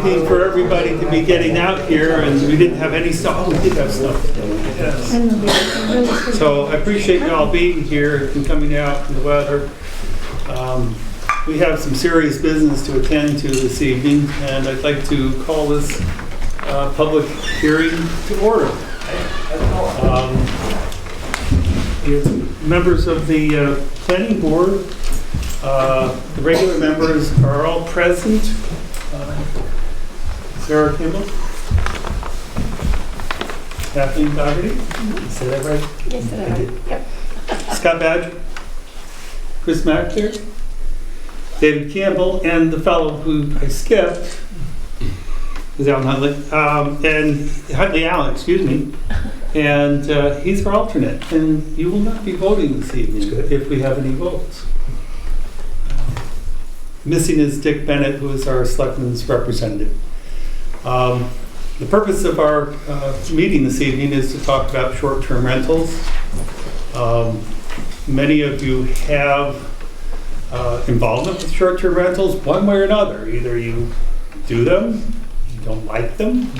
For everybody to be getting out here, and we didn't have any stuff. Oh, we did have stuff. Yes. So I appreciate y'all being here and coming out in the weather. We have some serious business to attend to this evening, and I'd like to call this public hearing to order. Members of the planning board, the regular members are all present. Sarah Kimball, Kathleen Dougherty, say that right? Yes, I did. Yep. Scott Badger, Chris McIntyre, David Campbell, and the fellow who I skipped is Alan Huntley, and Huntley Allen, excuse me, and he's our alternate, and you will not be voting this evening if we have any votes. Missing is Dick Bennett, who is our selectman's representative. The purpose of our meeting this evening is to talk about short-term rentals. Many of you have involvement with short-term rentals one way or another. Either you do them, you don't like them,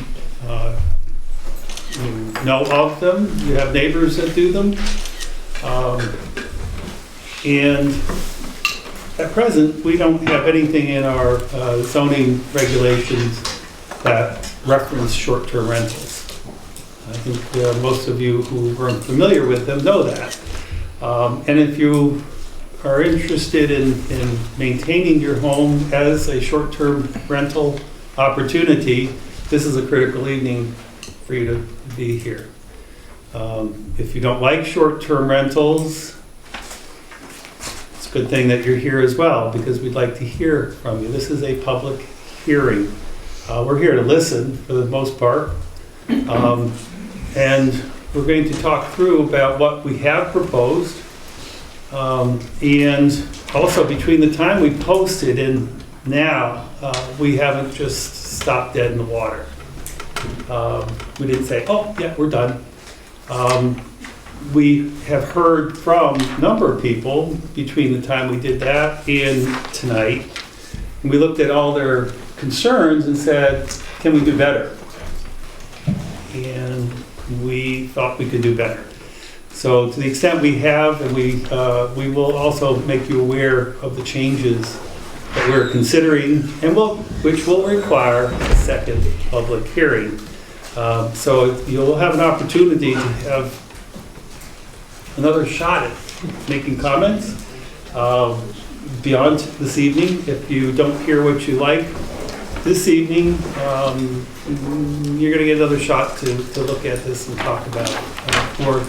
you know of them, you have neighbors that do them. And at present, we don't have anything in our zoning regulations that reference short-term rentals. I think most of you who weren't familiar with them know that. And if you are interested in maintaining your home as a short-term rental opportunity, this is a critical evening for you to be here. If you don't like short-term rentals, it's a good thing that you're here as well, because we'd like to hear from you. This is a public hearing. We're here to listen for the most part, and we're going to talk through about what we have proposed, and also between the time we posted and now, we haven't just stopped dead in the water. We didn't say, oh yeah, we're done. We have heard from a number of people between the time we did that and tonight, and we looked at all their concerns and said, can we do better? And we thought we could do better. So to the extent we have, and we will also make you aware of the changes that we're considering, and which will require a second public hearing. So you'll have an opportunity to have another shot at making comments beyond this evening. If you don't hear what you like this evening, you're going to get another shot to look at this and talk about it, or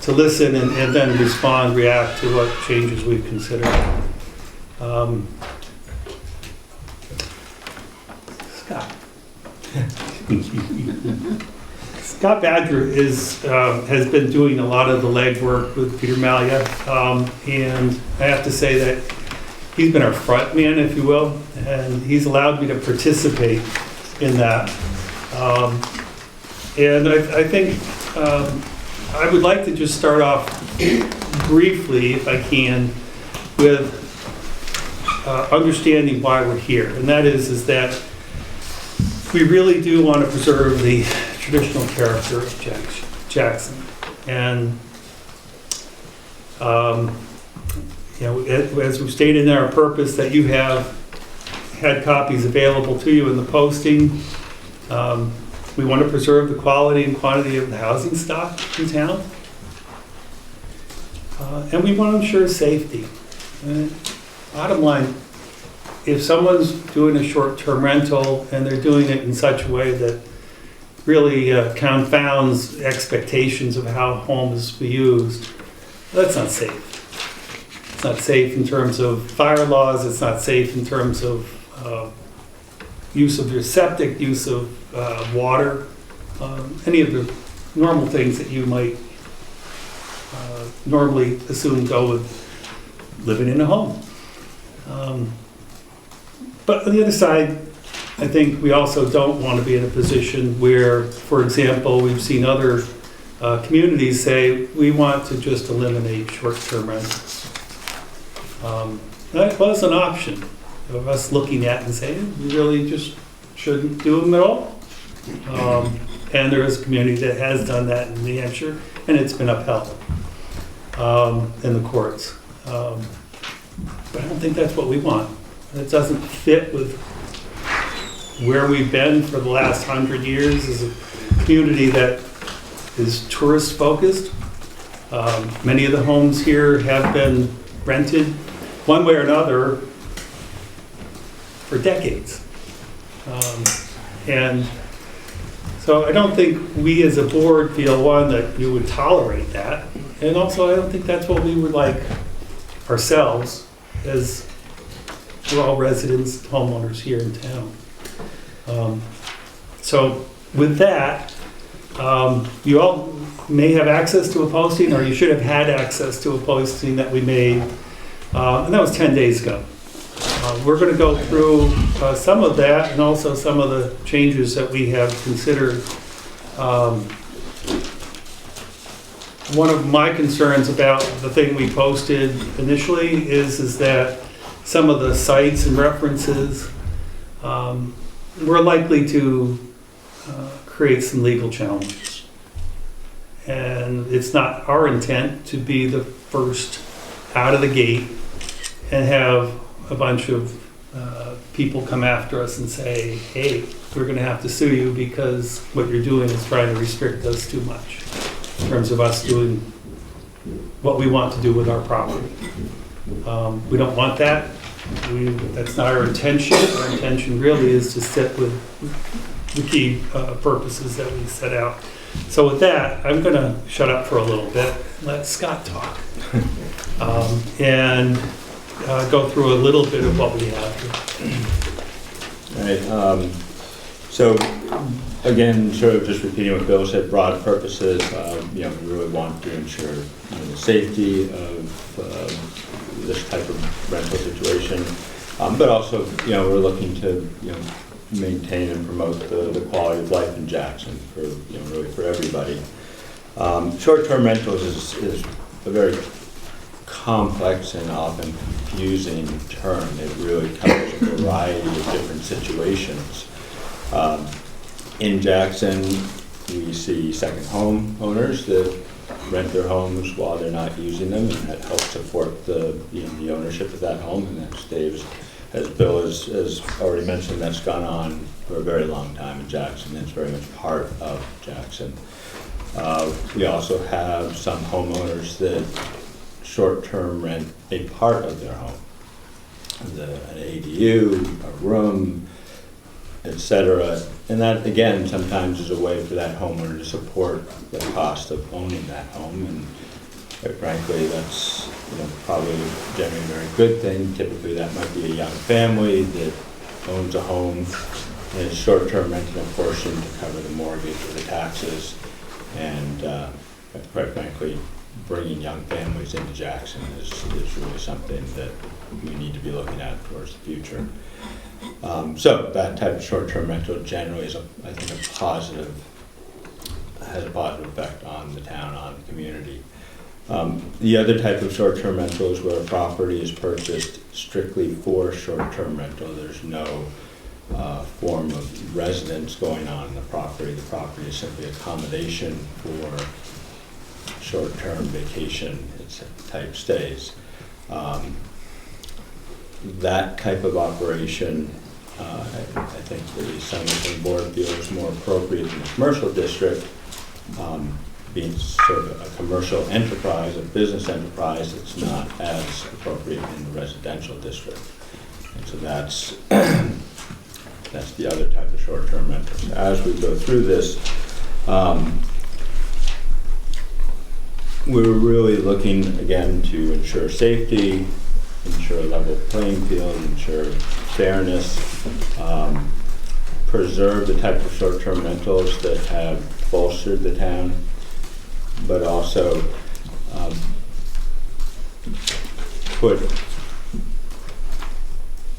to listen and then respond, react to what changes we've considered. Scott. Scott Badger has been doing a lot of the legwork with Peter Malia, and I have to say that he's been our front man, if you will, and he's allowed me to participate in that. And I think I would like to just start off briefly, if I can, with understanding why we're here. And that is that we really do want to preserve the traditional character of Jackson. And as we've stated in our purpose, that you have had copies available to you in the posting. We want to preserve the quality and quantity of the housing stock in town. And we want to ensure safety. Bottom line, if someone's doing a short-term rental and they're doing it in such a way that really confounds expectations of how homes be used, that's not safe. It's not safe in terms of fire laws. It's not safe in terms of use of your septic, use of water, any of the normal things that you might normally assume go with living in a home. But on the other side, I think we also don't want to be in a position where, for example, we've seen other communities say, we want to just eliminate short-term rentals. That was an option of us looking at and saying, we really just shouldn't do them at all. And there is a community that has done that in New Hampshire, and it's been upheld in the courts. But I don't think that's what we want. It doesn't fit with where we've been for the last 100 years as a community that is tourist focused. Many of the homes here have been rented one way or another for decades. And so I don't think we as a board feel, one, that you would tolerate that. And also, I don't think that's what we would like ourselves, as we're all residents, homeowners here in town. So with that, you all may have access to a posting, or you should have had access to a posting that we made, and that was 10 days ago. We're going to go through some of that and also some of the changes that we have considered. One of my concerns about the thing we posted initially is that some of the sites and references we're likely to create some legal challenges. And it's not our intent to be the first out of the gate and have a bunch of people come after us and say, hey, we're going to have to sue you because what you're doing is trying to restrict us too much in terms of us doing what we want to do with our property. We don't want that. That's not our intention. Our intention really is to sit with the key purposes that we set out. So with that, I'm going to shut up for a little bit, let Scott talk, and go through a little bit of what we have here. All right. So again, sort of just repeating what Bill said, broad purposes. We really want to ensure the safety of this type of rental situation, but also we're looking to maintain and promote the quality of life in Jackson for really for everybody. Short-term rentals is a very complex and often confusing term. It really covers a variety of different situations. In Jackson, we see second home owners that rent their homes while they're not using them, and that helps support the ownership of that home. And that's as Bill has already mentioned, that's gone on for a very long time in Jackson. It's very much part of Jackson. We also have some homeowners that short-term rent a part of their home, an ADU, a room, etc. And that, again, sometimes is a way for that homeowner to support the cost of owning that home. And quite frankly, that's probably generally a very good thing. Typically, that might be a young family that owns a home and is short-term renting a portion to cover the mortgage or the taxes. And quite frankly, bringing young families into Jackson is really something that we need to be looking at towards the future. So that type of short-term rental generally is, I think, has a positive effect on the town, on the community. The other type of short-term rental is where a property is purchased strictly for short-term rental. There's no form of residence going on in the property. The property is simply accommodation for short-term vacation type stays. That type of operation, I think the Somerton Board feels more appropriate in the commercial district, being sort of a commercial enterprise, a business enterprise. It's not as appropriate in the residential district. And so that's the other type of short-term rentals. As we go through this, we're really looking, again, to ensure safety, ensure a level playing field, ensure fairness, preserve the type of short-term rentals that have bolstered the town, but also put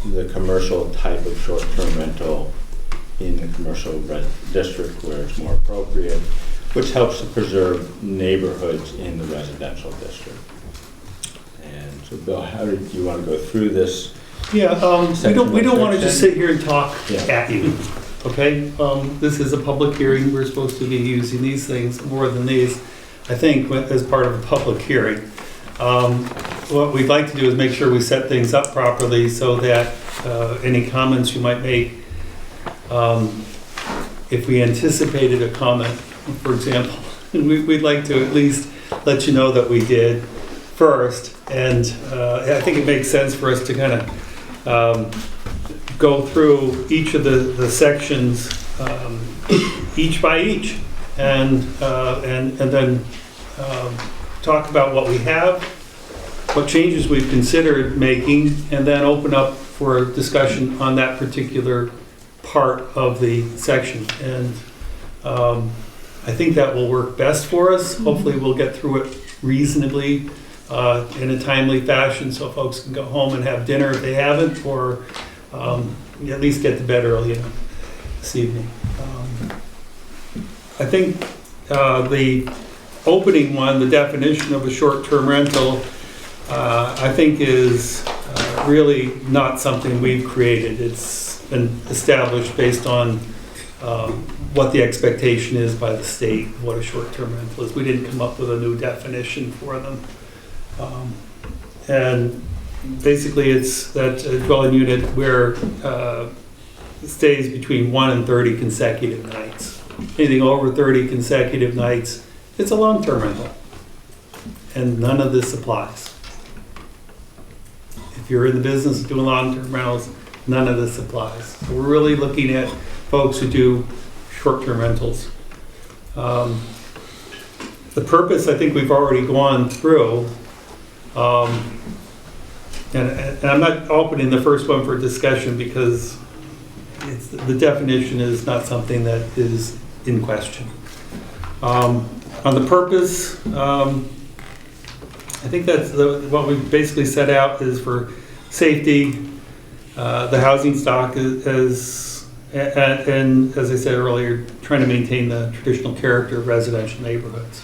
the commercial type of short-term rental in the commercial district where it's more appropriate, which helps to preserve neighborhoods in the residential district. And so, Bill, how did you want to go through this? Yeah, we don't want to just sit here and talk at you. okay? This is a public hearing, we're supposed to be using these things more than these, I think, as part of a public hearing. What we'd like to do is make sure we set things up properly so that any comments you might make, if we anticipated a comment, for example, we'd like to at least let you know that we did first. And I think it makes sense for us to kind of go through each of the sections, each by each, and then talk about what we have, what changes we've considered making, and then open up for a discussion on that particular part of the section. And I think that will work best for us. Hopefully we'll get through it reasonably in a timely fashion so folks can go home and have dinner if they haven't, or at least get to bed early enough this evening. I think the opening one, the definition of a short-term rental, I think is really not something we've created. It's been established based on what the expectation is by the state, what a short-term rental is. We didn't come up with a new definition for them. And basically it's that dwelling unit where it stays between 1 and 30 consecutive nights. Anything over 30 consecutive nights, it's a long-term rental. And none of this applies. If you're in the business of doing long-term rentals, none of this applies. So we're really looking at folks who do short-term rentals. The purpose, I think we've already gone through. And I'm not opening the first one for discussion because the definition is not something that is in question. On the purpose, I think that's what we basically set out is for safety, the housing stock is, and as I said earlier, trying to maintain the traditional character of residential neighborhoods.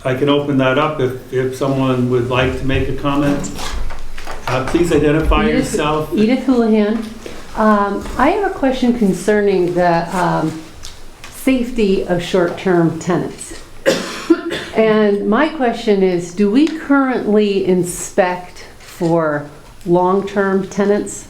I can open that up if someone would like to make a comment. Please identify yourself. Edith Houlihan. I have a question concerning the safety of short-term tenants. And my question is, do we currently inspect for long-term tenants?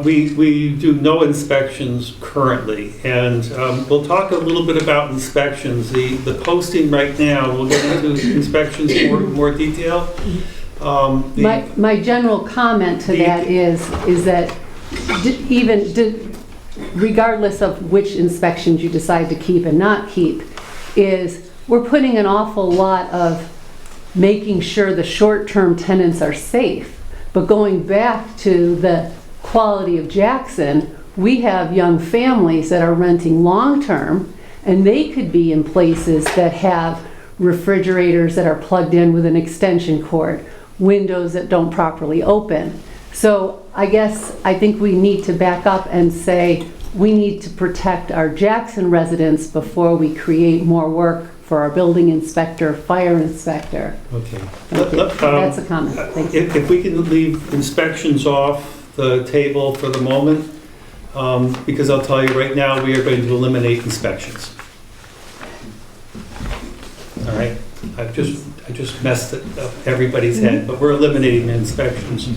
We do no inspections currently, and we'll talk a little bit about inspections. The posting right now, we'll get into inspections in more detail. My general comment to that is that regardless of which inspections you decide to keep and not keep, is we're putting an awful lot of making sure the short-term tenants are safe. But going back to the quality of Jackson, we have young families that are renting long-term, and they could be in places that have refrigerators that are plugged in with an extension cord, windows that don't properly open. So I think we need to back up and say we need to protect our Jackson residents before we create more work for our building inspector, fire inspector. Okay. That's a comment. Thank you. If we can leave inspections off the table for the moment, because I'll tell you right now, we are going to eliminate inspections. All right, I just messed it up everybody's head, but we're eliminating the inspections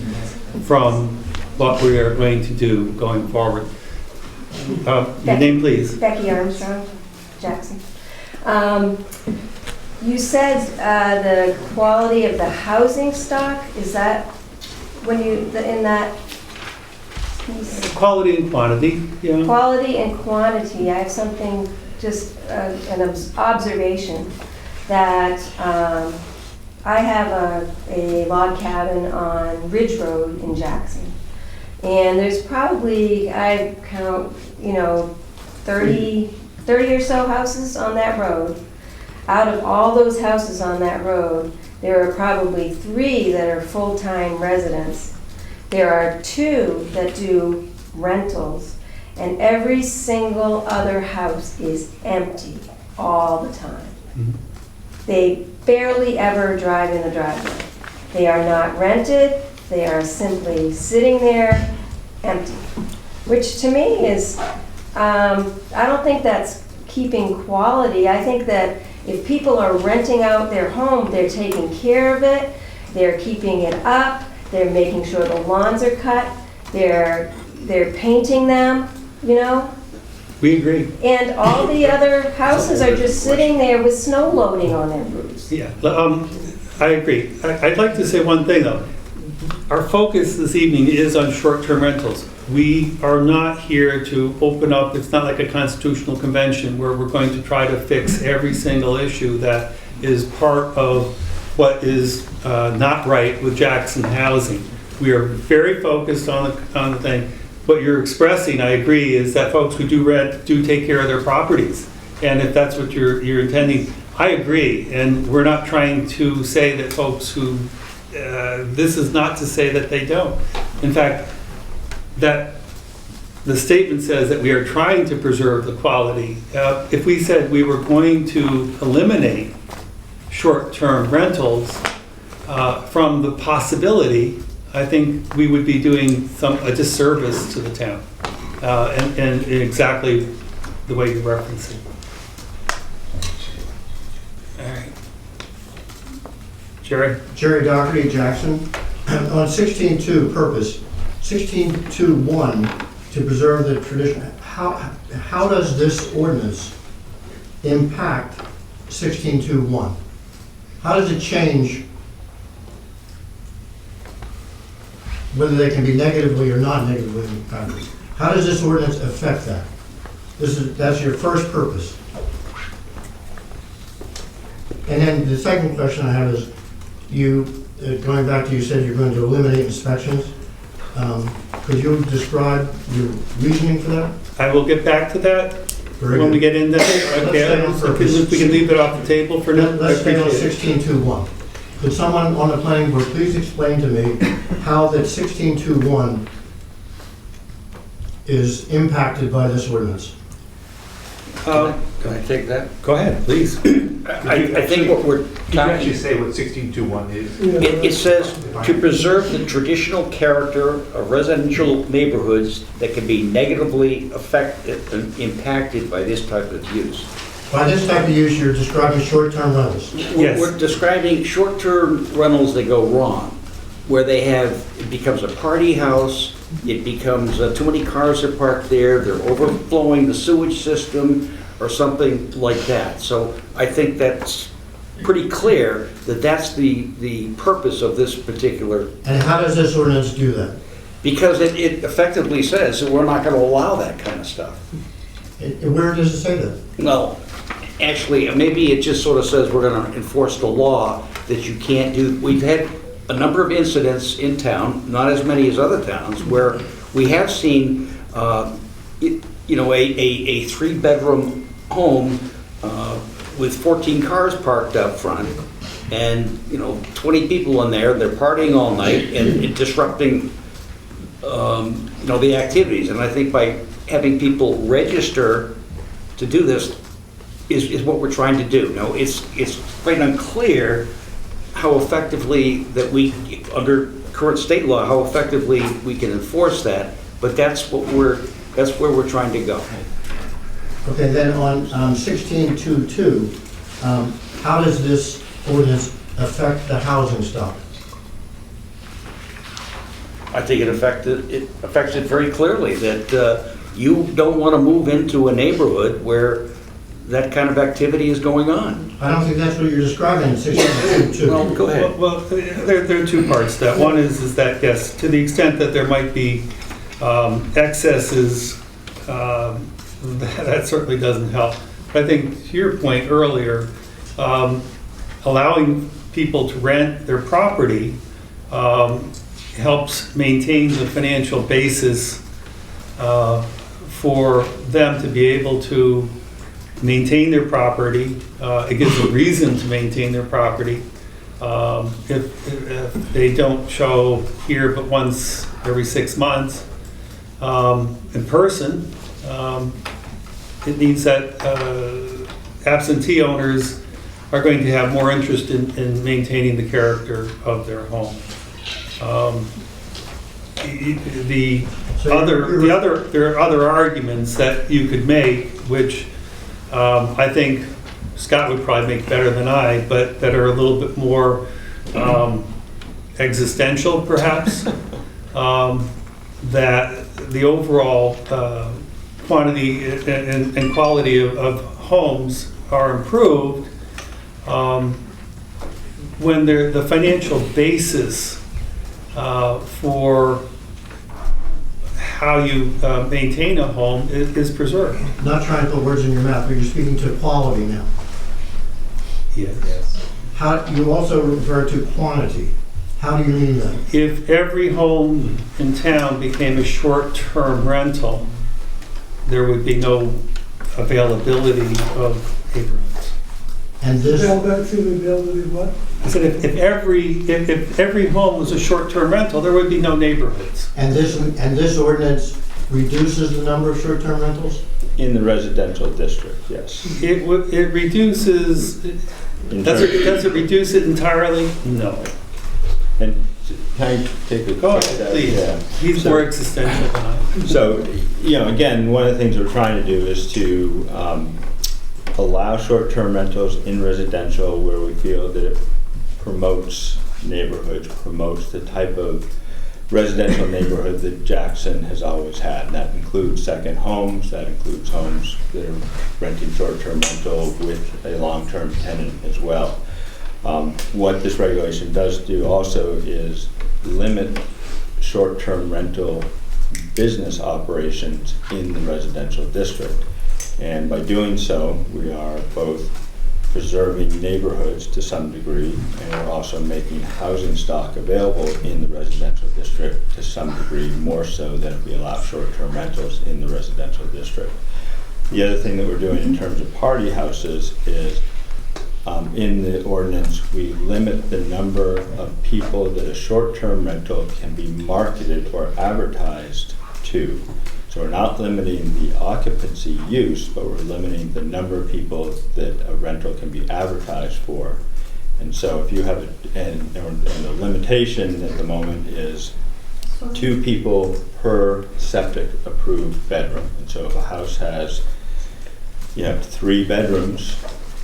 from what we are going to do going forward. Your name, please. Becky Armstrong, Jackson. You said the quality of the housing stock, is that when you, in that piece? Quality and quantity, yeah. Quality and quantity, I have something, just an observation that I have a log cabin on Ridge Road in Jackson. And there's probably, I count, 30 or so houses on that road. Out of all those houses on that road, there are probably 3 that are full-time residents. There are 2 that do rentals, and every single other house is empty all the time. Mhm. They barely ever drive in the driveway. They are not rented, They are simply sitting there empty, which to me is, I don't think that's keeping quality. I think that if people are renting out their home, they're taking care of it, they're keeping it up, they're making sure the lawns are cut, they're painting them, you know? We agree. And all the other houses are just sitting there with snow loading on their roofs. Yeah, I agree. I'd like to say one thing, though. Our focus this evening is on short-term rentals. We are not here to open up, it's not like a constitutional convention where we're going to try to fix every single issue that is part of what is not right with Jackson Housing. We are very focused on the thing. What you're expressing, I agree, is that folks who do rent do take care of their properties. And if that's what you're intending, I agree. And we're not trying to say that folks who, this is not to say that they don't. In fact, that the statement says that we are trying to preserve the quality. If we said we were going to eliminate short-term rentals from the possibility, I think we would be doing a disservice to the town, and exactly the way you're referencing. All right. Jerry Doherty, Jackson. On 16.2 purpose, 16.2.1, to preserve the tradition, how does this ordinance impact 16.2.1? How does it change whether they can be negatively or not negatively impacted? How does this ordinance affect that? That's your first purpose. And then the second question I have is, going back to you said you're going to eliminate inspections. Could you describe your reasoning for that? I will get back to that Very when we good. get into it. Okay, if we can leave it off the table for now. Let's stay on I appreciate it. 16.2.1. Could someone on the planning board please explain to me how that 16.2.1 is impacted by this ordinance? Can I take that? Go ahead, please. I think what we're Can you actually say what 16.2.1 is? It says to preserve the traditional character of residential neighborhoods that can be negatively affected and impacted by this type of use. By this type of use, you're describing short-term rentals. Yes. We're describing short-term rentals that go wrong, where it becomes a party house, it becomes too many cars are parked there, they're overflowing the sewage system, or something like that. So I think that's pretty clear that that's the purpose of this particular, And how does this ordinance do that? because it effectively says that we're not going to allow that kind of stuff. Where does it say that? Well, actually, maybe it just sort of says we're going to enforce the law that you can't do. We've had a number of incidents in town, not as many as other towns, where we have seen, a three-bedroom home with 14 cars parked up front, and 20 people in there. They're partying all night and disrupting, the activities. And I think by having people register to do this is what we're trying to do. Now, it's quite unclear how effectively that we, under current state law, how effectively we can enforce that. But that's where we're trying to go. Okay, then on 16.2.2, how does this ordinance affect the housing stock? I think it affects it very clearly that you don't want to move into a neighborhood where that kind of activity is going on. I don't think that's what you're describing in 16.2.2. Well, go ahead. Well, there are two parts to that. One is that, yes, to the extent that there might be excesses, that certainly doesn't help. But I think to your point earlier, allowing people to rent their property helps maintain the financial basis for them to be able to maintain their property. It gives a reason to maintain their property. If they don't show here but once every 6 months in person, it means that absentee owners are going to have more interest in maintaining the character of their home. The So you're- there are other arguments that you could make, which I think Scott would probably make better than I, but that are a little bit more existential, perhaps. That the overall quantity and quality of homes are improved when the financial basis for how you maintain a home is preserved. Not trying to put words in your mouth, but you're speaking to quality now. Yes. You also refer to quantity. How do you mean that? If every home in town became a short-term rental, there would be no availability of neighborhoods. And this, what? I said if every home was a short-term rental, there would be no neighborhoods. and this ordinance reduces the number of short-term rentals? In the residential district, yes. It reduces, In does terms- it reduce it entirely? No. And can I take a Go quick ahead, stab? please. Yeah. He's So- more existential than I. So, again, one of the things we're trying to do is to allow short-term rentals in residential where we feel that it promotes neighborhoods, promotes the type of residential neighborhood that Jackson has always had. And that includes second homes, that includes homes that are renting short-term rental with a long-term tenant as well. What this regulation does do also is limit short-term rental business operations in the residential district. And by doing so, we are both preserving neighborhoods to some degree, and we're also making housing stock available in the residential district to some degree, more so than if we allow short-term rentals in the residential district. The other thing that we're doing in terms of party houses is in the ordinance, we limit the number of people that a short-term rental can be marketed or advertised to. So we're not limiting the occupancy use, but we're limiting the number of people that a rental can be advertised for. And so if you have, and the limitation at the moment is 2 people per septic approved bedroom. And so if a house has, 3 bedrooms,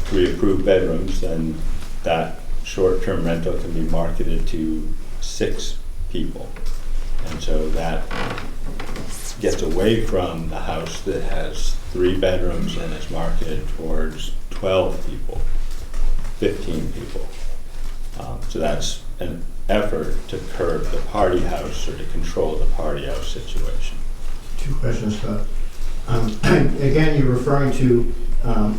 3 approved bedrooms, then that short-term rental can be marketed to 6 people. And so that gets away from the house that has 3 bedrooms and is marketed towards 12 people, 15 people. So that's an effort to curb the party house or to control the party house situation. 2 questions, Scott. Again, you're referring to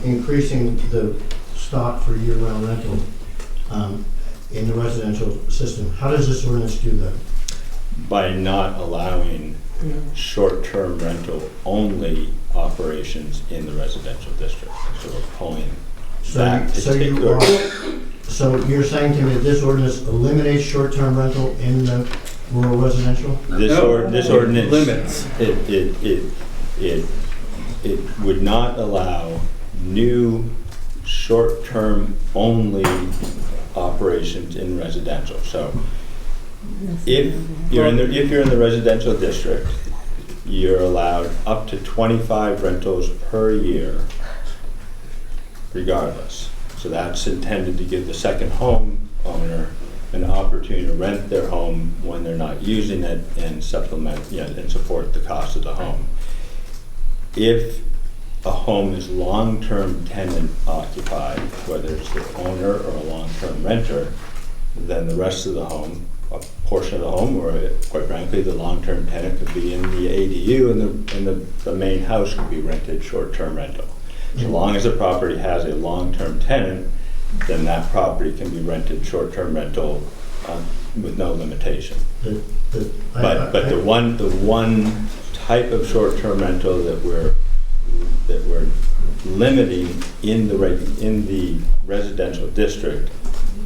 increasing the stock for year-round rental in the residential system. How does this ordinance do that? By not allowing short-term rental only operations in the residential district. So we're pulling that particular. So you're saying to me that this ordinance eliminates short-term rental in the rural residential? This ordinance. Limits. It would not allow new short-term only operations in residential. So if you're in the residential district, you're allowed up to 25 rentals per year regardless. So that's intended to give the second home owner an opportunity to rent their home when they're not using it and supplement, and support the cost of the home. If a home is long-term tenant occupied, whether it's the owner or a long-term renter, then the rest of the home, a portion of the home, or quite frankly, the long-term tenant could be in the ADU and the main house could be rented short-term rental. So long as the property has a long-term tenant, then that property can be rented short-term rental with no limitation. But the one type of short-term rental that we're limiting in the residential district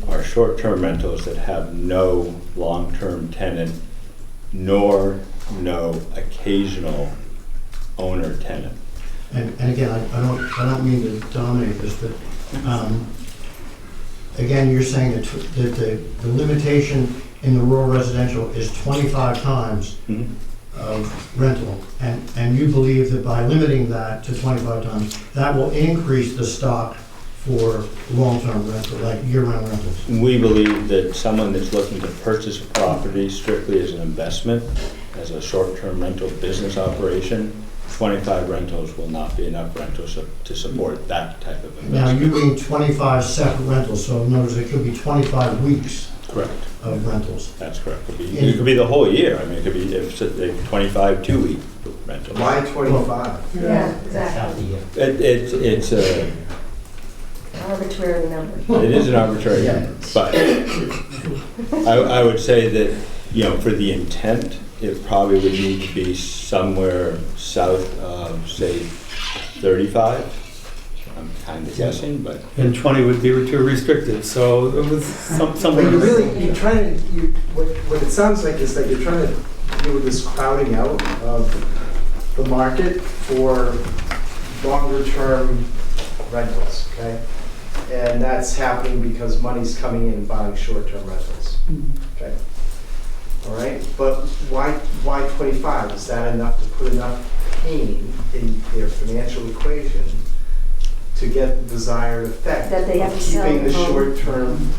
are short-term rentals that have no long-term tenant nor no occasional owner tenant. And again, I don't mean to dominate this, but again, you're saying that the limitation in the rural residential is 25 times Mhm. of rental, and you believe that by limiting that to 25 times, that will increase the stock for long-term rental, like year-round rentals? We believe that someone that's looking to purchase a property strictly as an investment, as a short-term rental business operation, 25 rentals will not be enough rentals to support that type of Now, investment. you mean 25 separate rentals, so in other words, it could be 25 weeks Correct, of rentals. that's correct. It could be the whole year. I mean, it could be if 25 2-week rentals. Why 25? Yeah, exactly. It's a, Arbitrary number. it is an arbitrary number, but I would say that, you know, for the intent, it probably would need to be somewhere south of, say, 35. I'm kind of guessing, but And 20 would be too restrictive, so it was But something. you really, you're trying to, what it sounds like is that you're trying to deal with this crowding out of the market for longer-term rentals, okay? And that's happening because money's coming in and buying short-term rentals, okay? All right, but why 25? Is that enough to put enough pain in their financial equation to get the desired effect That they have of to sell keeping the the home. short-term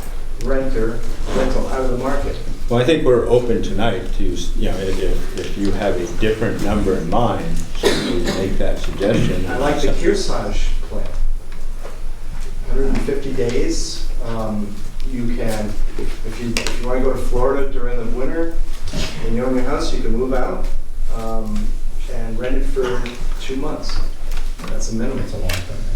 rental out of the market? well, I think we're open tonight to, you know, if you have a different number in mind, certainly make that suggestion. I like the Kearsarge plan. 150 days, you can, if you want to go to Florida during the winter and you own your house, you can move out and rent it for 2 months. That's a minimum.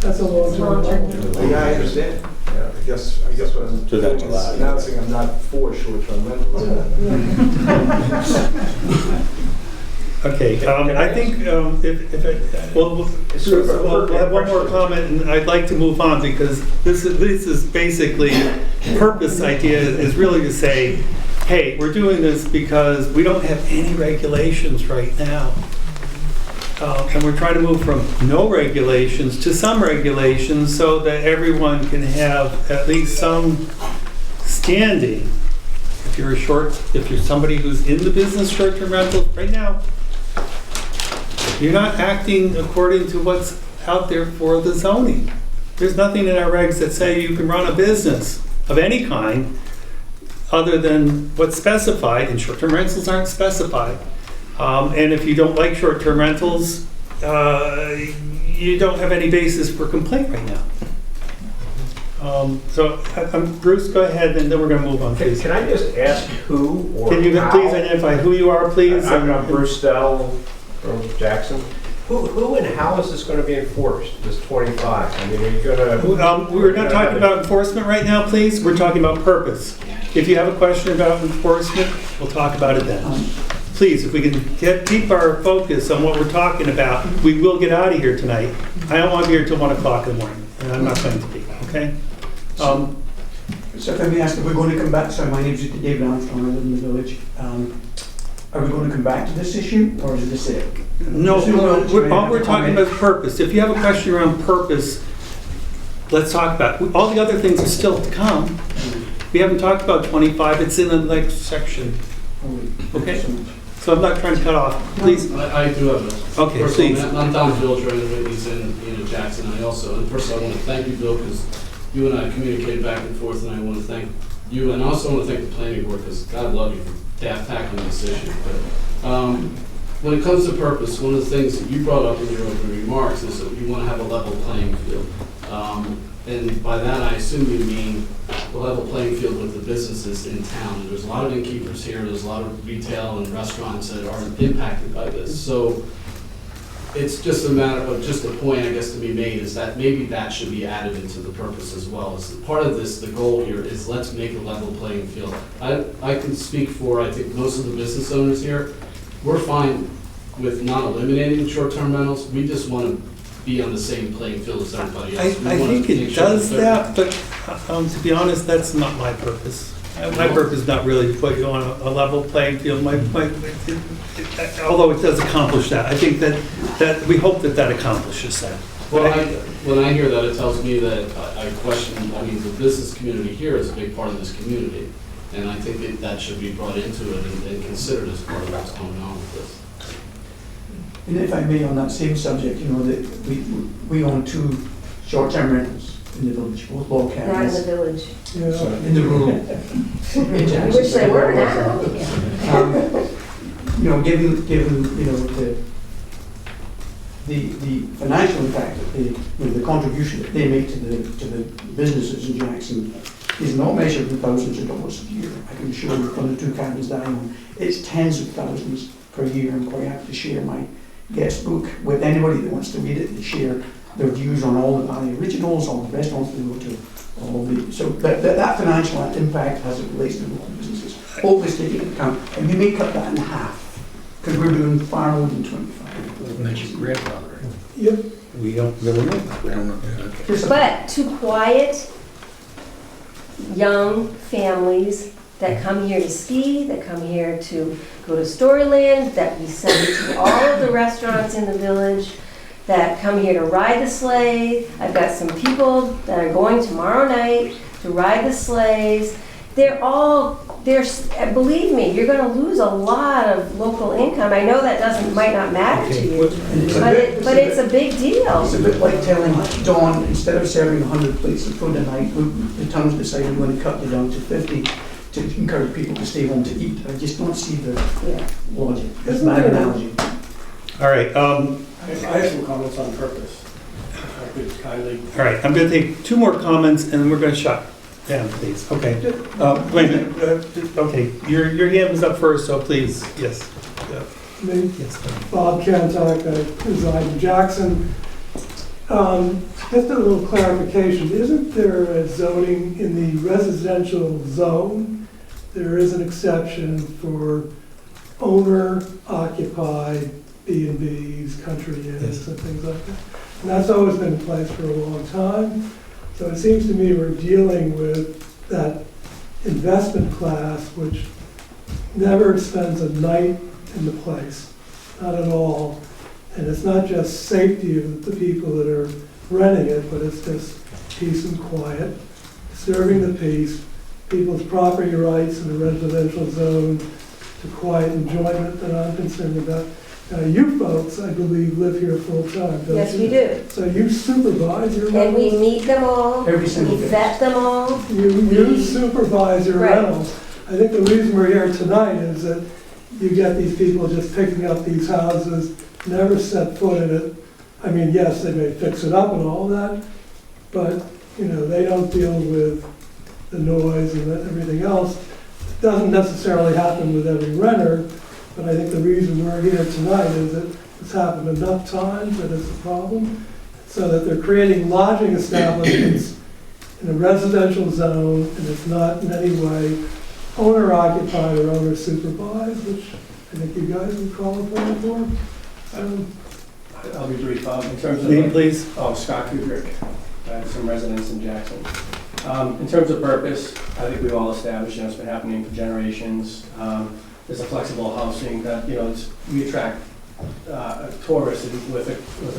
That's a long term. Yeah, I understand. Yeah, I guess what I'm So that's doing allowed. is announcing I'm not for short-term rentals. Okay, I think we'll have one more comment, and I'd like to move on, because this is basically, purpose idea is really to say, hey, we're doing this because we don't have any regulations right now. And we're trying to move from no regulations to some regulations so that everyone can have at least some standing. If you're somebody who's in the business short-term rental right now, you're not acting according to what's out there for the zoning. There's nothing in our regs that say you can run a business of any kind other than what's specified, and short-term rentals aren't specified. And if you don't like short-term rentals, you don't have any basis for complaint right now. Bruce, go ahead, and then we're going to move on, please. Can I just ask who or Can you how? please identify who you are, please? I'm Bruce Dell from Jackson. Who and how is this going to be enforced, this 25? I mean, are you going to... We're not talking about enforcement right now, please. We're talking about purpose. If you have a question about enforcement, we'll talk about it then. Please, if we can keep our focus on what we're talking about, we will get out of here tonight. I don't want to be here till 1 o'clock in the morning, and I'm not going to be, okay? So if I may ask, if we're going to come back, sorry, my name's David Armstrong, I live in the village. Are we going to come back to this issue, or is this it? No, all we're talking about is purpose. If you have a question around purpose, let's talk about it. All the other things are still to come. We haven't talked about 25, it's in the next section. Okay? So I'm not trying to cut off, please. I do have a. Okay, First of all, please. I'm Don Bilger, and he's in Jackson. I also, and first of all, I want to thank you, Bill, because you and I communicate back and forth, and I want to thank you, and I also want to thank the planning board, because God love you for tackling this issue. But when it comes to purpose, one of the things that you brought up in your opening remarks is that you want to have a level playing field. And by that, I assume you mean the level playing field with the businesses in town. And there's a lot of innkeepers here, there's a lot of retail and restaurants that are impacted by this. So it's just a matter of, just a point, I guess, to be made is that maybe that should be added into the purpose as well. As part of this, the goal here is let's make a level playing field. I can speak for, I think, most of the business owners here. We're fine with not eliminating short-term rentals. We just want to be on the same playing field as everybody I else. We want think to it make sure does that, but to be honest, that's not my purpose. My purpose is not really to put you on a level playing field. Although it does accomplish that, I think that we hope that accomplishes that. Well, when I hear that, it tells me that I question, I mean, the business community here is a big part of this community. And I think that should be brought into it and considered as part of what's going on with this. And if I may, on that same subject, you know, that we own 2 short-term rentals in the village, both log Not in the cabins. village. In the rural. in I Jackson. wish they were now. You know, given, you know, the financial impact, that you know, the contribution that they make to the businesses in Jackson is not measured in thousands of dollars a year. I can assure you, from the 2 cabins that I own, it's tens of thousands per year. I'm quite happy to share my guest book with anybody that wants to read it, and share their views on all the Valley Originals, all the restaurants they go to, all the, so that financial impact as it relates to local businesses, always taken into account, and we may cut that in half, because we're doing far more than 25. Mention grandfather. Yep. We don't really know. We don't know. But to quiet young families that come here to ski, that come here to go to Storyland, that we send to all of the restaurants in the village, that come here to ride the sleigh. I've got some people that are going tomorrow night to ride the sleighs. Believe me, you're gonna lose a lot of local income. I know that might not matter to you, but it's a big deal. It's a bit like telling Dawn, instead of serving 100 plates of food a night, the town's decided we're going to cut it down to 50 to encourage people to stay home to eat. I just don't see the logic. That's a bad analogy. All right, I have some comments on purpose. If I could kindly. all right, I'm gonna take 2 more comments and then we're gonna shut down, please. Okay. Wait a minute, okay, your hand was up first, so please, yes. Me, Yes. Bob Kantak, I reside in Jackson. Just a little clarification, isn't there a zoning in the residential zone? There is an exception for owner-occupied B&Bs, country inns, and things like that. And that's always been in place for a long time. So it seems to me we're dealing with that investment class which never spends a night in the place, not at all. And it's not just safety of the people that are renting it, but it's just peace and quiet, disturbing the peace, people's property rights in the residential zone to quiet enjoyment that I'm concerned about. You folks, I believe, live here full-time, don't you? Yes, we do. So you supervise your And we rentals? meet them all, Every single we day. vet them all. You supervise your Right. rentals. I think the reason we're here tonight is that you get these people just picking up these houses, never set foot in it. I mean, yes, they may fix it up and all that, but, you know, they don't deal with the noise and everything else. It doesn't necessarily happen with every renter, but I think the reason we're here tonight is that it's happened enough times that it's a problem, so that they're creating lodging establishments in a residential zone, and it's not in any way owner-occupied or owner-supervised, which I think you guys would call it for. I'll be brief. In terms of Name, please. Scott Kudrick, I have some residents in Jackson. In terms of purpose, I think we've all established, it's been happening for generations. There's a flexible housing that, we attract tourists with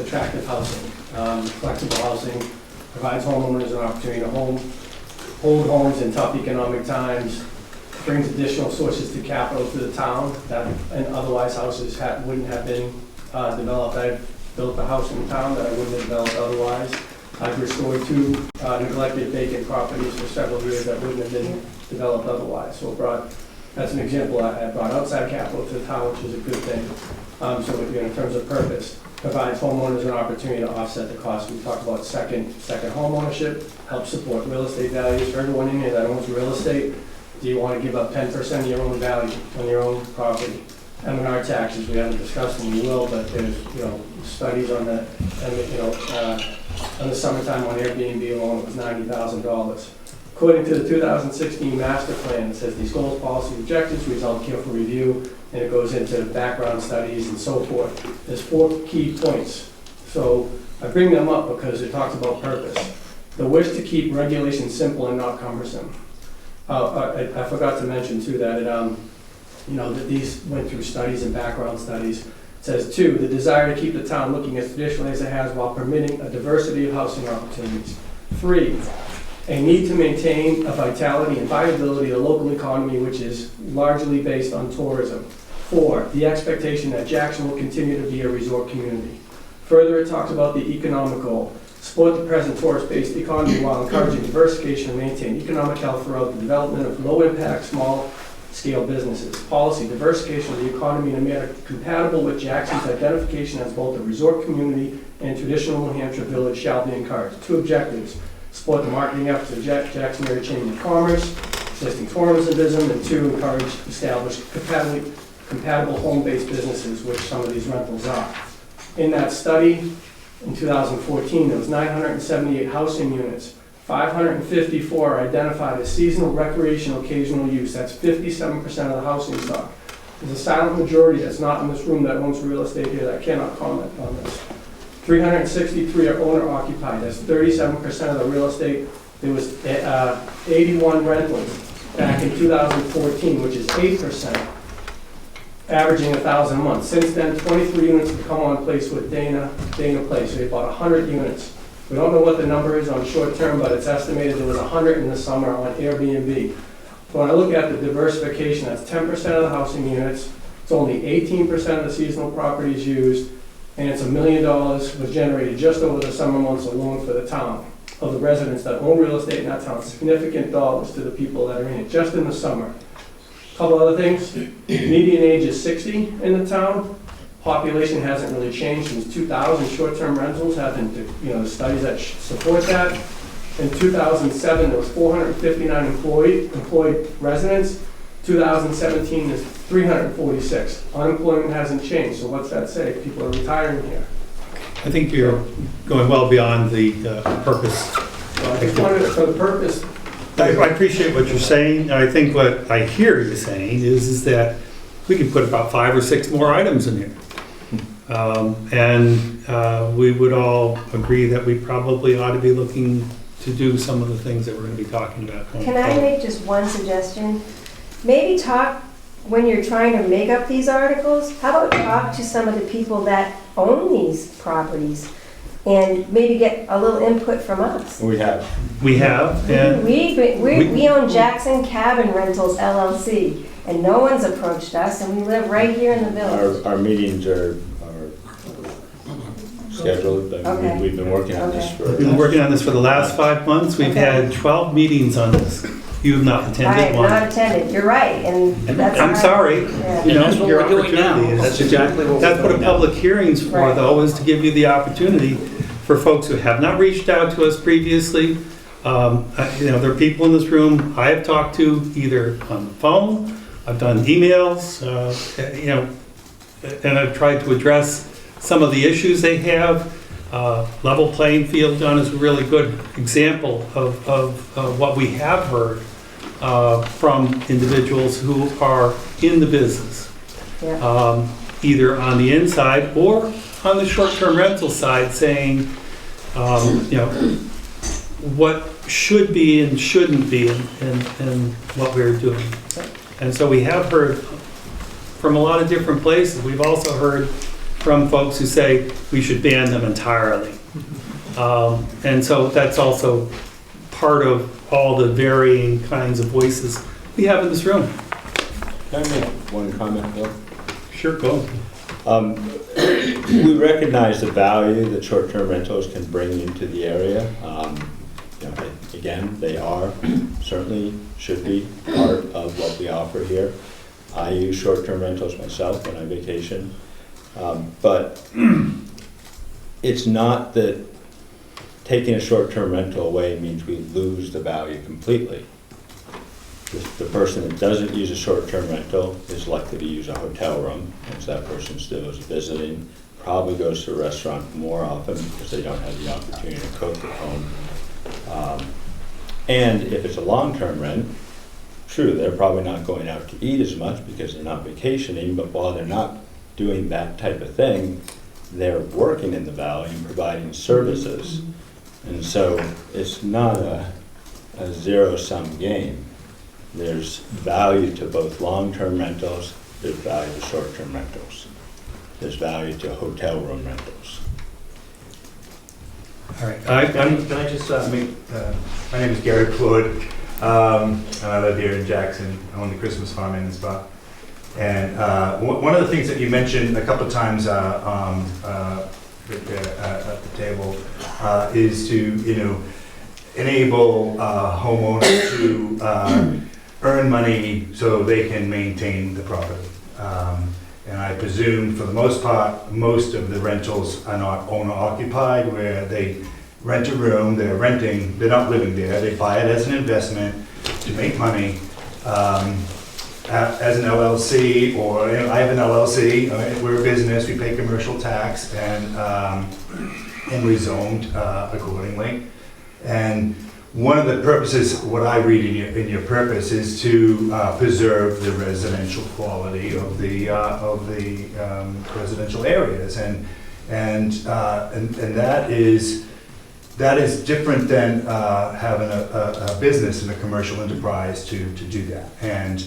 attractive housing. Flexible housing provides homeowners an opportunity to hold homes in tough economic times, brings additional sources to capital to the town that and otherwise houses wouldn't have been developed. I've built a house in town that I wouldn't have developed otherwise. I've restored 2 neglected vacant properties for several years that wouldn't have been developed otherwise. So that's an example. I brought outside capital to the town, which is a good thing. So in terms of purpose, provides homeowners an opportunity to offset the cost. We talked about second home ownership, helps support real estate values for everyone in here that owns real estate. Do you want to give up 10% of your own value on your own property? M&R taxes, we haven't discussed them, we will, but there's, studies on that, in the summertime on Airbnb alone, it was $90,000. According to the 2016 master plan, it says these goals, policy, objectives result careful review, and it goes into background studies and so forth. There's 4 key points. So I bring them up because it talks about purpose. The wish to keep regulations simple and not cumbersome. I forgot to mention too that that these went through studies and background studies. It says 2, the desire to keep the town looking as traditionally as it has while permitting a diversity of housing opportunities. 3, a need to maintain a vitality and viability of the local economy, which is largely based on tourism. 4, the expectation that Jackson will continue to be a resort community. Further, it talks about the economic goal. Support the present tourist-based economy while encouraging diversification and maintain economic health throughout the development of low-impact, small-scale businesses. Policy, diversification of the economy in a manner compatible with Jackson's identification as both a resort community and traditional New Hampshire village shall be encouraged. 2 objectives, support the marketing efforts of Jackson Area Chamber of Commerce, assisting tourism, and 2, encourage establish compatible home-based businesses, which some of these rentals are. In that study, in 2014, there was 978 housing units. 554 are identified as seasonal, recreational, occasional use. That's 57% of the housing stock. There's a silent majority that's not in this room that owns real estate here that cannot comment on this. 363 are owner occupied. That's 37% of the real estate. There was 81 rentals back in 2014, which is 8%, averaging 1,000 a month. Since then, 23 units have come on place with Dana Place. So they bought 100 units. We don't know what the number is on short term, but it's estimated there was 100 in the summer on Airbnb. So when I look at the diversification, that's 10% of the housing units. It's only 18% of the seasonal properties used, and it's $1 million was generated just over the summer months alone for the town, of the residents that own real estate in that town. Significant dollars to the people that are in it, just in the summer. Couple other things, median age is 60 in the town. Population hasn't really changed since 2000. Short-term rentals have been, the studies that support that. In 2007, there was 459 employed residents. 2017 is 346. Unemployment hasn't changed, so what's that say? People are retiring here. I think you're going well beyond the purpose. So I just wanted, for the purpose, I appreciate what you're saying. I think what I hear you saying is that we could put about 5 or 6 more items in here. We would all agree that we probably ought to be looking to do some of the things that we're going to be talking about. Can I make just one suggestion? Maybe talk, when you're trying to make up these articles, how about talk to some of the people that own these properties and maybe get a little input from us? We have. And We own Jackson Cabin Rentals LLC, and no one's approached us, and we live right here in the village. Our meetings are scheduled. Okay. We've been working on this for. we've been working on this for the last 5 months. We've had 12 meetings on this. You have not I attended have one. not attended, you're right, and that's. I'm sorry. Yeah. You know, That's what your we're doing now. opportunity is- That's exactly what we're That's what a doing now. public hearing's for, Right. though, is to give you the opportunity for folks who have not reached out to us previously. There are people in this room I have talked to either on the phone, I've done emails, and I've tried to address some of the issues they have. Level playing field done is a really good example of what we have heard from individuals who are in the business, Yeah. either on the inside or on the short-term rental side, saying, what should be and shouldn't be in what we're doing. And so we have heard from a lot of different places. We've also heard from folks who say we should ban them entirely. And so that's also part of all the varying kinds of voices we have in this room. Can I make one comment, Bill? Sure, go. We recognize the value that short-term rentals can bring into the area. Again, they are, certainly should be part of what we offer here. I use short-term rentals myself when I vacation. But it's not that taking a short-term rental away means we lose the value completely. The person that doesn't use a short-term rental is likely to use a hotel room, as that person still is visiting, probably goes to a restaurant more often because they don't have the opportunity to cook at home. And if it's a long-term rent, true, they're probably not going out to eat as much because they're not vacationing, but while they're not doing that type of thing, they're working in the valley and providing services. And so it's not a zero-sum game. There's value to both long-term rentals, there's value to short-term rentals. There's value to hotel room rentals. All right, Can I just make, my name is Gary Floyd, and I live here in Jackson. I own the Christmas Farm Inn and Spa. And one of the things that you mentioned a couple of times at the table is to, enable homeowners to earn money so they can maintain the property. And I presume for the most part, most of the rentals are not owner occupied, where they rent a room, they're not living there, they buy it as an investment to make money. As an LLC, or I have an LLC, we're a business, we pay commercial tax, and we're zoned accordingly. And one of the purposes, what I read in your purpose, is to preserve the residential quality of the residential areas, and that is different than having a business and a commercial enterprise to do that. And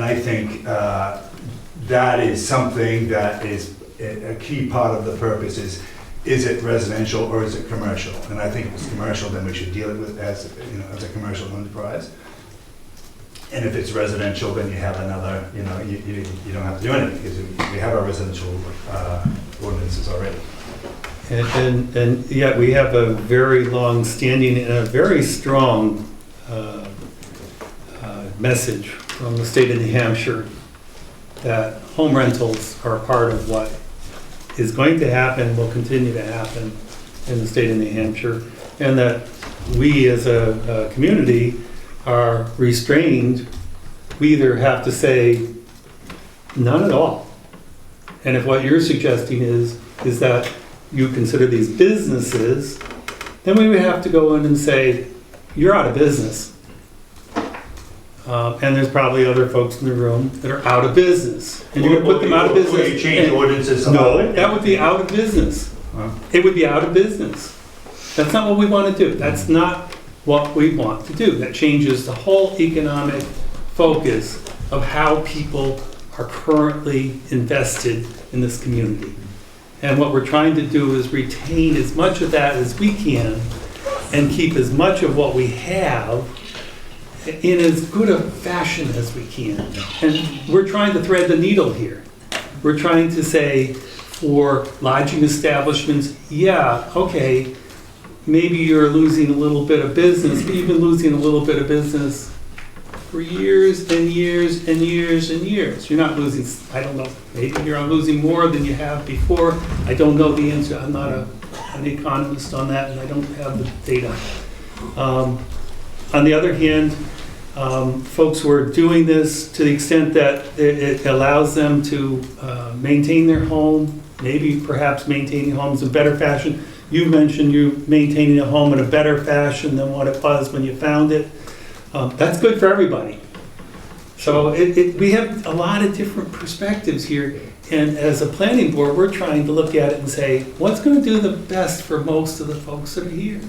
I think that is something that is a key part of the purpose is it residential or is it commercial? And I think if it's commercial, then we should deal it with as a commercial enterprise. And if it's residential, then you have another, you don't have to do anything because we have our residential ordinances already. and yet we have a very long-standing and a very strong message from the state of New Hampshire that home rentals are part of what is going to happen, will continue to happen in the state of New Hampshire, and that we as a community are restrained. We either have to say none at all, and if what you're suggesting is that you consider these businesses, then we would have to go in and say, you're out of business. And there's probably other folks in the room that are out of business. And you're gonna put them out of business. Will you change ordinances? No, that would be out of business. It would be out of business. That's not what we want to do. That's not what we want to do. That changes the whole economic focus of how people are currently invested in this community. And what we're trying to do is retain as much of that as we can and keep as much of what we have in as good a fashion as we can. And we're trying to thread the needle here. We're trying to say, for lodging establishments, yeah, okay, maybe you're losing a little bit of business, but you've been losing a little bit of business for years and years and years and years. You're not losing, I don't know, maybe you're losing more than you have before. I don't know the answer. I'm not an economist on that, and I don't have the data. On the other hand, folks who are doing this to the extent that it allows them to maintain their home, maybe perhaps maintaining homes in better fashion. You mentioned you maintaining a home in a better fashion than what it was when you found it. That's good for everybody. So we have a lot of different perspectives here. And as a planning board, we're trying to look at it and say, what's going to do the best for most of the folks that are here?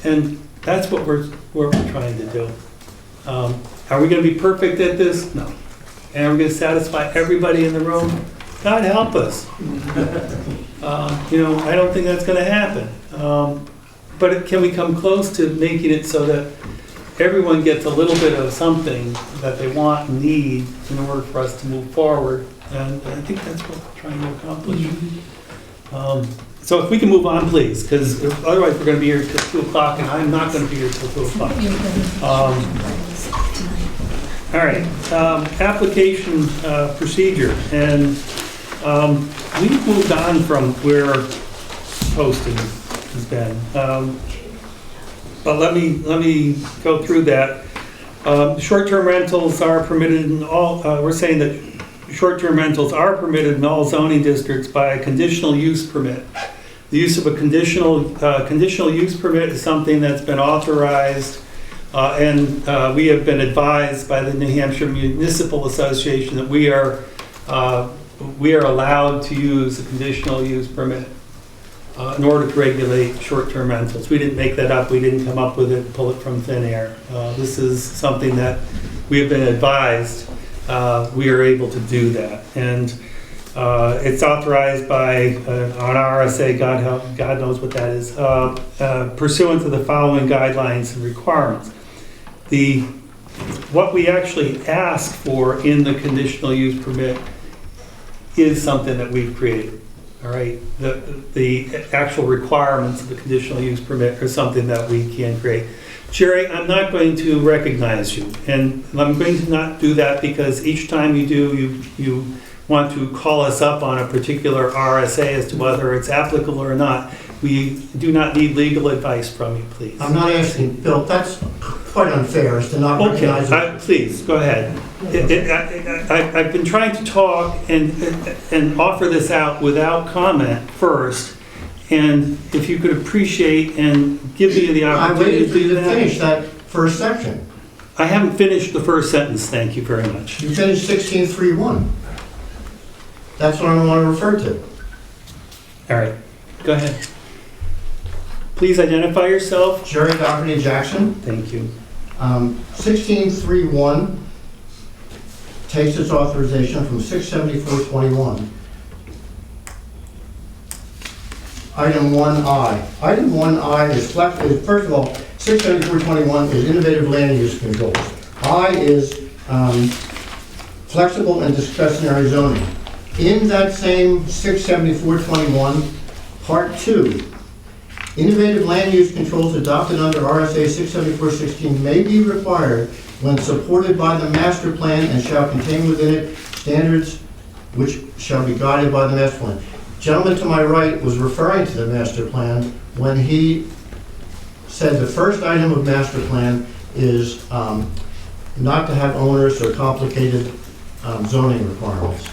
And that's what we're trying to do. Are we going to be perfect at this? No. And are we going to satisfy everybody in the room? God help us. I don't think that's going to happen. But can we come close to making it so that everyone gets a little bit of something that they want and need in order for us to move forward? And I think that's what we're trying to accomplish. So if we can move on, please, because otherwise we're going to be here till 2 o'clock, and I'm not going to be here till 2 o'clock. All right, application procedure, and we've moved on from where posting has been. But let me go through that. Short-term rentals are permitted in all. We're saying that short-term rentals are permitted in all zoning districts by a conditional use permit. The use of a conditional use permit is something that's been authorized, and we have been advised by the New Hampshire Municipal Association that we are allowed to use a conditional use permit in order to regulate short-term rentals. We didn't make that up. We didn't come up with it, pull it from thin air. This is something that we have been advised we are able to do that. And It's authorized by an RSA, God knows what that is, pursuant to the following guidelines and requirements. What we actually ask for in the conditional use permit is something that we've created, all right? The actual requirements of the conditional use permit are something that we can create. Jerry, I'm not going to recognize you, and I'm going to not do that because each time you do, you want to call us up on a particular RSA as to whether it's applicable or not. We do not need legal advice from you, please. I'm not asking, Bill, that's quite unfair, is to not recognize it. Please, go ahead. I've been trying to talk and offer this out without comment first, and if you could appreciate and give me the I opportunity waited to for you do to that. finish that first section. I haven't finished the first sentence, thank you very much. You finished 16.3.1. That's what I want to refer to. All right, go ahead. Please identify yourself. Jerry Doherty Jackson. Thank you. 16.3.1 takes its authorization from 674.21. Item 1I. Item 1I is, first of all, 674.21 is innovative land use controls. I is flexible and discretionary zoning. In that same 674.21, Part 2, innovative land use controls adopted under RSA 674.16 may be required when supported by the master plan and shall contain within it standards which shall be guided by the master plan. Gentleman to my right was referring to the master plan when he said the first item of master plan is not to have onerous or complicated zoning requirements.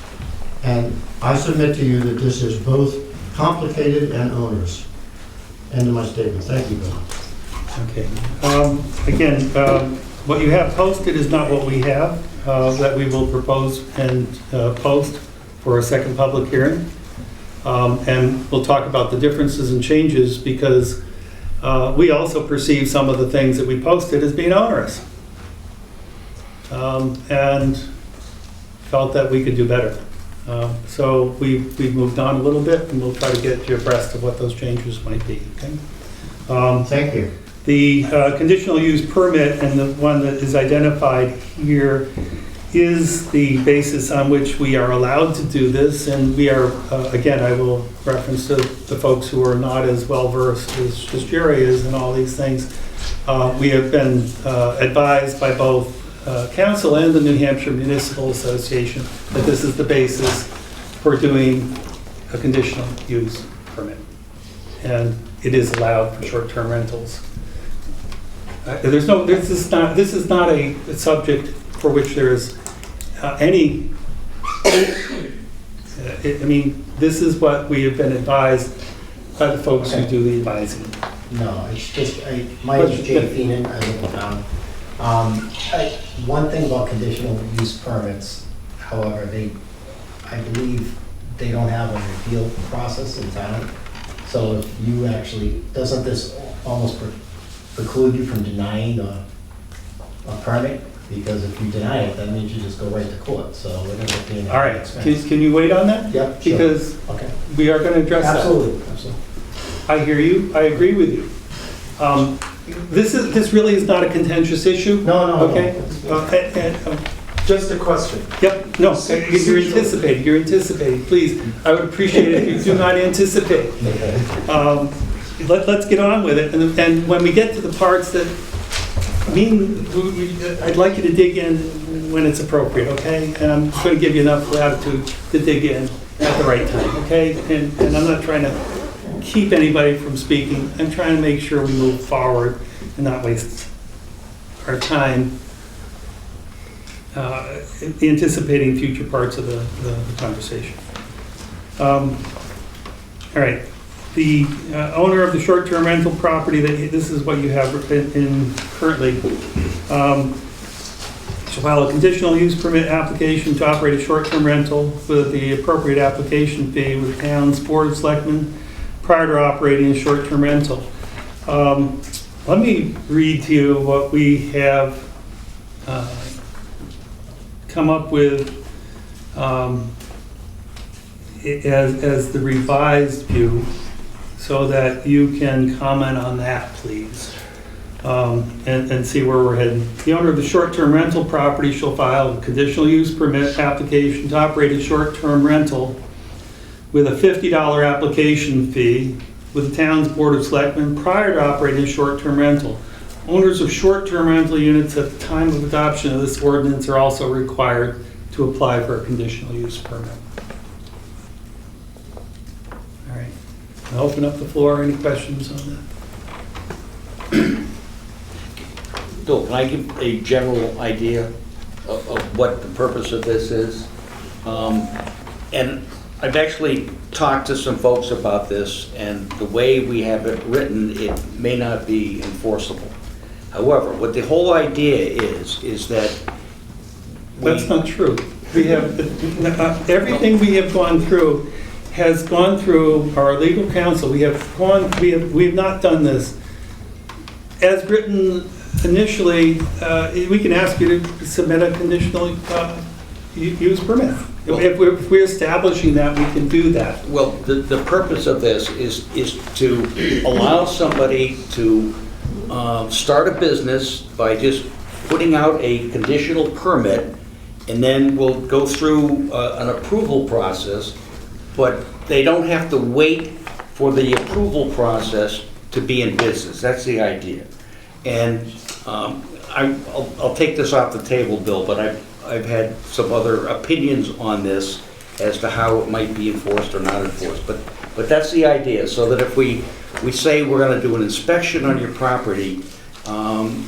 And I submit to you that this is both complicated and onerous. End of my statement. Thank you, Bill. Okay. Again, what you have posted is not what we have, that we will propose and post for a second public hearing. And we'll talk about the differences and changes because we also perceive some of the things that we posted as being onerous. And felt that we could do better. So we've moved on a little bit and we'll try to get you abreast of what those changes might be, okay? Thank you. The conditional use permit and the one that is identified here is the basis on which we are allowed to do this. And we are, again, I will reference to the folks who are not as well versed as Jerry is in all these things. We have been advised by both Council and the New Hampshire Municipal Association that this is the basis for doing a conditional use permit. And it is allowed for short-term rentals. This is not a subject for which there is any, I mean, this is what we have been advised by the folks who do the advising. No, it's just, my name is Jay Feenan, I live in town. One thing about conditional use permits, however, I believe they don't have an appeal process in town. So if you actually, doesn't this almost preclude you from denying a permit? Because if you deny it, that means you just go right to court, so it ends up being. All right, can you wait on that? Yep, sure. Because okay. We are going to address Absolutely. that. Absolutely. I hear you, I agree with you. This really is not a contentious issue. No. Okay? Just a question. Yep, no, you're anticipating, please. I would appreciate it if you do not anticipate. Let's get on with it, and when we get to the parts that mean, I'd like you to dig in when it's appropriate, okay? And I'm going to give you enough latitude to dig in at the right time, okay? And I'm not trying to keep anybody from speaking. I'm trying to make sure we move forward and not waste our time anticipating future parts of the conversation. All right. The owner of the short-term rental property, this is what you have in currently, shall file a conditional use permit application to operate a short-term rental with the appropriate application fee with the town's board of selectmen prior to operating a short-term rental. Let me read to you what we have come up with as the revised view, so that you can comment on that, please, and see where we're heading. The owner of the short-term rental property shall file a conditional use permit application to operate a short-term rental with a $50 application fee with the town's Board of Selectmen prior to operating a short-term rental. Owners of short-term rental units at the time of adoption of this ordinance are also required to apply for a conditional use permit. All right, I'll open up the floor. Any questions on that? Bill, can I give a general idea of what the purpose of this is? And I've actually talked to some folks about this, and the way we have it written, it may not be enforceable. However, what the whole idea is that That's not true. We have, everything we have gone through has gone through our legal counsel. We have not done this. As written initially, we can ask you to submit a conditional use permit. If we're establishing that, we can do that. Well, the purpose of this is to allow somebody to start a business by just putting out a conditional permit, and then we'll go through an approval process, but they don't have to wait for the approval process to be in business. That's the idea. And I'll take this off the table, Bill, but I've had some other opinions on this as to how it might be enforced or not enforced. But that's the idea, so that if we say we're going to do an inspection on your property,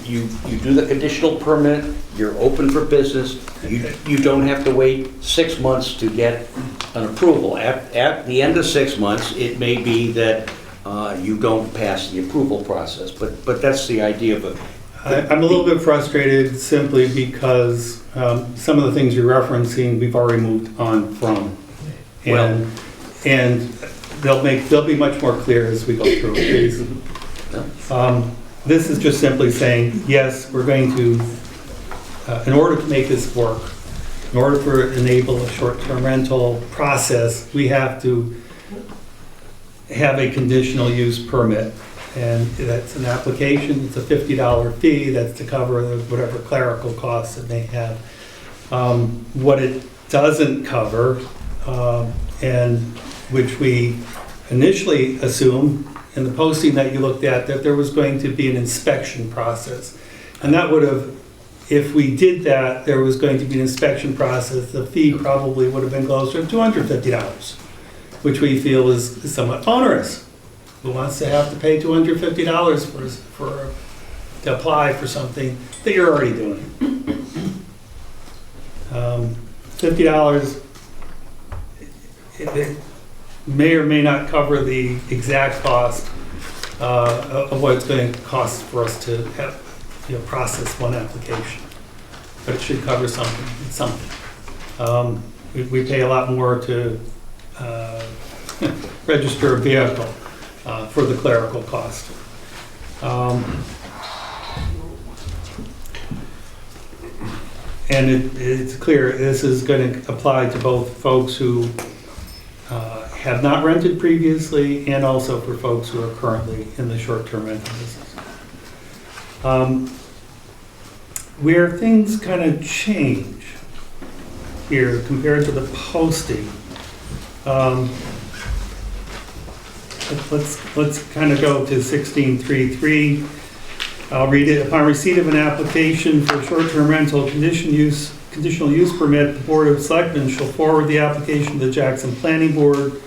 you do the conditional permit, you're open for business, you don't have to wait 6 months to get an approval. At the end of 6 months, it may be that you don't pass the approval process, but that's the idea of it. I'm a little bit frustrated simply because some of the things you're referencing, we've already moved on from. And they'll be much more clear as we go through these. This is just simply saying, yes, we're going to, in order to make this work, in order to enable a short-term rental process, we have to have a conditional use permit. And that's an application, it's a $50 fee, that's to cover whatever clerical costs it may have. What it doesn't cover, and which we initially assumed in the posting that you looked at, that there was going to be an inspection process. And that would have, if we did that, there was going to be an inspection process, the fee probably would have been closer to $250, which we feel is somewhat onerous. Who wants to have to pay $250 to apply for something that you're already doing? $50, it may or may not cover the exact cost of what it's going to cost for us to have, process one application. But it should cover something. It's something. We pay a lot more to register a vehicle. For the clerical cost. And it's clear this is going to apply to both folks who have not rented previously and also for folks who are currently in the short-term rental business. Where things kind of change here compared to the posting, let's kind of go to 16.3.3. I'll read it. Upon receipt of an application for short-term rental conditional use permit, the Board of Selectmen shall forward the application to the Jackson Planning Board.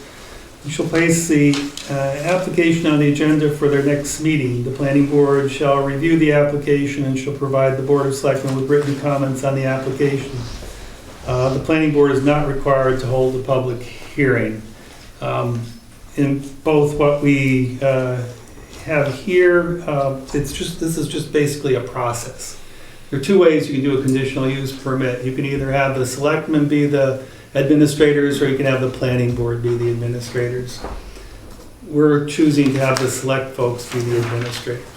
We shall place the application on the agenda for their next meeting. The Planning Board shall review the application and shall provide the Board of Selectmen with written comments on the application. The Planning Board is not required to hold a public hearing. In both what we have here, this is just basically a process. There are two ways you can do a conditional use permit. You can either have the selectmen be the administrators, or you can have the planning board be the administrators. We're choosing to have the select folks be the administrators.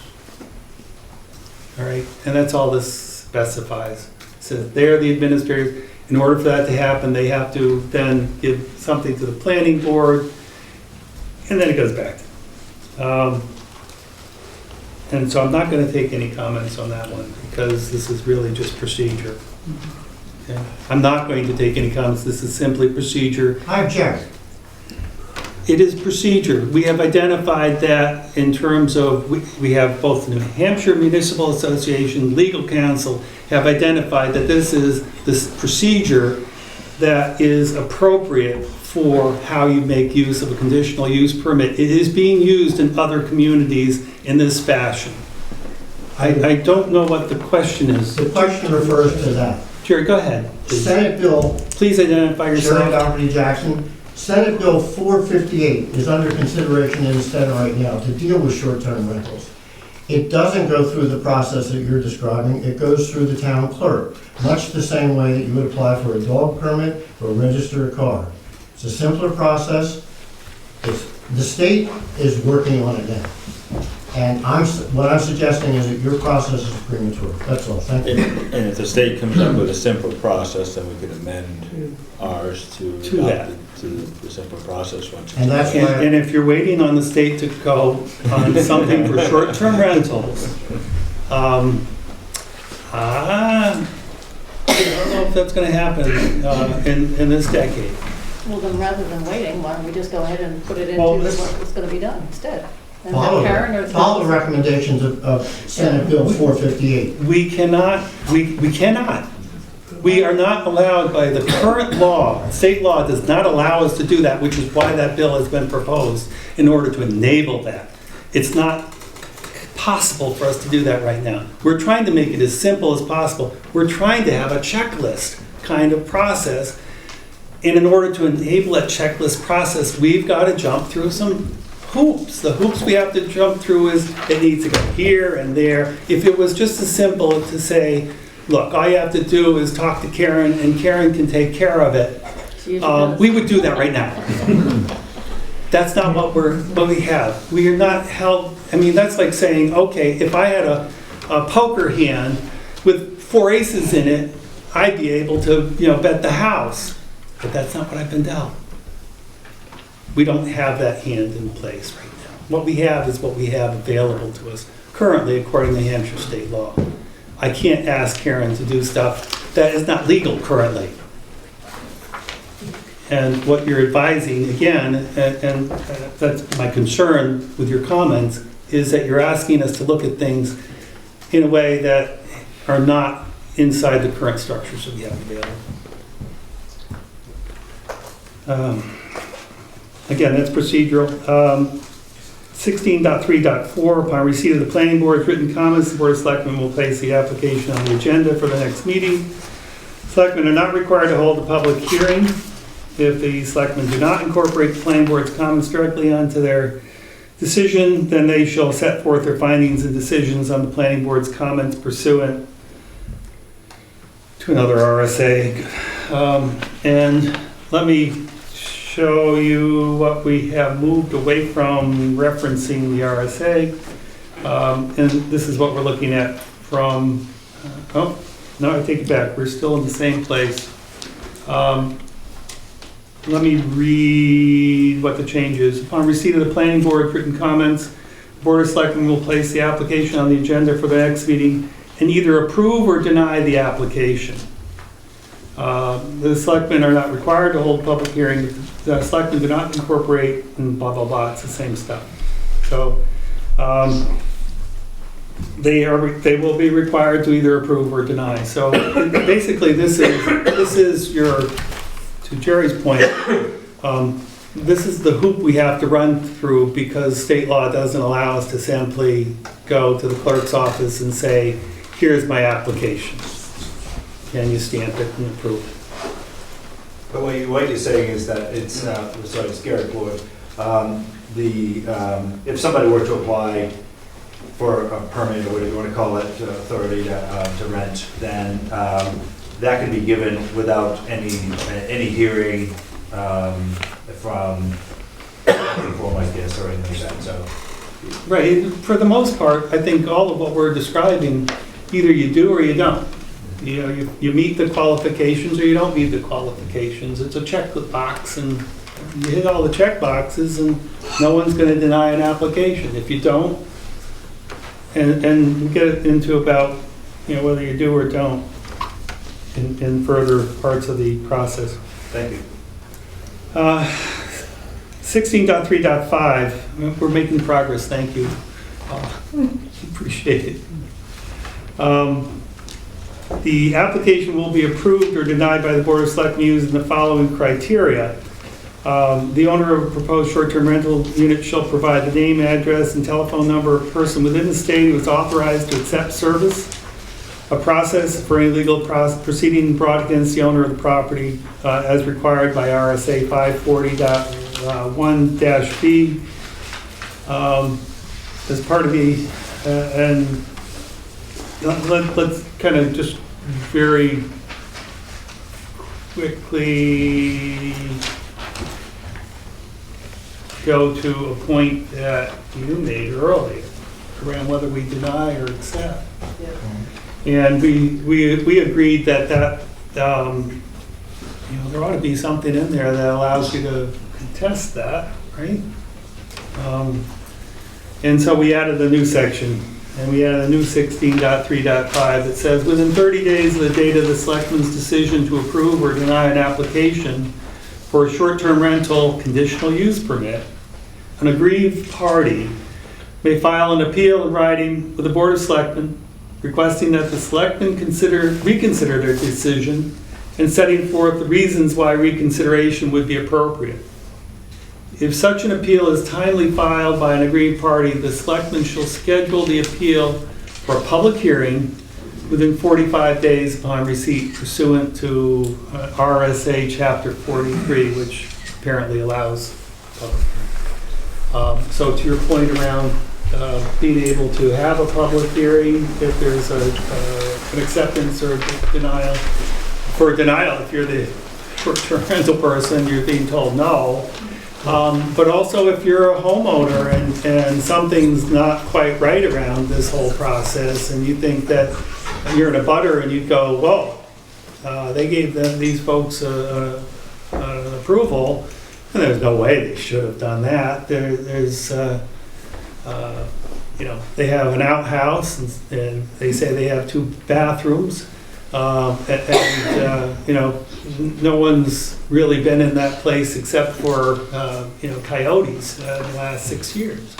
All right, and that's all this specifies. It says they're the administrators, In order for that to happen, they have to then give something to the planning board, and then it goes back. And so I'm not going to take any comments on that one, because this is really just procedure. Okay? I'm not going to take any comments, this is simply procedure. I object. It is procedure. We have identified that in terms of, we have both New Hampshire Municipal Association, legal counsel have identified that this is this procedure that is appropriate for how you make use of a conditional use permit. It is being used in other communities in this fashion. I don't know what the question is. The question refers to that. Jerry, go ahead. Senate Bill, Please identify Jerry yourself. Doherty Jackson, Senate Bill 458 is under consideration in the Senate right now to deal with short-term rentals. It doesn't go through the process that you're describing. It goes through the town clerk, much the same way that you would apply for a dog permit or register a car. It's a simpler process. The state is working on it now. And what I'm suggesting is that your process is premature. That's all. Thank you. And if the state comes up with a simple process, then we can amend ours to that. to the simple process once. And that's why. And if you're waiting on the state to go on something for short-term rentals, I don't know if that's going to happen in this decade. Well, then rather than waiting, why don't we just go ahead and put it into Well, what's going to be done instead? And Follow have Karen or the recommendations of Senate Bill 458. We cannot. We are not allowed by the current law. State law does not allow us to do that, which is why that bill has been proposed, in order to enable that. It's not possible for us to do that right now. We're trying to make it as simple as possible. We're trying to have a checklist kind of process. And in order to enable that checklist process, we've got to jump through some hoops. The hoops we have to jump through is it needs to go here and there. If it was just as simple to say, look, all you have to do is talk to Karen and Karen can take care of it, we would do that right now. That's not what we have. We are not held, I mean, that's like saying, okay, if I had a poker hand with 4 aces in it, I'd be able to, bet the house. But that's not what I've been dealt. We don't have that hand in place right now. What we have is what we have available to us currently according to Hampshire state law. I can't ask Karen to do stuff that is not legal currently. And what you're advising, again, and that's my concern with your comments, is that you're asking us to look at things in a way that are not inside the current structures that we have available. Again, that's procedural. 16.3.4, upon receipt of the planning board's written comments, the board of selectmen will place the application on the agenda for the next meeting. Selectmen are not required to hold a public hearing. If the selectmen do not incorporate the planning board's comments directly onto their decision, then they shall set forth their findings and decisions on the planning board's comments pursuant to another RSA. And let me show you what we have moved away from referencing the RSA. And this is what we're looking at from, oh, no, I take it back. We're still in the same place. Let me read what the change is. Upon receipt of the planning board written comments, the Board of Selectmen will place the application on the agenda for the next meeting and either approve or deny the application. The selectmen are not required to hold public hearing. The selectmen do not incorporate and blah, blah, blah. It's the same stuff. So they will be required to either approve or deny. So basically this is your, to Jerry's point, this is the hoop we have to run through because state law doesn't allow us to simply go to the clerk's office and say, here's my application. Can you stamp it and approve it? But what you're saying is that it's, it's Gary Floyd. If somebody were to apply for a permit or whatever you want to call it, authority to rent, then that can be given without any hearing from I guess, or anything like that. So. Right. For the most part, I think all of what we're describing, either you do or you don't. You know, you meet the qualifications or you don't meet the qualifications. It's a check box, and you hit all the check boxes and no one's gonna deny an application. If you don't, and we get into about, you know, whether you do or don't in further parts of the process. Thank you. 16.3.5, we're making progress, thank you. Appreciate it. The application will be approved or denied by the Board of Selectmen using the following criteria. The owner of a proposed short-term rental unit shall provide the name, address, and telephone number of a person within the state who is authorized to accept service. A process for any legal proceeding brought against the owner of the property as required by RSA 540.1-B. As part of the, and let's kind of just very quickly go to a point that you made earlier around whether we deny or accept. And we agreed that you know, there ought to be something in there that allows you to contest that, right? And so we added a new section, and we added a new 16.3.5 that says, within 30 days of the date of the selectman's decision to approve or deny an application for a short-term rental conditional use permit, an aggrieved party may file an appeal in writing with the Board of Selectmen requesting that the selectmen reconsider their decision and setting forth the reasons why reconsideration would be appropriate. If such an appeal is timely filed by an aggrieved party, the selectmen shall schedule the appeal for a public hearing within 45 days upon receipt pursuant to RSA Chapter 43, which apparently allows public hearing. So to your point around being able to have a public hearing if there's an acceptance or denial. For denial, if you're the short-term rental person, you're being told no. But also if you're a homeowner and something's not quite right around this whole process and you think that you're in a butter and you go, whoa, they gave these folks an approval, and there's no way they should have done that. There's you know, they have an outhouse and they say they have 2 bathrooms. You know, no one's really been in that place except for, you know, coyotes in the last 6 years.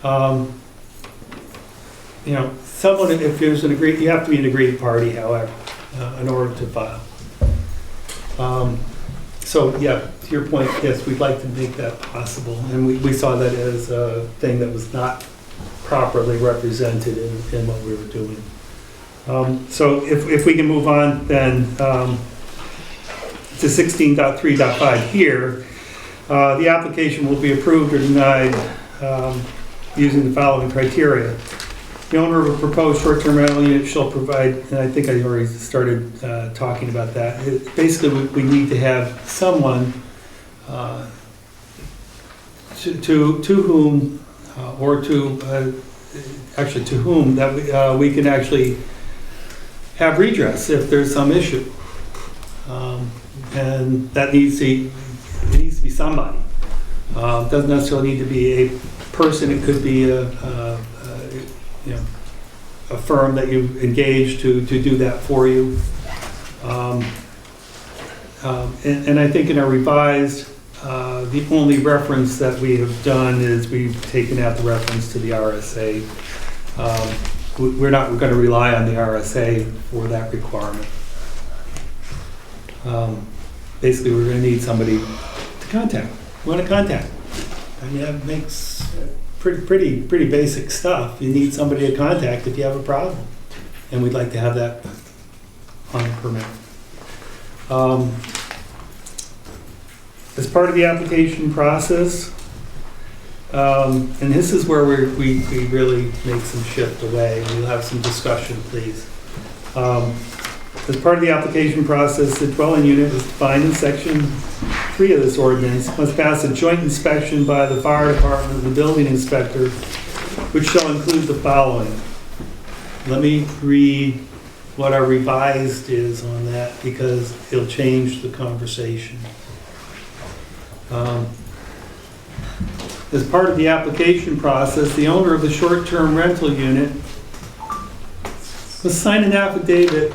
You know, someone, if there's an you have to be an aggrieved party, however, in order to file. So, yeah, to your point, yes, we'd like to make that possible. And we saw that as a thing that was not properly represented in what we were doing. So if we can move on then to 16.3.5 here, the application will be approved or denied using the following criteria. The owner of a proposed short-term rental unit shall provide, and I think I already started talking about that. Basically, we need to have someone to whom, or to actually to whom that we can actually have redress if there's some issue, and that needs to be somebody. It doesn't necessarily need to be a person. It could be a you know, a firm that you engage to do that for you. And I think in our revised, the only reference that we have done is we've taken out the reference to the RSA. We're not going to rely on the RSA for that requirement. Basically, we're going to need somebody to contact. We want to contact. I mean, that makes pretty basic stuff. You need somebody to contact if you have a problem, and we'd like to have that on the permit. As part of the application process, and this is where we really make some shift away, and we'll have some discussion, please. As part of the application process, the dwelling unit is defined in section 3 of this ordinance, must pass a joint inspection by the fire department and the building inspector, which shall include the following. Let me read what our revised is on that, because it'll change the conversation. As part of the application process, the owner of the short-term rental unit must sign an affidavit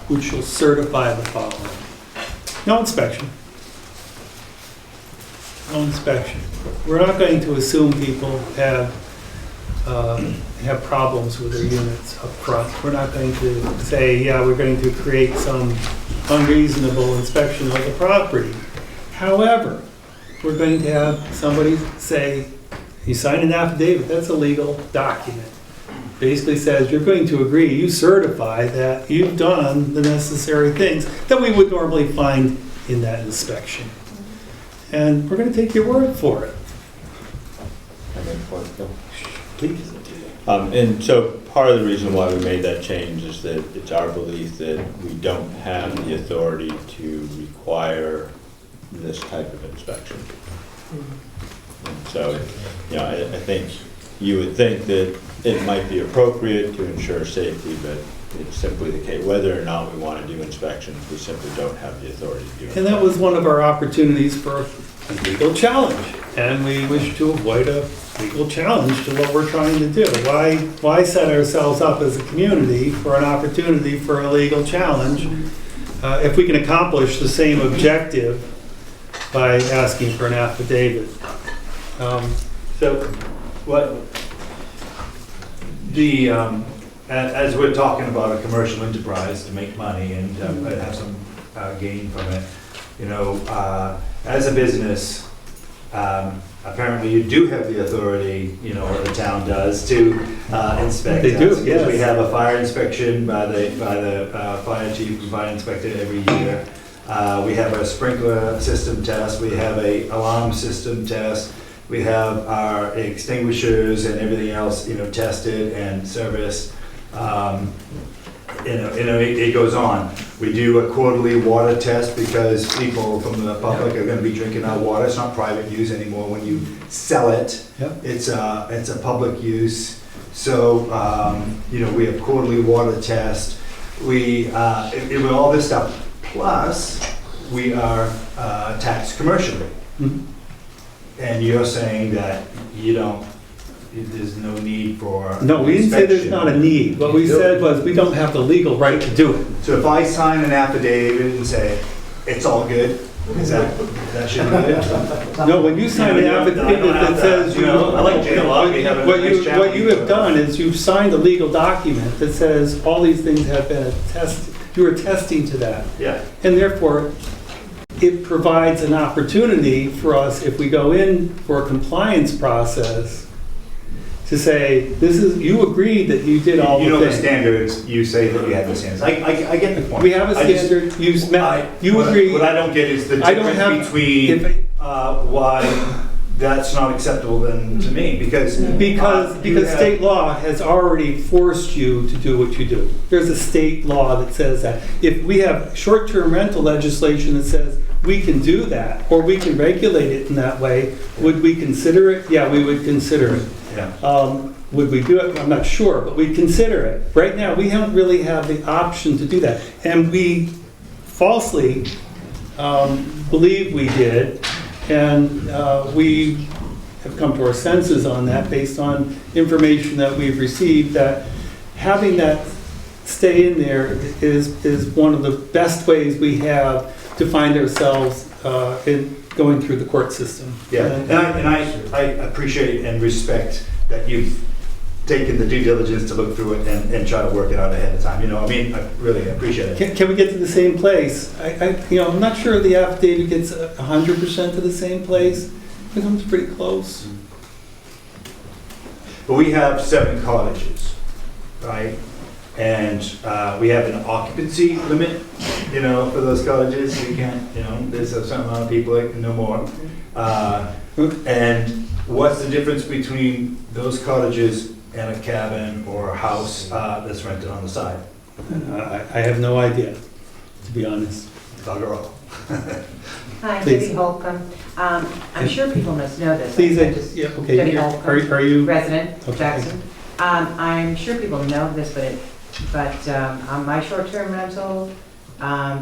which will certify the following. No inspection. No inspection. We're not going to assume people have problems with their units up front. We're not going to say, yeah, we're going to create some unreasonable inspection of the property. However, we're going to have somebody say, you sign an affidavit, that's a legal document. Basically says you're going to agree, you certify that you've done the necessary things that we would normally find in that inspection. And we're going to take your word for it. Please. And so part of the reason why we made that change is that it's our belief that we don't have the authority to require this type of inspection. And so, you know, I think you would think that it might be appropriate to ensure safety, but it's simply the case. Whether or not we want to do inspections, we simply don't have the authority to do it. And that was one of our opportunities for a legal challenge. And we wish to avoid a legal challenge to what we're trying to do. Why set ourselves up as a community for an opportunity for a legal challenge if we can accomplish the same objective by asking for an affidavit? So, what the as we're talking about a commercial enterprise to make money and have some gain from it, you know, as a business, apparently you do have the authority, you know, or the town does, to inspect. They do, us, because yes. we have a fire inspection by the fire chief and fire inspector every year. We have a sprinkler system test. We have a alarm system test. We have our extinguishers and everything else, you know, tested and serviced. It goes on. We do a quarterly water test because people from the public are going to be drinking our water. It's not private use anymore. When you sell it, Yep. it's a public use. So, you know, we have quarterly water test. We, with all this stuff, plus we are taxed commercially. Mhm. And you're saying that you don't, there's no need for. No, we didn't say there's not a need. What we said was we don't have the legal right to do it. So if I sign an affidavit and say, it's all good, that should be good? No, when you sign an affidavit that says you. I like JLog, we have a What nice you challenge. have done is you've signed a legal document that says all these things have been attested. You are attesting to that. Yeah. And therefore, it provides an opportunity for us, if we go in for a compliance process, to say, this is, you agreed that you did all the You things. know the standards, you say that you have the standards. I get the point. We have a I just- standard, you agree. What I don't get is the I don't difference have- between if- why that's not acceptable then to me, because. Because you have- state law has already forced you to do what you do. There's a state law that says that. If we have short-term rental legislation that says we can do that, or we can regulate it in that way, would we consider it? Yeah, we would consider it. Yeah. Would we do it? I'm not sure, but we'd consider it. Right now, we don't really have the option to do that. And we falsely believe we did, and we have come to our senses on that based on information that we've received, that having that stay in there is one of the best ways we have to find ourselves in going through the court system. Yeah, and I appreciate and respect that you've taken the due diligence to look through it and try to work it out ahead of time. You know, I mean, I really appreciate it. Can we get to the same place? I'm not sure the affidavit gets 100% to the same place. It comes pretty close. But we have 7 cottages, right? And we have an occupancy limit, you know, for those cottages. We can't, you know, there's a certain amount of people, like, no more. And what's the difference between those cottages and a cabin or a house that's rented on the side? I have no idea, to be honest. Bugger all. Hi, Please. Debbie Holcomb. I'm sure people must know this. Please, I just- okay, Debbie are Holcomb, you? resident, Okay. Jackson. I'm sure people know this, but But on my short-term rental,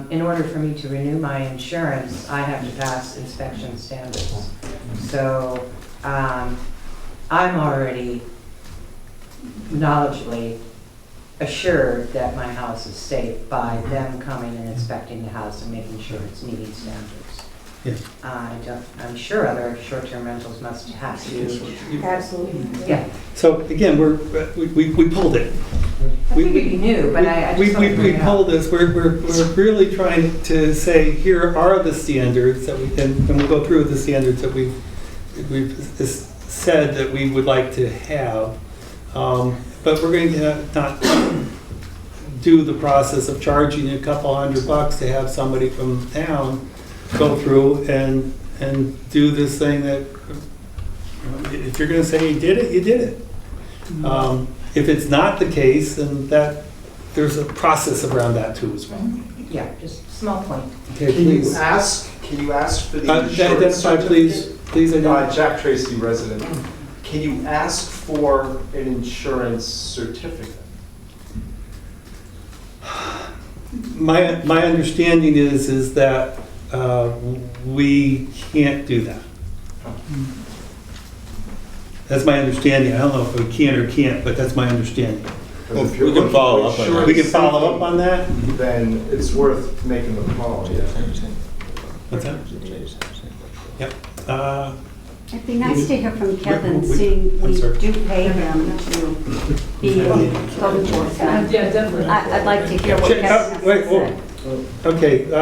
in order for me to renew my insurance, I have to pass inspection standards. So I'm already knowledgeably assured that my house is safe by them coming and inspecting the house and making sure it's meeting standards. Yes. I'm sure other short-term rentals must have to. Absolutely. Yeah. So again, we pulled it. I figured you knew, but I just wanted to bring We it up. pulled this, we're really trying to say, here are the standards that we can, and we'll go through the standards that we've said that we would like to have. But we're going to not do the process of charging a couple $100 to have somebody from town go through and do this thing that, if you're gonna say you did it, you did it. If it's not the case, then there's a process around that too as well. Yeah, just small point. Okay, Can you please. ask for the insurance Identify, certificate? please identify. Jack Tracy, resident. Can you ask for an insurance certificate? My understanding is that we can't do that. That's my understanding. I don't know if we can or can't, but that's my understanding. Because if We you're can looking follow for up on that. We can follow up on that? then it's worth making the call, yeah. What's that? Yep. It'd be nice to hear from Kevin, we- seeing we I'm sorry. do pay him to be a code enforcement. Yeah, definitely. I'd like to hear what Check- Kevin has wait, to whoa. say. Okay,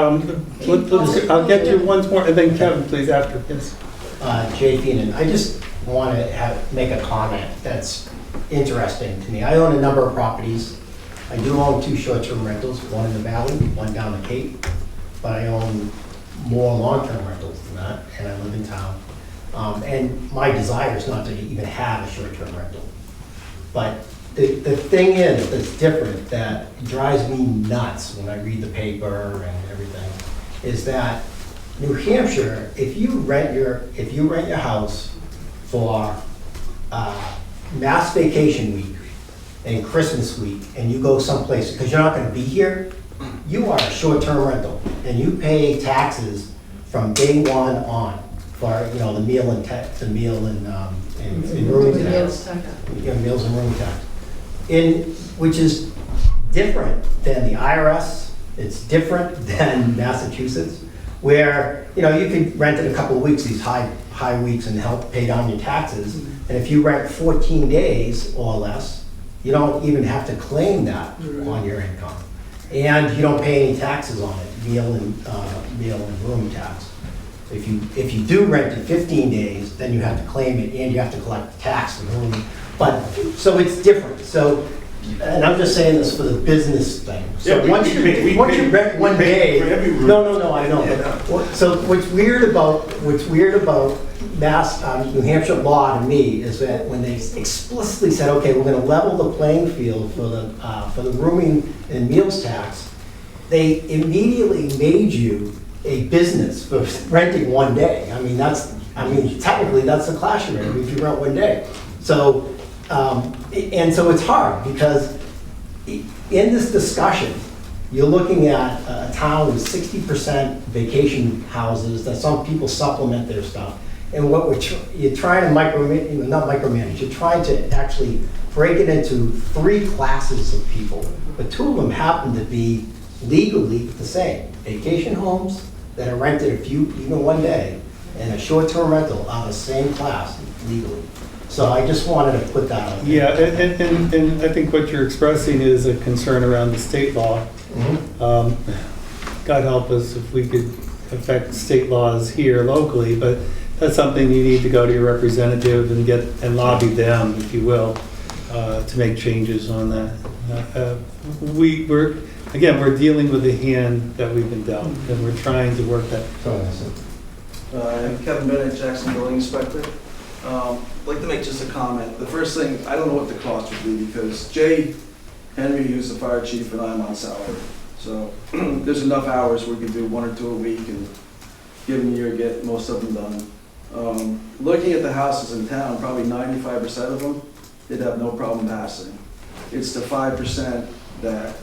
I'll get you once more, and then Kevin, please, after. Yes. Jay Feenan, I just want to make a comment that's interesting to me. I own a number of properties. I do own 2 short-term rentals, one in the valley, one down the Cape, but I own more long-term rentals than that, and I live in town. And my desire is not to even have a short-term rental. But the thing is, that's different, that drives me nuts when I read the paper and everything, is that New Hampshire, if you rent your house for Mass Vacation Week and Christmas week, and you go someplace, because you're not gonna be here, you are a short-term rental, and you pay taxes from day one on for, the meal and room tax. Yeah, meals and room tax. Which is different than the IRS, it's different than Massachusetts, where, you could rent it a couple of weeks, these high weeks, and help pay down your taxes. And if you rent 14 days or less, you don't even have to claim that on your income. And you don't pay any taxes on it, meal and room tax. If you do rent it 15 days, then you have to claim it and you have to collect the tax for the room. But, so it's different. So, and I'm just saying this for the business thing. So Yeah, once you rent one day, for every room. no, I know. So what's weird about New Hampshire law to me is that when they explicitly said, okay, we're gonna level the playing field for the rooming and meals tax, they immediately made you a business for renting one day. Technically that's the class rate if you rent one day. So, and so it's hard because in this discussion, you're looking at a town with 60% vacation houses that some people supplement their stuff. And what you're trying to not micromanage, you're trying to actually break it into 3 classes of people. But 2 of them happen to be legally the same. Vacation homes that are rented even one day, and a short-term rental are the same class legally. So I just wanted to put that out there. Yeah, and I think what you're expressing is a concern around the state law. God help us if we could affect state laws here locally, but that's something you need to go to your representative and lobby them, if you will, to make changes on that. We're dealing with the hand that we've been dealt, and we're trying to work that. I'm Kevin Bennett, Jackson Building Inspector. I'd like to make just a comment. The first thing, I don't know what the cost would be because Jay Henry, who's the fire chief, and I'm on salary. So there's enough hours we could do 1 or 2 a week and give them a year, get most of them done. Looking at the houses in town, probably 95% of them, they'd have no problem passing. It's the 5% that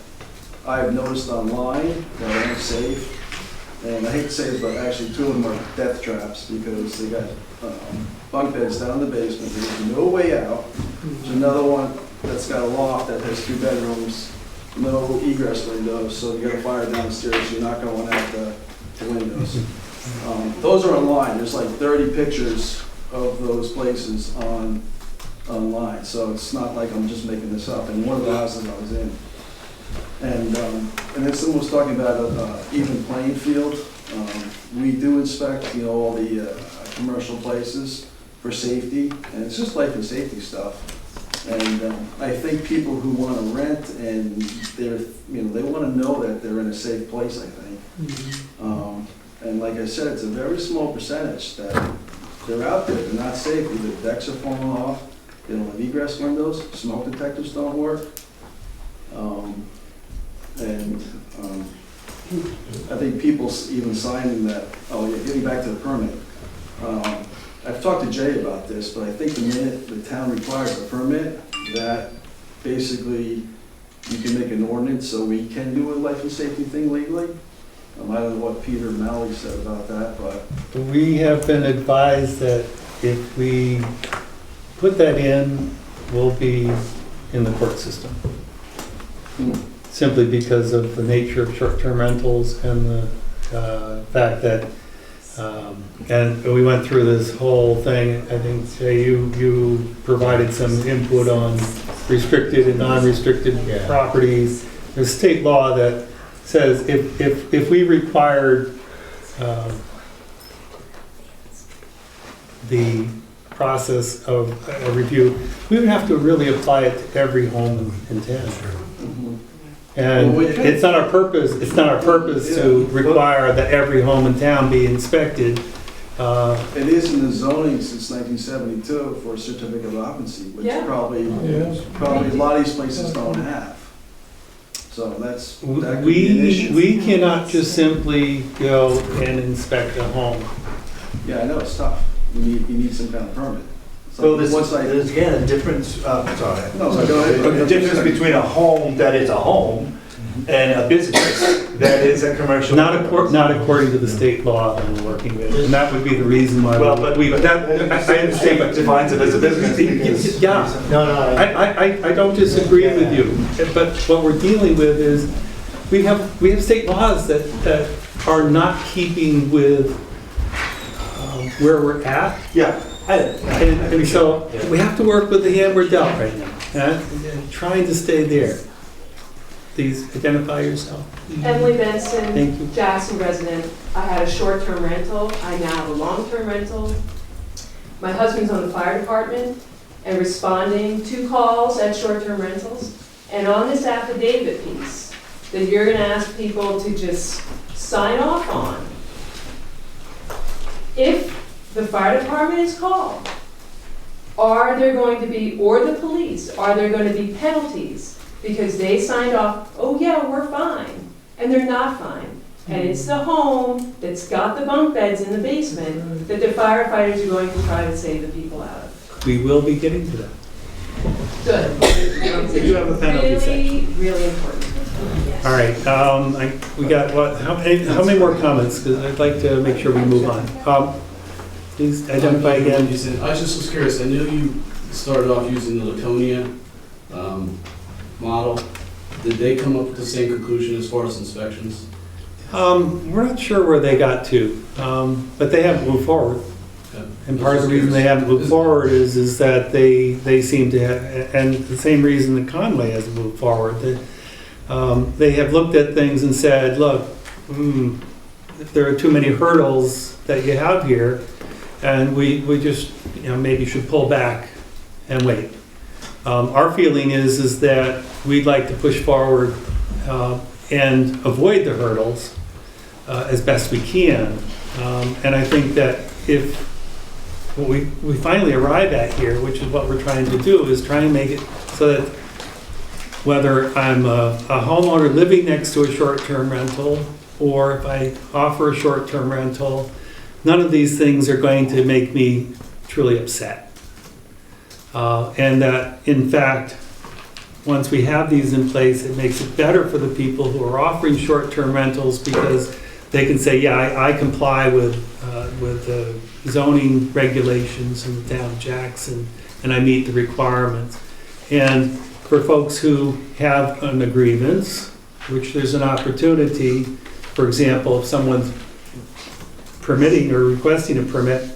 I've noticed online that aren't safe. And I hate to say this, but actually 2 of them are death traps because they got bunk beds down in the basement. There's no way out. There's another one that's got a loft that has 2 bedrooms, no egress windows, so you got a fire downstairs, you're not going out the windows. Those are online. There's like 30 pictures of those places online, so it's not like I'm just making this up. And one of the houses I was in. And then someone was talking about an even playing field. We do inspect, all the commercial places for safety, and it's just life and safety stuff. And I think people who want to rent and they want to know that they're in a safe place, I think. And like I said, it's a very small percentage that they're out there, they're not safe. Either decks are falling off, they don't have egress windows, smoke detectors don't work. I think people even signing that, getting back to the permit. I've talked to Jay about this, but I think the minute the town requires a permit, that basically you can make an ordinance so we can do a life and safety thing legally. I don't know what Peter Malley said about that, but. We have been advised that if we put that in, we'll be in the court system. Simply because of the nature of short-term rentals and the fact that, and we went through this whole thing. I think, Jay, you provided some input on restricted and non-restricted properties. There's state law that says if we required the process of a review, we would have to really apply it to every home in town. And it's not our purpose to require that every home in town be inspected. It is in the zoning since 1972 for a certificate of occupancy, which probably a lot of these places don't have. So that could be an issue. We cannot just simply go and inspect a home. Yeah, I know, it's tough. You need some kind of permit. So there's again a difference, go ahead. The difference between a home that is a home and a business that is a commercial. Not according to the state law that we're working with, and that would be the reason why. Well, but that, I understand, but defines it as a business. Yeah. No, I don't disagree with you, but what we're dealing with is, we have state laws that are not keeping with where we're at. Yeah. And so we have to work with the hand we're dealt right now, and trying to stay there. Please identify yourself. Emily Benson, Thank you. Jackson resident. I had a short-term rental. I now have a long-term rental. My husband's on the fire department and responding to calls at short-term rentals. And on this affidavit piece that you're going to ask people to just sign off on, if the fire department is called, are there going to be, or the police, are there going to be penalties because they signed off, oh yeah, we're fine, and they're not fine. And it's the home that's got the bunk beds in the basement that the firefighters are going to try to save the people out of. We will be getting to that. Good. We do have a penalty section. Really important. All right, we got what? How many more comments? Because I'd like to make sure we move on. Please identify again. I just was curious. I knew you started off using the Laconia model. Did they come up with the same conclusion as far as inspections? We're not sure where they got to, but they haven't moved forward. And part of the reason they haven't moved forward is that they seem to have, and the same reason that Conway hasn't moved forward, that they have looked at things and said, look, there are too many hurdles that you have here, and we just maybe should pull back and wait. Our feeling is that we'd like to push forward and avoid the hurdles as best we can. And I think that if what we finally arrive at here, which is what we're trying to do, is try and make it so that whether I'm a homeowner living next to a short-term rental, or if I offer a short-term rental, none of these things are going to make me truly upset. And that, in fact, once we have these in place, it makes it better for the people who are offering short-term rentals because they can say, yeah, I comply with the zoning regulations in the town of Jackson, and I meet the requirements. And for folks who have an grievance, which there's an opportunity, for example, if someone's permitting or requesting a permit,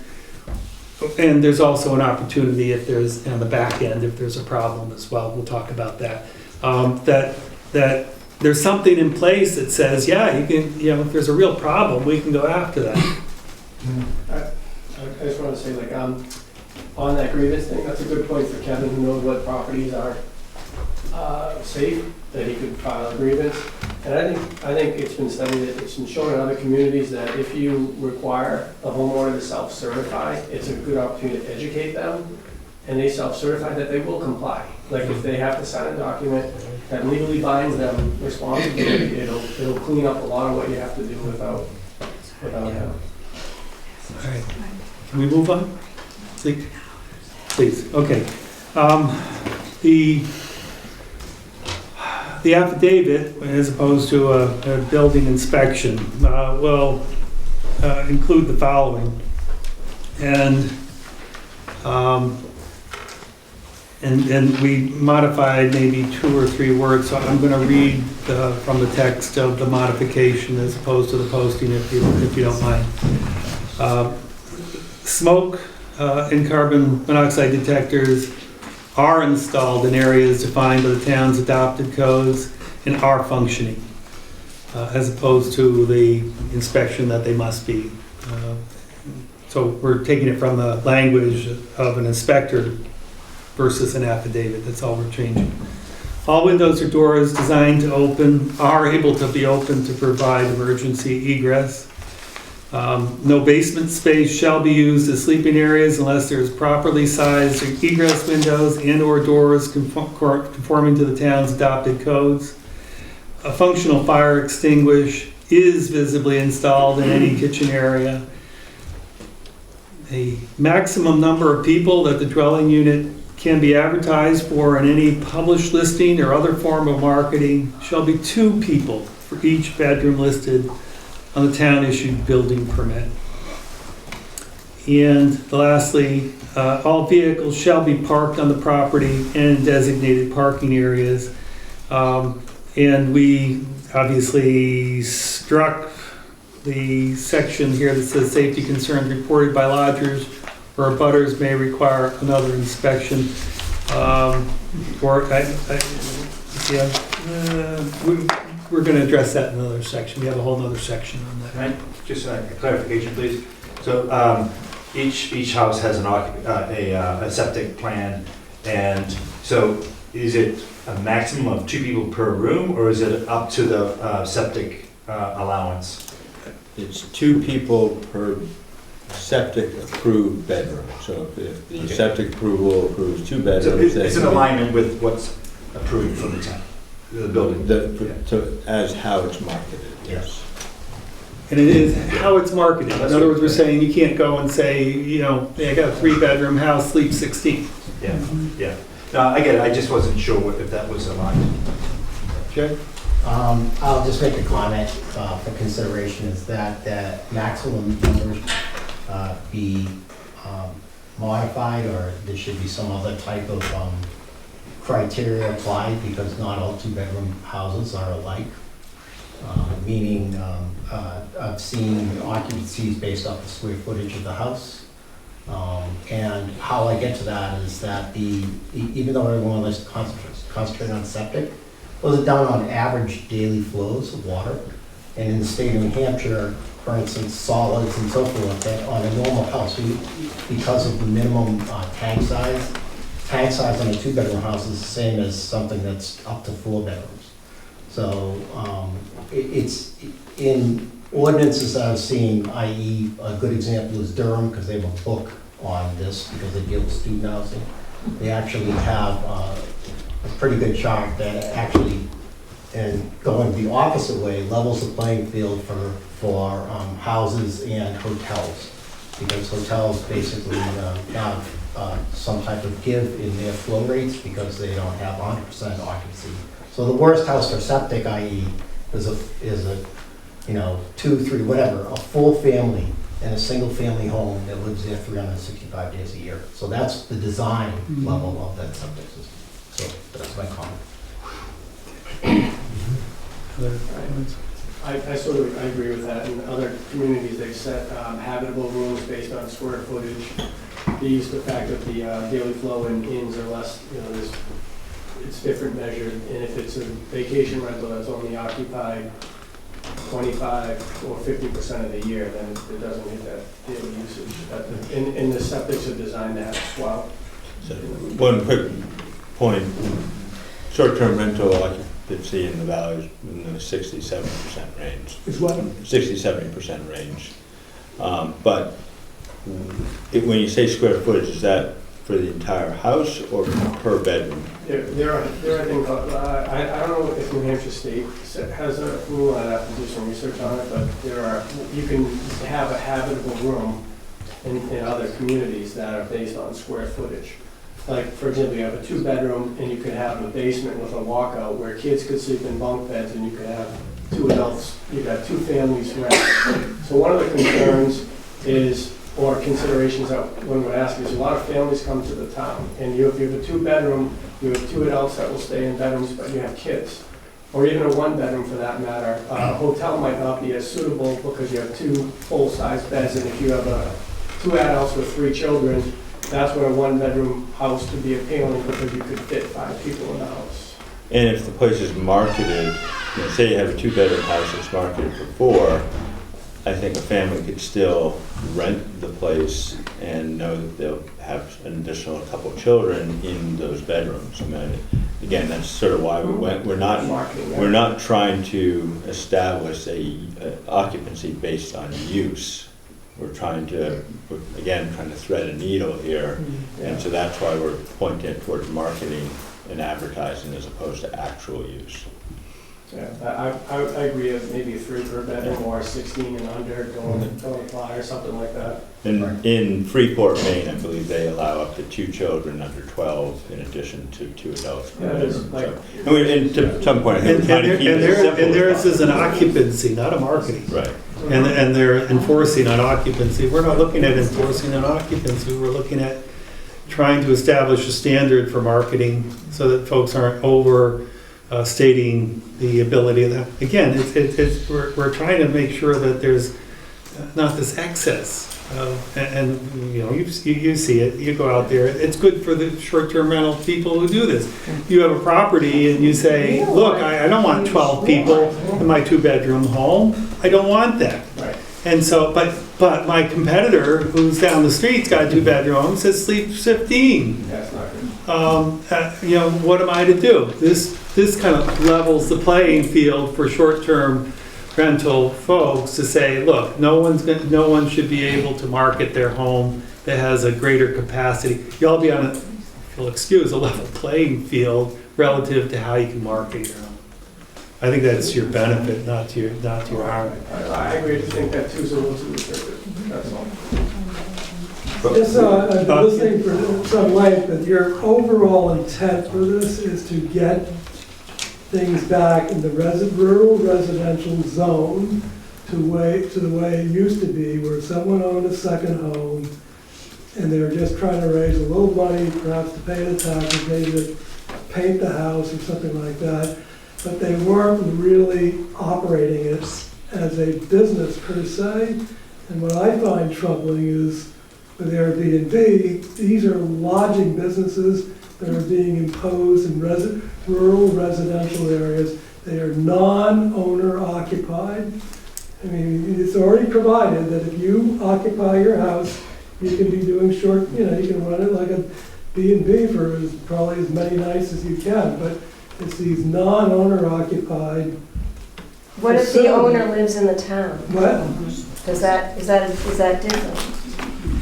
and there's also an opportunity if there's, on the back end, if there's a problem as well, we'll talk about that, that there's something in place that says, yeah, you can, if there's a real problem, we can go after that. I just want to say, like, on that grievance thing, that's a good point for Kevin, who knows what properties are safe, that he could file a grievance. And I think it's been studied, it's been shown in other communities that if you require the homeowner to self-certify, it's a good opportunity to educate them, and they self-certify that they will comply. Like if they have to sign a document that legally binds them responsibility, it'll clean up a lot of what you have to do without him. All right, can we move on? Please, okay. The affidavit, as opposed to a building inspection, will include the following. And we modified maybe 2 or 3 words, so I'm going to read from the text of the modification as opposed to the posting, if you don't mind. Smoke and carbon monoxide detectors are installed in areas defined by the town's adopted codes and are functioning, as opposed to the inspection that they must be. So we're taking it from the language of an inspector versus an affidavit. That's all we're changing. All windows or doors designed to open are able to be opened to provide emergency egress. No basement space shall be used as sleeping areas unless there's properly sized egress windows and or doors conforming to the town's adopted codes. A functional fire extinguisher is visibly installed in any kitchen area. A maximum number of people that the dwelling unit can be advertised for in any published listing or other form of marketing shall be 2 people for each bedroom listed on the town-issued building permit. And lastly, all vehicles shall be parked on the property and in designated parking areas. And we obviously struck the section here that says safety concerns reported by lodgers or abutters may require another inspection. We're going to address that in another section. We have a whole other section on that. Right. Just a clarification, please. So each house has a septic plan, and so is it a maximum of 2 people per room, or is it up to the septic allowance? It's 2 people per septic approved bedroom. So if the septic approval approves 2 bedrooms, so it's in alignment with what's approved from the town, the building. As how it's marketed, yes. And it is how it's marketed. In other words, we're saying you can't go and say, I got a 3-bedroom house, sleep 16. Yeah. No, I get it. I just wasn't sure if that was aligned. Okay. I'll just make a comment for consideration is that maximum numbers be modified, or there should be some other type of criteria applied, because not all 2-bedroom houses are alike. Meaning, I've seen occupancies based off the square footage of the house. And how I get to that is that even though everyone likes to concentrate on septic, those are done on average daily flows of water. And in the state of New Hampshire, for instance, solids and so forth, that on a normal house, because of the minimum tank size on a 2-bedroom house is the same as something that's up to 4 bedrooms. So it's in ordinances that I've seen, i.e. a good example is Durham, because they have a book on this because they deal with student housing. They actually have a pretty good chart that actually, and going the opposite way, levels the playing field for houses and hotels, because hotels basically have some type of give in their flow rates because they don't have 100% occupancy. So the worst house for septic, i.e., is a 2, 3, whatever, a full family in a single family home that lives there 365 days a year. So that's the design level of that septic system. So that's my comment. I agree with that. In other communities, they've set habitable rooms based on square footage. They use the fact that the daily flow in inns are less, it's different measured. And if it's a vacation rental that's only occupied 25 or 50% of the year, then it doesn't hit that daily usage. And the septics are designed to have swell. So one quick point, short-term rental occupancy in the valley is in the 60-70% range. Is what? 60-70% range. But when you say square footage, is that for the entire house or per bedroom? There are things, I don't know if New Hampshire State has a rule, I'd have to do some research on it, but you can have a habitable room in other communities that are based on square footage. Like, for example, you have a 2-bedroom and you could have a basement with a walkout where kids could sleep in bunk beds and you could have 2 adults, you got 2 families rent. So one of the concerns is, or considerations that one would ask is, a lot of families come to the town and if you have a 2-bedroom, you have 2 adults that will stay in bedrooms, but you have kids. Or even a 1-bedroom for that matter. A hotel might not be as suitable because you have 2 full-size beds, and if you have 2 adults with 3 children, that's where a 1-bedroom house could be appealing because you could fit 5 people in the house. And if the place is marketed, say you have a 2-bedroom house that's marketed for 4, I think a family could still rent the place and know that they'll have an additional couple of children in those bedrooms. I mean, again, that's sort of why we went. We're not trying to establish a occupancy based on use. We're trying to thread a needle here, and so that's why we're pointing towards marketing and advertising as opposed to actual use. Yeah, I agree with maybe 3 per bedroom or 16 and under don't apply or something like that. In Freeport, Maine, I believe they allow up to 2 children under 12 in addition to 2 adults. Yeah, and to some point, and theirs is an occupancy, not a marketing. Right. And they're enforcing on occupancy. We're not looking at enforcing on occupancy. We're looking at trying to establish a standard for marketing so that folks aren't stating the ability of that. Again, we're trying to make sure that there's not this excess. And you see it, you go out there, it's good for the short-term rental people who do this. You have a property and you say, look, I don't want 12 people in my 2-bedroom home. I don't want that. Right. And so, but my competitor who's down the street's got a 2-bedroom, says sleeps 15. That's not good. What am I to do? This kind of levels the playing field for short-term rental folks to say, look, no one should be able to market their home that has a greater capacity. Y'all be on if you'll excuse, a level playing field relative to how you can market your home. I think that's your benefit, not to your harm. I agree to think that too, so we'll do it. That's all. Just I've been listening for some length, but your overall intent for this is to get things back in the rural residential zone to the way it used to be, where someone owned a second home and they were just trying to raise a little money, perhaps to pay the taxes, maybe to paint the house or something like that, but they weren't really operating it as a business per se. And what I find troubling is with Airbnb, these are lodging businesses that are being imposed in rural residential areas. They are non-owner occupied. I mean, it's already provided that if you occupy your house, you can be doing you can run it like a B&B for probably as many nights as you can, but it's these non-owner occupied. What if the owner lives in the town? What? Is that different?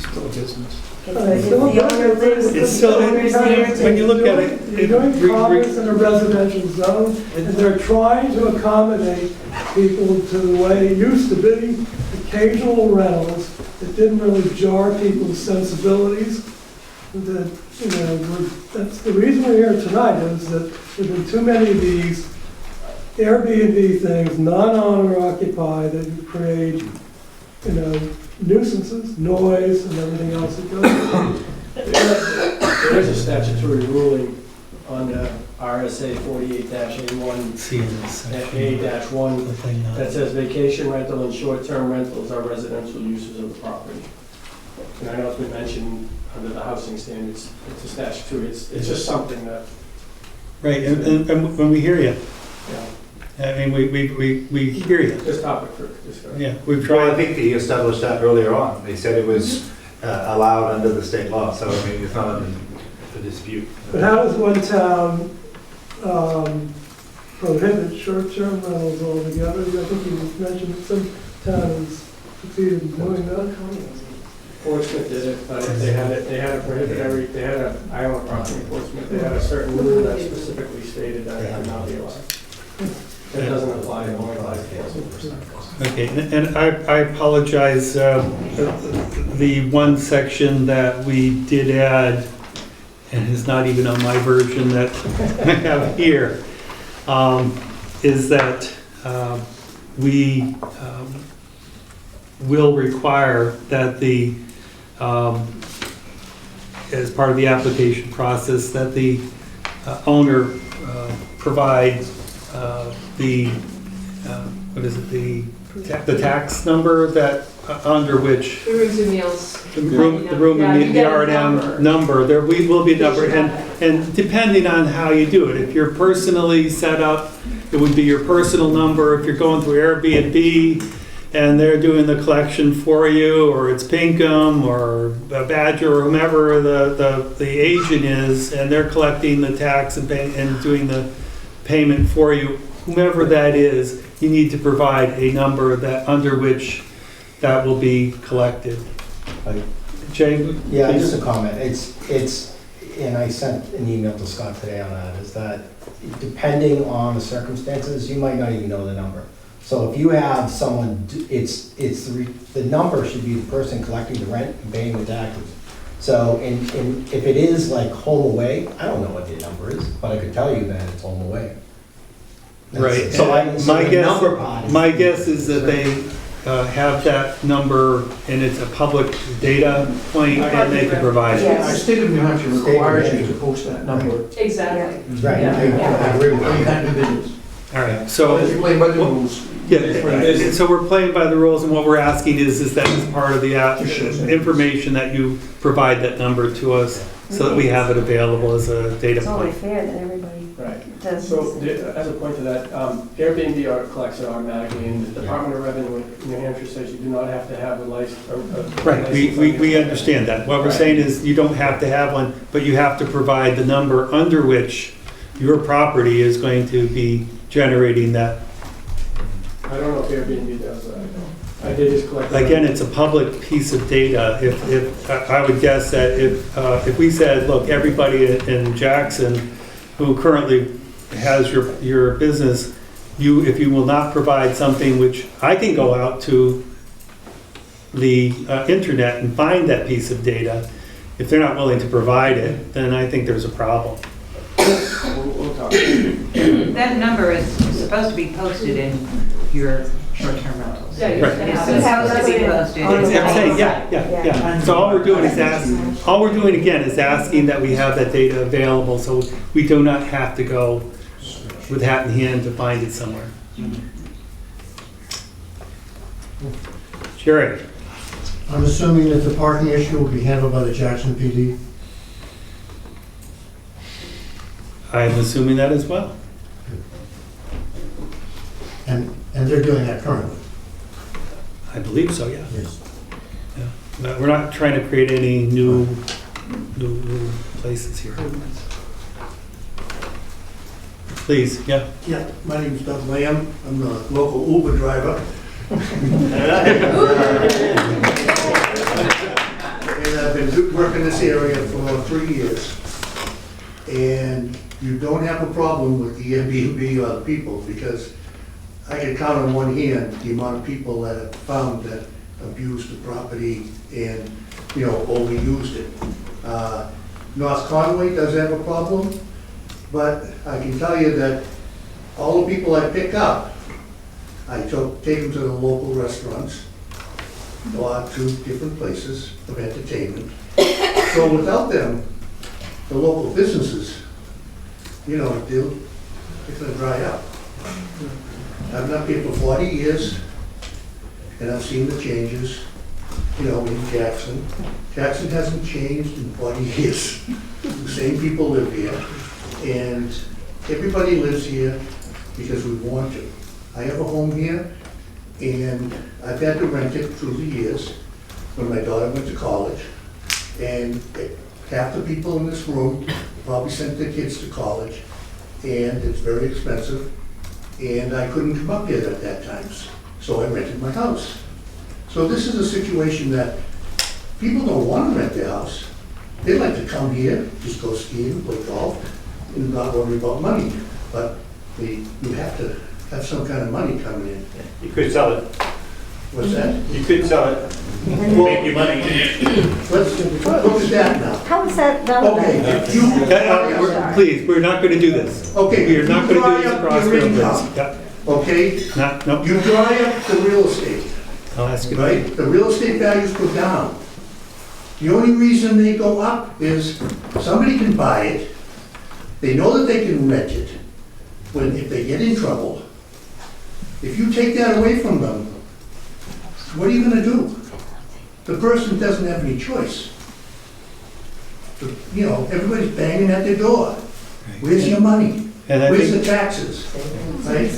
Still a business. If the owner lives, It's still, the owner's there when you look at it, You're doing commerce in a residential zone, and they're trying to accommodate people to the way it used to be, occasional rentals that didn't really jar people's sensibilities. that, that's the reason we're here tonight, is that there've been too many of these Airbnb things, non-owner occupied, that create, nuisances, noise, and everything else that goes with it. There is a statutory ruling on the RSA 48-A1, A-1, that says vacation rental and short-term rentals are residential uses of the property. And I know it's been mentioned under the housing standards, it's a statutory, it's just something that, Right, and when we hear you, yeah, I mean, we hear you. this topic for discussion. Yeah, we've Well, I tried, think they established that earlier on. They said it was allowed under the state law, so I mean, it's not a dispute. But how does one town prohibit short-term rentals altogether? I think you mentioned that some towns succeeded in doing that. Portsmouth did it, but they had to prohibit they had I own a property in Portsmouth, they had a certain rule that specifically stated that it could not be allowed. It doesn't apply to only applies to council. okay, and I apologize, the one section that we did add, and is not even on my version that I have here, is that we will require that the, as part of the application process, that the owner provide the, what is it, the tax number that, under which The rooms and meals. the room Yeah, and you the get a R&M number, there will be a number, and depending on how you do it, if you're personally set up, it would be your personal number. If you're going through Airbnb and they're doing the collection for you, or it's Pinkham or Badger or whomever the agent is, and they're collecting the tax and doing the payment for you, whomever that is, you need to provide a number that under which that will be collected. Jay? Yeah, please. just a comment. It's, and I sent an email to Scott today on that, is that depending on the circumstances, you might not even know the number. So if you have someone, the number should be the person collecting the rent and paying the taxes. So, and if it is like home away, I don't know what the number is, but I could tell you that it's home away. Right. So My guess is that they have that number and it's a public data point and they can provide it. Our state of New Hampshire requires you to post that number. Exactly. Right, Yeah. I agree with Or you you. can't do business. All right, so. If you play by the rules. Yeah, and so we're playing by the rules, and what we're asking is that as part of the information that you provide that number to us, so that we have it available as a data It's only point. fair that everybody Right. does So, this. as a point to that, Airbnb collects it automatically, and the Department of Revenue in New Hampshire says you do not have to have a license. Right, we understand that. What we're saying is you don't have to have one, but you have to provide the number under which your property is going to be generating that. I don't know if Airbnb does that. I did just collect. Again, it's a public piece of data. If I would guess that if we said, look, everybody in Jackson who currently has your business, if you will not provide something which I can go out to the internet and find that piece of data, if they're not willing to provide it, then I think there's a problem. We'll talk. That number is supposed to be posted in your short-term rentals. Yeah, you Right. have to It's have supposed to be it. posted. I'm saying, yeah. So all we're doing is asking, all we're doing again is asking that we have that data available so we do not have to go with hat in hand to find it somewhere. Jerry? I'm assuming that the parking issue will be handled by the Jackson PD. I'm assuming that as well. And they're doing that currently. I believe so, yeah. Yes. Yeah. We're not trying to create any new places here. Please, yeah. Yeah, my name's Doug Lamb. I'm the local Uber driver. And I've been working this area for 3 years. And you don't have a problem with the Airbnb or the people, because I can count on one hand the amount of people that have found that abused the property and, overused it. North Conway does have a problem, but I can tell you that all the people I pick up, I take them to the local restaurants, or to different places of entertainment. So without them, the local businesses, you know, they're gonna dry up. I've been up here for 40 years, and I've seen the changes, you know, in Jackson. Jackson hasn't changed in 40 years. The same people live here, and everybody lives here because we want to. I have a home here, and I've had to rent it through the years when my daughter went to college. And half the people in this room probably sent their kids to college, and it's very expensive. And I couldn't come up here at that time, so I rented my house. So this is a situation that people don't want to rent their house. They like to come here, just go skiing, play golf, and not worry about money. But you have to have some kind of money coming in. You could sell it. What's that? You could sell it. Make your money. Let's look at that now. How is that relevant? Okay, Please, we're not going to do this. okay. We are not going to do this across your the room. income, Yeah. okay? No, You dry up the real estate, I'll ask you. right? The real estate values go down. The only reason they go up is somebody can buy it, they know that they can rent it, if they get in trouble. If you take that away from them, what are you gonna do? The person doesn't have any choice. You know, everybody's banging at their door. Where's your money? And I Where's think- the taxes? Right?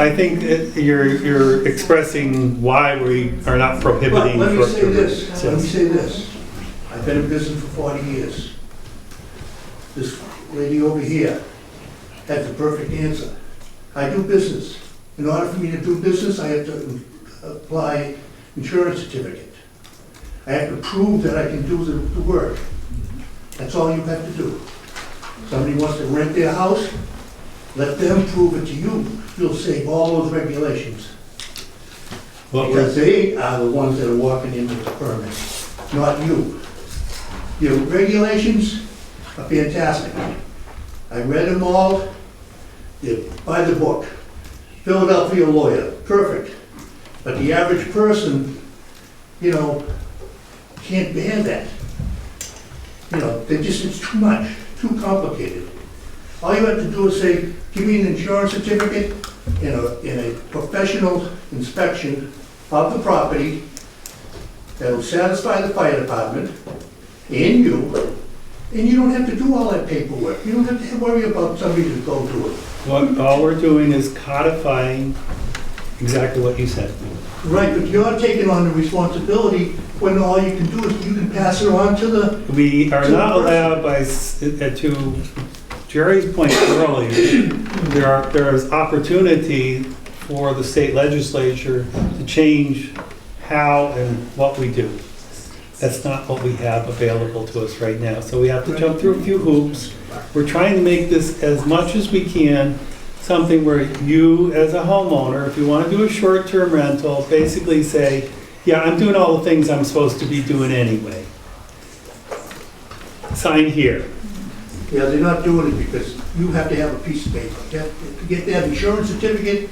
I think you're expressing why we are not But prohibiting let me say short-term this, rentals. let me Yes. say this. I've been in business for 40 years. This lady over here has the perfect answer. I do business. In order for me to do business, I have to apply insurance certificate. I have to prove that I can do the work. That's all you have to do. Somebody wants to rent their house, let them prove it to you. You'll save all those regulations. Because they are the ones that are walking in with the permit, not you. Your regulations are fantastic. I read them all. They're by the book. Philadelphia lawyer, perfect. But the average person, you know, can't bear that. You know, it's too much, too complicated. All you have to do is say, give me an insurance certificate in a professional inspection of the property that'll satisfy the fire department and you don't have to do all that paperwork. You don't have to worry about somebody to go do it. All we're doing is codifying exactly what you said. Right, but you're taking on the responsibility when all you can do is you can pass it on to the... We are to the not person. allowed to Jerry's point earlier, there is opportunity for the state legislature to change how and what we do. That's not what we have available to us right now. So we have to jump through a few hoops. We're trying to make this as much as we can something where you, as a homeowner, if you want to do a short-term rental, basically say, yeah, I'm doing all the things I'm supposed to be doing anyway. Sign here. Yeah, they're not doing it because you have to have a piece of paper. You have to get that insurance certificate,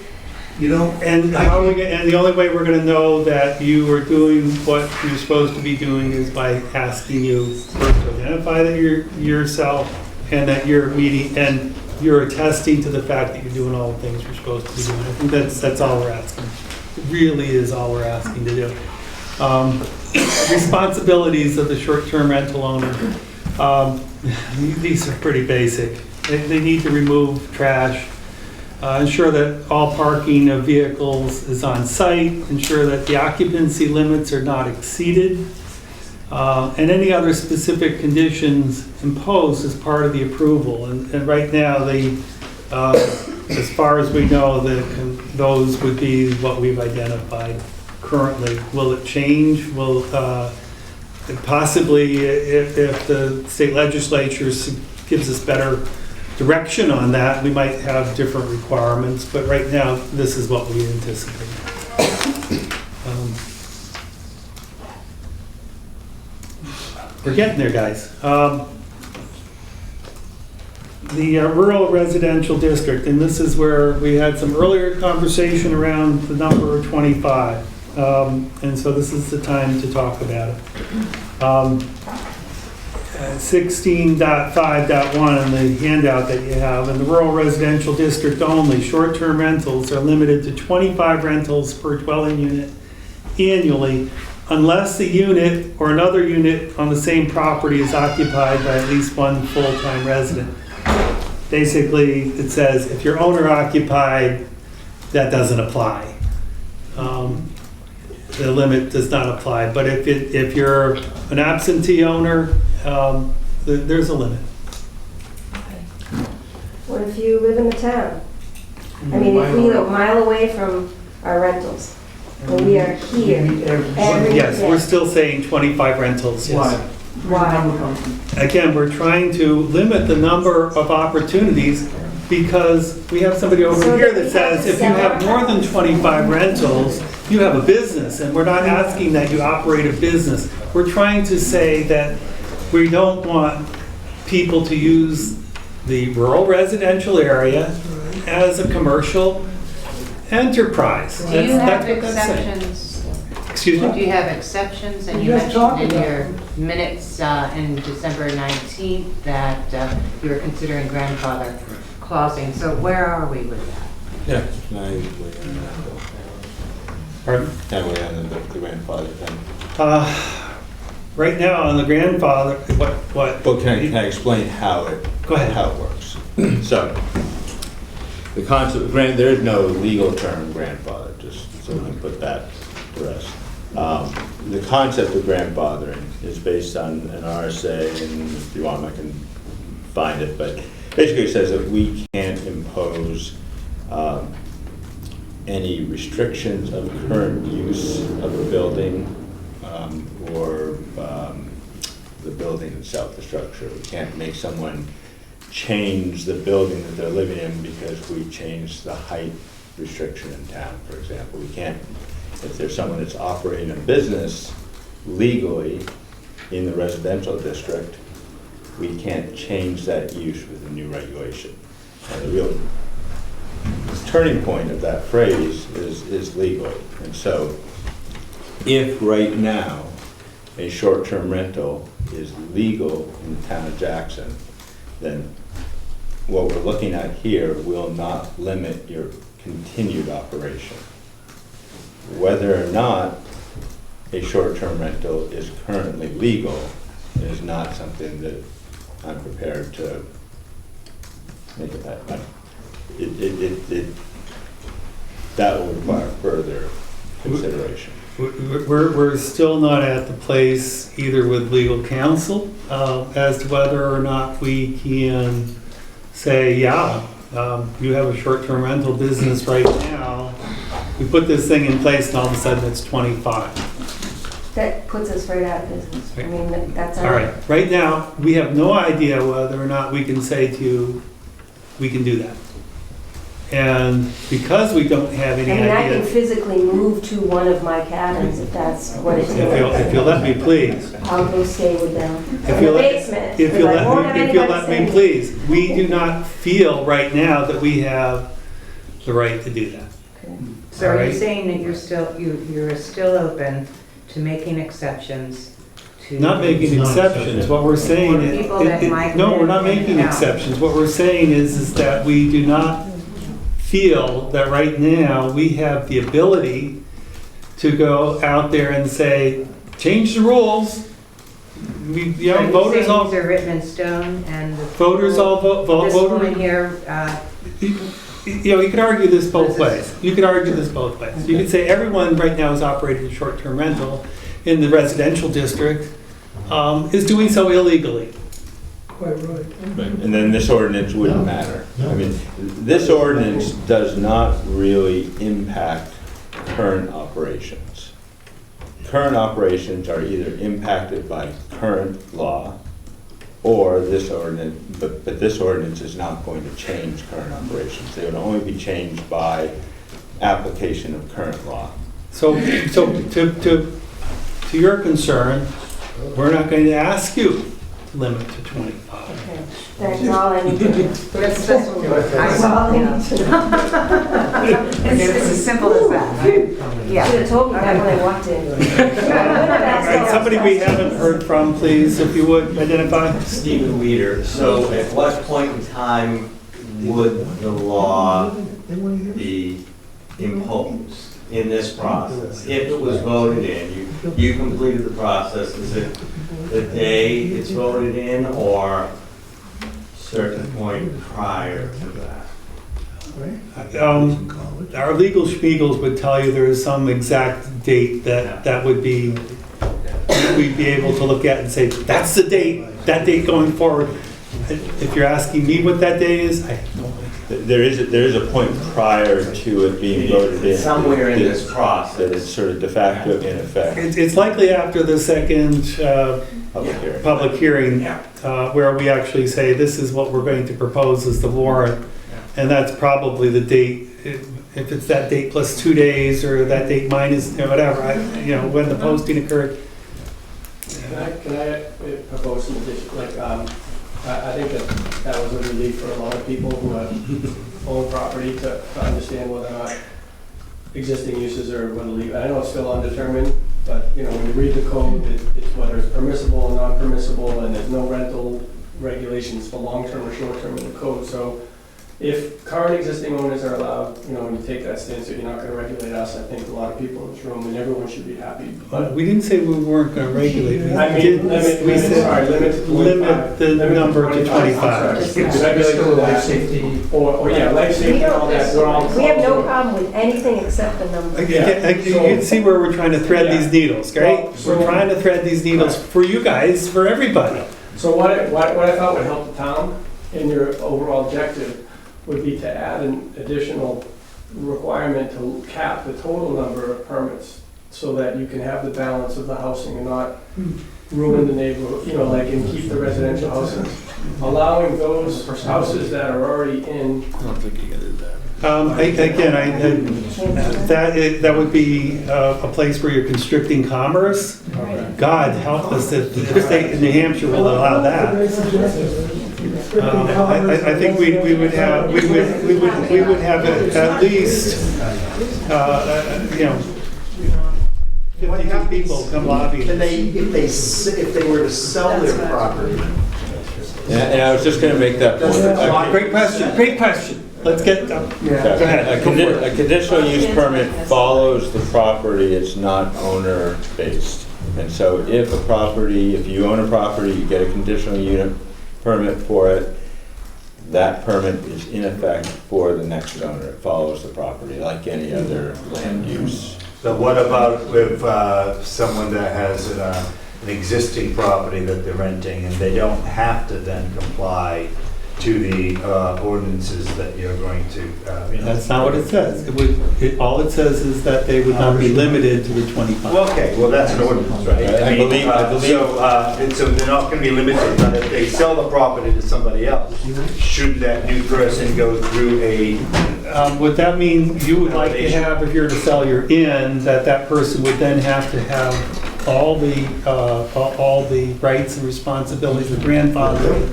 you know? And the only way we're going to know that you are doing what you're supposed to be doing is by asking you first to identify that you're yourself and that you're meeting and you're attesting to the fact that you're doing all the things you're supposed to be doing. I think that's all we're asking. It really is all we're asking to do. Responsibilities of the short-term rental owner. These are pretty basic. They need to remove trash, ensure that all parking of vehicles is on site, ensure that the occupancy limits are not exceeded, and any other specific conditions imposed as part of the approval. And right now, as far as we know, those would be what we've identified currently. Will it change? Will possibly, if the state legislature gives us better direction on that, we might have different requirements, but right now, this is what we anticipate. We're getting there, guys. the rural residential district, and this is where we had some earlier conversation around the number 25. And so this is the time to talk about it. 16.5.1 in the handout that you have, in the rural residential district only, short-term rentals are limited to 25 rentals per dwelling unit annually, unless the unit or another unit on the same property is occupied by at least one full-time resident. Basically, it says if you're owner occupied, that doesn't apply. The limit does not apply, but if you're an absentee owner, there's a limit. What if you live in the town? I mean, if we live a mile away from our rentals, and we are here every Yes, day. we're still saying 25 rentals, yes. Why? Again, we're trying to limit the number of opportunities because we have somebody over So here that that we have says to if you sell have our more than 25 rentals, you have a business, and we're not asking that you operate a business. We're trying to say that we don't want people to use the rural residential area as a commercial enterprise. Do you have That's what that's saying. exceptions? Excuse me? Do you have exceptions? And We you just talked mentioned in about your minutes in December 19th that you were considering grandfather clausing. So where are we with that? Yeah. Can I weigh in on that, Bill? Pardon? Can I weigh in on the grandfather thing? Right now, on the grandfather, what? Well, can I explain how it, Go ahead. how it works? So, the concept, there is no legal term grandfather, just so we can put that to rest. The concept of grandfathering is based on an RSA, and if you want, I can find it, but basically it says that we can't impose any restrictions of current use of a building or the building itself, the structure. We can't make someone change the building that they're living in because we changed the height restriction in town, for example. We can't, if there's someone that's operating a business legally in the residential district, we can't change that use with a new regulation. And the real turning point of that phrase is legal. And so if right now a short-term rental is legal in the town of Jackson, then what we're looking at here will not limit your continued operation. Whether or not a short-term rental is currently legal is not something that I'm prepared to make a bet. That will require further consideration. We're still not at the place either with legal counsel as to whether or not we can say, yeah, you have a short-term rental business right now. We put this thing in place and all of a sudden it's 25. That puts us right out of business. I mean, that's All right, right now, we have no idea whether or not we can say to you, we can do that. And because we don't have any I mean, I can idea, physically move to one of my cabins if that's what it if you'll let me please, I'll go stay with them If in you'll the let- basement. if you'll because I won't have let anybody me staying. please, we do not feel right now that we have the right to do that. So are Alright. you saying that you're still open to making exceptions to? Not making exceptions, what we're saying For is, people that might no, we're not live in making town. exceptions. What we're saying is that we do not feel that right now we have the ability to go out there and say, change the rules. We, you know, voters all, These are written in stone and. the voters all vote, This voter. woman here, You know, you could argue this both ways. You could argue this both ways. You could say everyone right now is operating a short-term rental in the residential district is doing so illegally. Quite right. And then this ordinance wouldn't matter. I mean, this ordinance does not really impact current operations. Current operations are either impacted by current law or this ordinance, but this ordinance is not going to change current operations. They would only be changed by application of current law. So to your concern, we're not going to ask you to limit to 25. Then That's all I need to know. That's all I need to know. It's as simple as that, right? You should have told me that when I walked in. All right, somebody we haven't heard from, please, if you would, identify. Stephen Weeder. So at what point in time would the law be imposed in this process? If it was voted in, you completed the process, is it the day it's voted in or a certain point prior to that? Our legal spiegels would tell you there is some exact date that would be, we'd be able to look at and say, that's the date, that date going forward. If you're asking me what that day is, I have no idea. There is a point prior to it being voted in. Somewhere in this process. That it's sort of de facto in effect. It's likely after the second public hearing, where we actually say, this is what we're going to propose as the warrant. And that's probably the date, if it's that date plus 2 days, or that date minus, whatever, when the posting occurred. Can I propose some addition, I think that was a relief for a lot of people who have owned property to understand whether or not existing uses are going to leave. I know it's still undetermined, but when you read the code, it's whether it's permissible or non-permissible, and there's no rental regulations for long-term or short-term in the code. So if current existing owners are allowed, when you take that stance that you're not going to regulate us, I think a lot of people in this room and everyone should be happy. But We didn't say we weren't going to regulate. We limit the number to 25. Regulate life safety, or life safety and all that. We have no problem with anything except the number. You can see where we're trying to thread these needles, right? We're trying to thread these needles for you guys, for everybody. So what I thought would help the town in your overall objective would be to add an additional requirement to cap the total number of permits so that you can have the balance of the housing and not ruin the neighborhood, and keep the residential housing. Allowing those houses that are already in. I don't think you can do that. That would be a place where you're constricting commerce. God help us if the state of New Hampshire will allow that. I think we would have at least 50 people come lobby. If they were to sell their property. And I was just going to make that point. Great question. Let's get, go ahead. A conditional use permit follows the property, it's not owner-based. And so if you own a property, you get a conditional unit permit for it, that permit is in effect for the next owner. It follows the property like any other land use. So what about with someone that has an existing property that they're renting and they don't have to then comply to the ordinances that you're going to, That's not what it says. All it says is that they would not be limited to the 25. Well, okay, well, that's an ordinance, right? I believe. So they're not going to be limited, but if they sell the property to somebody else, should that new person go through a... Would that mean you would like to have, if you're to sell your inn, that person would then have to have all the rights and responsibilities of grandfather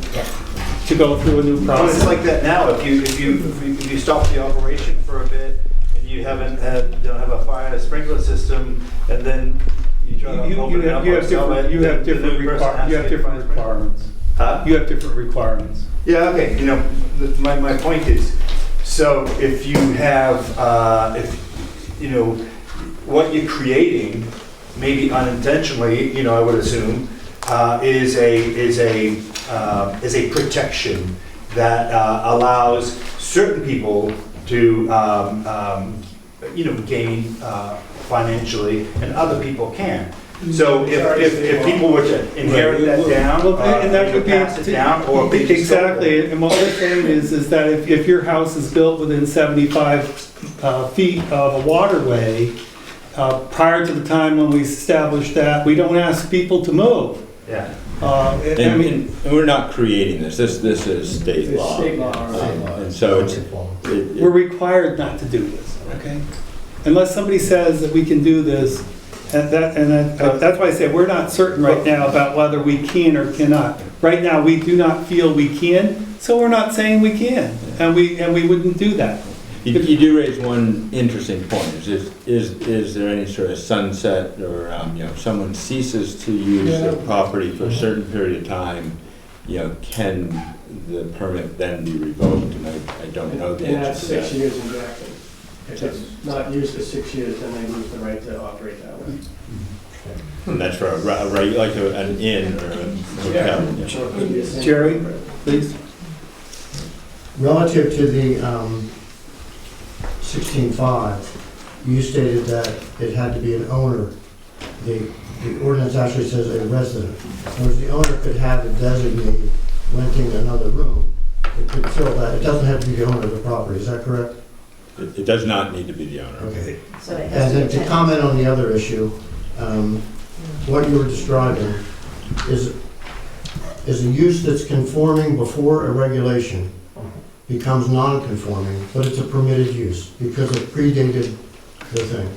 to go through a new process? Well, it's like that now. If you stop the operation for a bit and you don't have a fire sprinkler system, and then you try to open it up or sell it, you have different requirements. Huh? You have different requirements. Yeah. Okay. My point is, so if you have, what you're creating, maybe unintentionally, I would assume, is a protection that allows certain people to gain financially, and other people can't. So if people were to inherit that down, and that would pass it down, or exactly. And what we're saying is that if your house is built within 75 feet of a waterway, prior to the time when we established that, we don't ask people to move. Yeah. And we're not creating this. This is state law. State law. And so we're required not to do this, okay? Unless somebody says that we can do this, that's why I said we're not certain right now about whether we can or cannot. Right now, we do not feel we can, so we're not saying we can, and we wouldn't do that. You do raise one interesting point. Is there any sort of sunset or, if someone ceases to use their property for a certain period of time, can the permit then be revoked? And I don't know the And answer that's to 6 that. years in Jackson. If it's not used for 6 years, then they lose the right to operate that way. And that's for like an inn or a hotel. Yeah. Jerry, please. Relative to the 16.5, you stated that it had to be an owner. The ordinance actually says a resident. Whereas the owner could have a designee renting another room. It could fill that. It doesn't have to be the owner of the property. Is that correct? It does not need to be the owner. Okay. So it has And to then be to comment on the other issue, what you were describing is a use that's conforming before a regulation becomes non-conforming, but it's a permitted use because it predated the thing.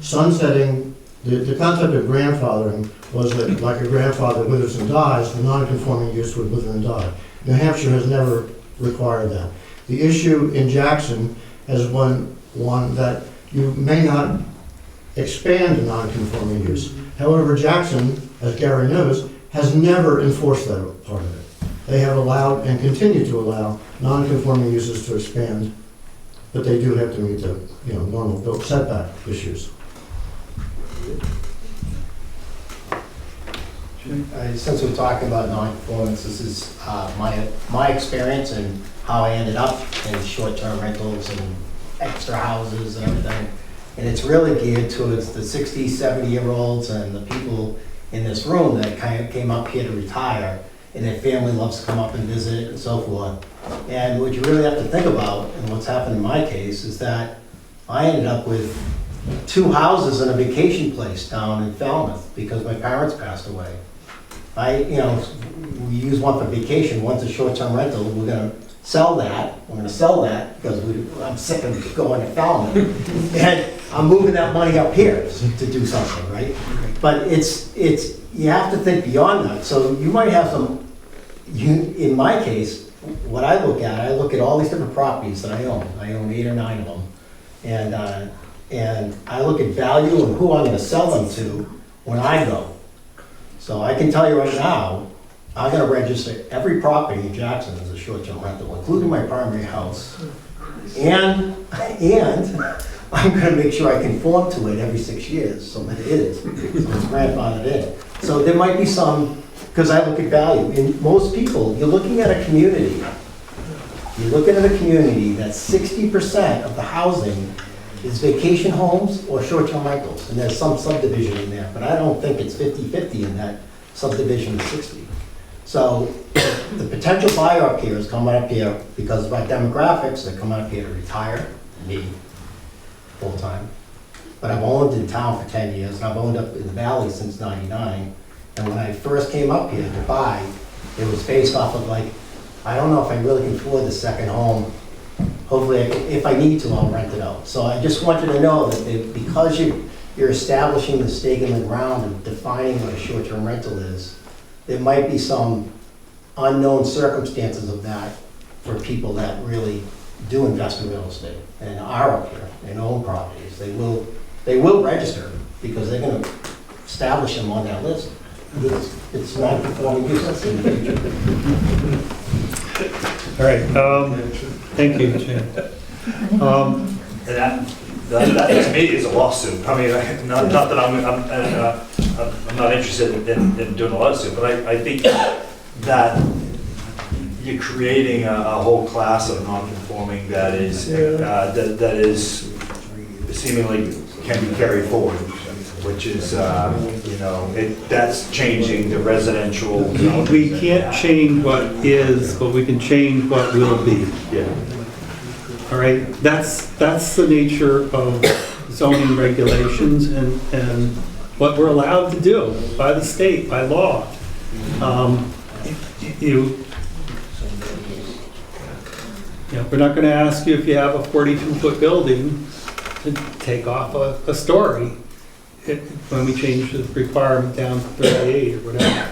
Sunsetting, the concept of grandfathering was that like a grandfather withers and dies, the non-conforming use would wither and die. New Hampshire has never required that. The issue in Jackson has one that you may not expand a non-conforming use. However, Jackson, as Gary knows, has never enforced that part of it. They have allowed and continue to allow non-conforming uses to expand, but they do have to meet the normal built setback issues. Since we're talking about non-conformance, this is my experience and how I ended up in short-term rentals and extra houses and everything. And it's really geared towards the 60, 70-year-olds and the people in this room that kind of came up here to retire, and their family loves to come up and visit and so forth. And what you really have to think about, and what's happened in my case, is that I ended up with 2 houses and a vacation place down in Falmouth because my parents passed away. We use one for vacation, one's a short-term rental. We're gonna sell that. We're gonna sell that because I'm sick of going to Falmouth. And I'm moving that money up here to do something, right? But you have to think beyond that. So you might have in my case, what I look at all these different properties that I own. I own 8 or 9 of them. And I look at value and who I'm gonna sell them to when I go. So I can tell you right now, I'm gonna register every property in Jackson as a short-term rental, including my primary house. And I'm gonna make sure I conform to it every 6 years, so that it is, so it's grandfathered in. So there might be some, because I look at value, and most people, you're looking at a community that 60% of the housing is vacation homes or short-term rentals, and there's some subdivision in there, but I don't think it's 50-50 in that subdivision of 60. So the potential buyer up here is coming up here because of my demographics. They're coming up here to retire, me, full-time. But I've owned in town for 10 years, and I've owned up in the valley since '99. And when I first came up here to buy, it was based off of I don't know if I really can afford the second home. Hopefully, if I need to, I'll rent it out. So I just want you to know that because you're establishing the stake in the ground and defining what a short-term rental is, there might be some unknown circumstances of that for people that really do invest in real estate and are up here and own properties. They will register because they're going to establish them on that list. It's not conforming use in the future. All right, thank you, Jim. And that to me is a lawsuit. I mean, not that I'm not interested in doing a lawsuit, but I think that you're creating a whole class of non-conforming that is seemingly can be carried forward, which is that's changing the residential zone. We can't change what is, but we can change what will be. Yeah. All right, that's the nature of zoning regulations and what we're allowed to do by the state, by law. We're not going to ask you if you have a 42-foot building to take off a story. when we changed the requirement down to 38 or whatever.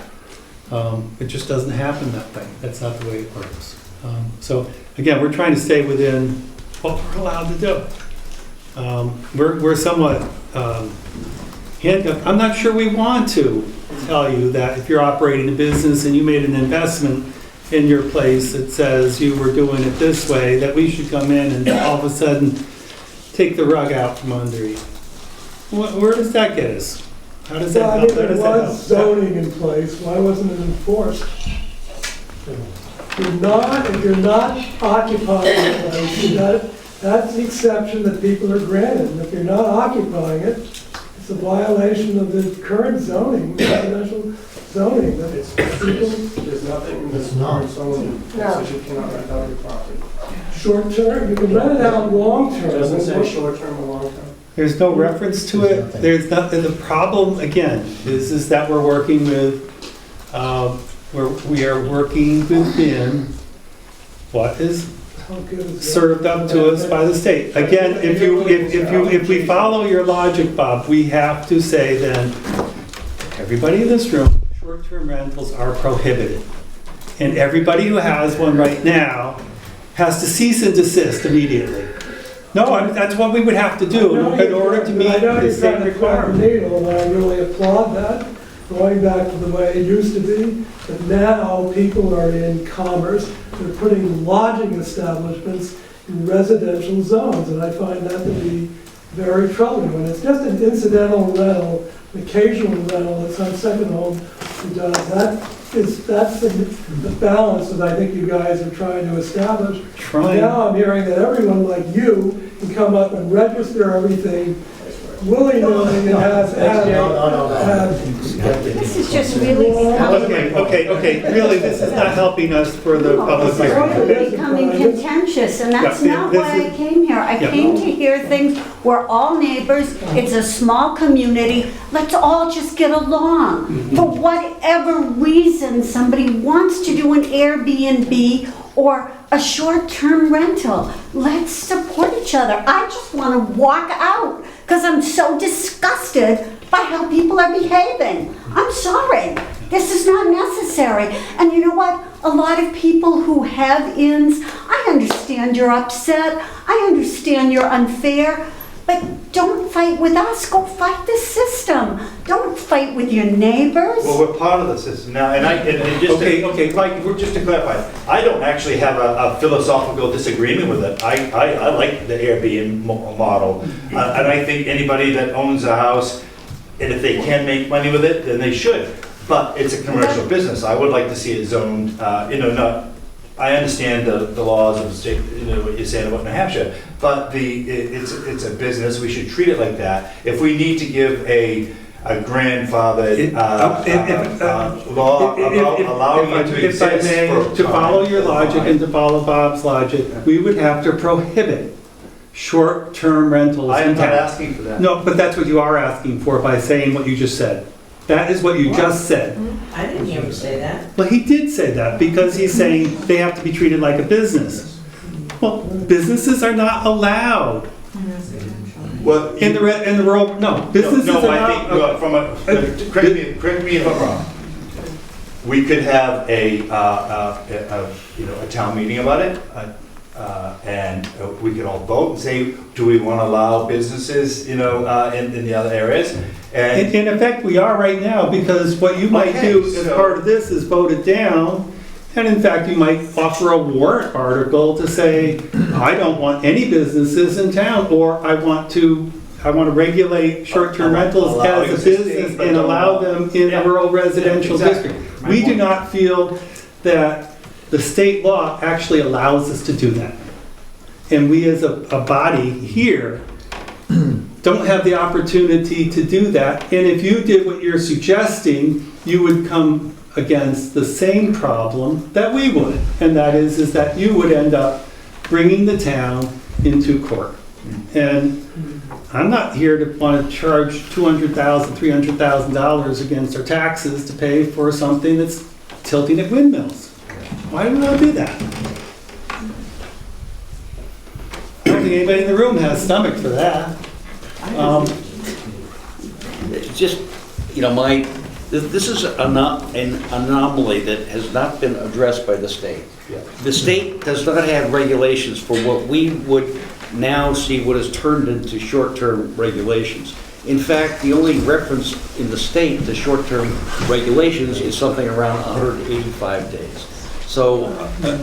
It just doesn't happen that way. That's not the way it works. So again, we're trying to stay within what we're allowed to do. We're somewhat handcuffed. I'm not sure we want to tell you that if you're operating a business and you made an investment in your place that says you were doing it this way, that we should come in and all of a sudden take the rug out from under you. Where does that get us? How does that Well, I help? mean, there was zoning in place, why wasn't it enforced? If you're not occupying a place, that's the exception that people are granted. And if you're not occupying it, it's a violation of the current zoning, residential zoning. That it's There's nothing in this current zoning that says you cannot rent out your property. short term, you can rent it out long term. It doesn't say short term or long term. There's no reference to it. There's nothing. The problem, again, is that we're working with, we are working within what is served up to us by the state. Again, if we follow your logic, Bob, we have to say then, everybody in this room, short-term rentals are prohibited. And everybody who has one right now has to cease and desist immediately. No, that's what we would have to do in order to meet the state requirement. And I really applaud that, going back to the way it used to be. But now people are in commerce, they're putting lodging establishments in residential zones. And I find that to be very troubling. When it's just an incidental rental, an occasional rental, that's on second home, that's the balance that I think you guys are trying to establish. Now I'm hearing that everyone like you can come up and register everything willy-nilly and have. This is just really Okay, really, this is not helping us for the public hearing. It's becoming contentious, and that's not why I came here. I came to hear things. We're all neighbors. It's a small community. Let's all just get along. For whatever reason somebody wants to do an Airbnb or a short-term rental, let's support each other. I just want to walk out because I'm so disgusted by how people are behaving. I'm sorry. This is not necessary. And you know what? A lot of people who have inns, I understand you're upset. I understand you're unfair. But don't fight with us. Go fight the system. Don't fight with your neighbors. Well, we're part of the system now, and just to clarify, I don't actually have a philosophical disagreement with it. I like the Airbnb model, and I think anybody that owns a house, and if they can make money with it, then they should. But it's a commercial business. I would like to see it zoned, I understand the laws of the state, what you're saying about New Hampshire, but it's a business, we should treat it like that. If we need to give a grandfathered law about allowing it to exist for to follow your logic and to follow Bob's logic, we would have to prohibit short-term rentals. I am in not town. asking for that. No, but that's what you are asking for by saying what you just said. That is what you just said. I didn't hear him say that. Well, he did say that because he's saying they have to be treated like a business. Well, businesses are not allowed. Well, in the rural, no, businesses are I not. think correct me if I'm wrong. We could have a town meeting about it, and we could all vote and say, do we want to allow businesses, in the other areas? And In effect, we are right now, because what you might do as part of this is vote it down, and in fact, you might offer a warrant article to say, I don't want any businesses in town, or I want to regulate short-term rentals as a business and allow them in a rural residential district. We do not feel that the state law actually allows us to do that. And we as a body here don't have the opportunity to do that. And if you did what you're suggesting, you would come against the same problem that we would. And that is that you would end up bringing the town into court. And I'm not here to want to charge $200,000, $300,000 against our taxes to pay for something that's tilting at windmills. Why do we want to do that? I don't think anybody in the room has stomach for that. just, you know, this is an anomaly that has not been addressed by the state. The state does not have regulations for what we would now see what is turned into short-term regulations. In fact, the only reference in the state to short-term regulations is something around 185 days. So,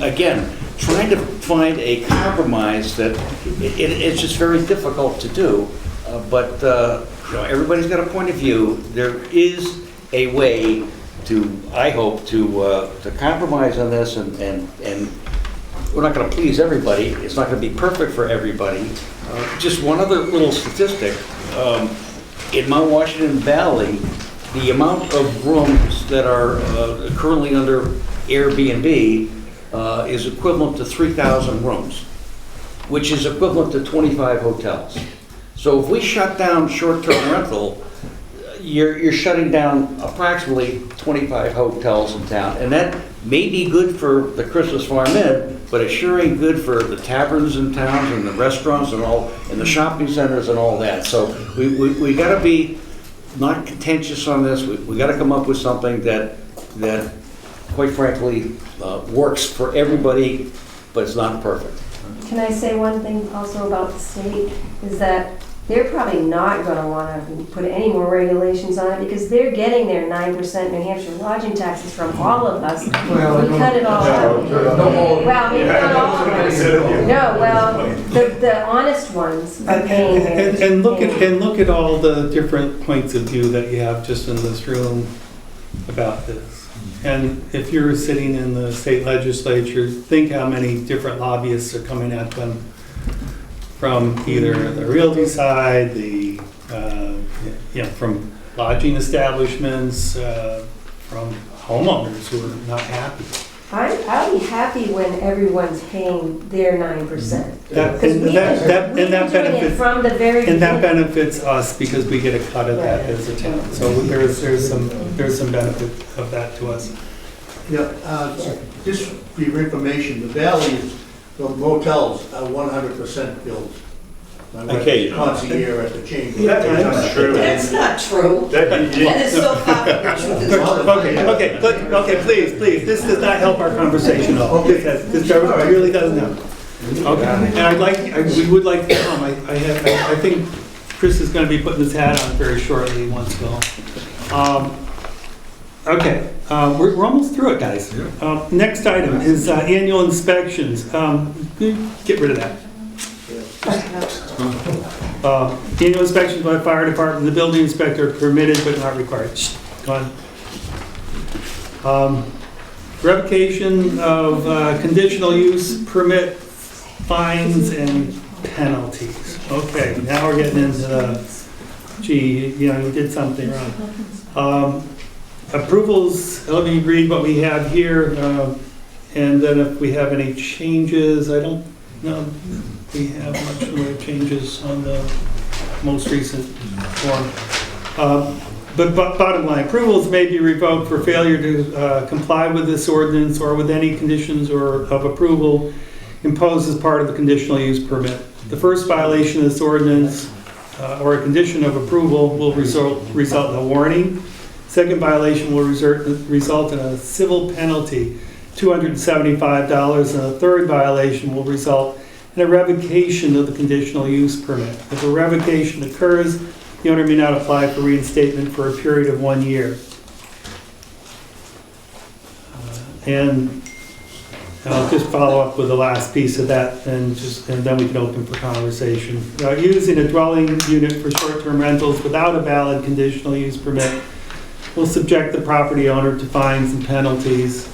again, trying to find a compromise that, it's just very difficult to do, but you know, everybody's got a point of view. There is a way to, I hope, to compromise on this, and we're not going to please everybody. It's not going to be perfect for everybody. Just one other little statistic. In Mount Washington Valley, the amount of rooms that are currently under Airbnb is equivalent to 3,000 rooms, which is equivalent to 25 hotels. So if we shut down short-term rental, you're shutting down approximately 25 hotels in town, and that may be good for the Christmas Farm Inn, but it sure ain't good for the taverns in towns and the restaurants and all, and the shopping centers and all that. So we got to be not contentious on this. We got to come up with something that quite frankly works for everybody, but it's not perfect. Can I say one thing also about the state, is that they're probably not going to want to put any more regulations on it because they're getting their 9% New Hampshire lodging taxes from all of us. We cut it all out. Well, maybe not all of us. No, well, the honest ones are paying their. And look at all the different points of view that you have just in this room about this. And if you're sitting in the state legislature, think how many different lobbyists are coming at them from either the realty side, from lodging establishments, from homeowners who are not happy. I'll be happy when everyone's paying their 9%. That benefits us because we get a cut of that as a town. So there's some benefit of that to us. Yeah, just for your information, the Valley, the motels are 100% filled. Okay. Concierge at the chamber. That's true. That's not true. That is so far from the truth. Okay, please, this does not help our conversation at all. This really doesn't help. Okay, and we would like to come. I think Chris is going to be putting his hat on very shortly once we'll. Okay, we're almost through it, guys. Next item is annual inspections. Get rid of that. Annual inspections by the fire department, the building inspector permitted but not required. Shh, go on. Revocation of conditional use permit fines and penalties. Okay, now we're getting into the, you did something wrong. Approvals, let me read what we have here, and then if we have any changes, I don't know we have much in the way of changes on the most recent form. But bottom line, approvals may be revoked for failure to comply with this ordinance or with any conditions or of approval imposed as part of the conditional use permit. The first violation of this ordinance or a condition of approval will result in a warning. Second violation will result in a civil penalty, $275, and a third violation will result in a revocation of the conditional use permit. If a revocation occurs, the owner may not apply for reinstatement for a period of 1 year. And I'll just follow up with the last piece of that, and then we can open for conversation. Using a dwelling unit for short-term rentals without a valid conditional use permit will subject the property owner to fines and penalties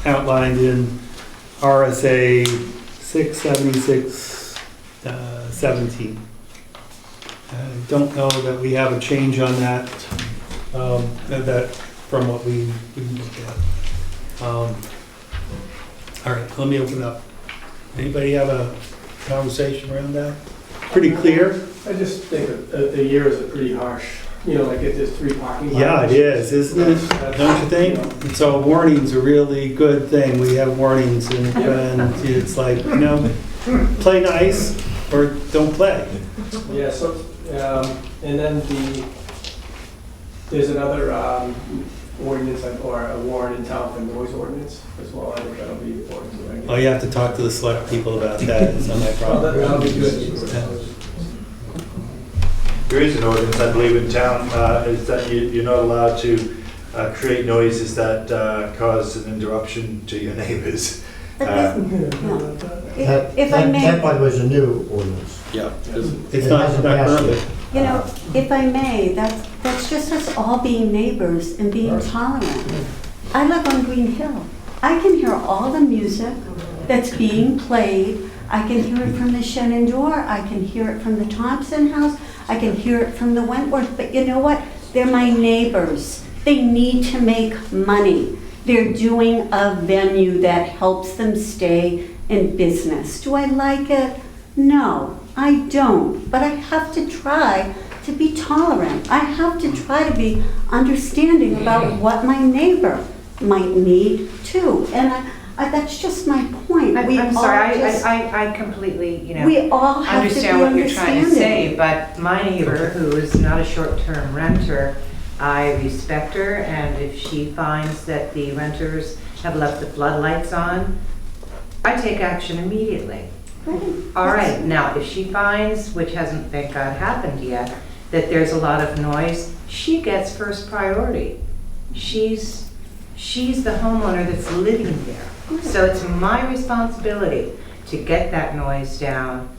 outlined in RSA 676-17. I don't know that we have a change on that, that from what we looked at. All right, let me open up. Anybody have a conversation around that? Pretty clear? I just think a year is a pretty harsh, like if there's 3 parking lots. Yeah, it is, isn't it? Don't you think? And so warning's a really good thing. We have warnings and it's like, play nice or don't play. Yeah, so, and then There's another ordinance or a warrant in town for noise ordinance as well. I think that'll be important. Oh, you have to talk to the select people about that, it's on my Well, property. that'll be good. There is an ordinance, I believe, in town, is that you're not allowed to create noises that cause an interruption to your neighbors. If I That, may, by the way, is a new ordinance. Yeah. It It's not hasn't passed currently. yet. you know, if I may, that's just us all being neighbors and being tolerant. I live on Green Hill. I can hear all the music that's being played. I can hear it from the Shannon door. I can hear it from the Thompson house. I can hear it from the Wentworth. But you know what? They're my neighbors. They need to make money. They're doing a venue that helps them stay in business. Do I like it? No, I don't. But I have to try to be tolerant. I have to try to be understanding about what my neighbor might need too. And that's just my point. I'm sorry, I completely, we all have to be understand what you're trying to say, understanding. but my neighbor, who is not a short-term renter, I respect her, and if she finds that the renters have left the floodlights on, I take action immediately. All right, now, if she finds, which hasn't, thank God, happened yet, that there's a lot of noise, she gets first priority. She's the homeowner that's living there. So it's my responsibility to get that noise down.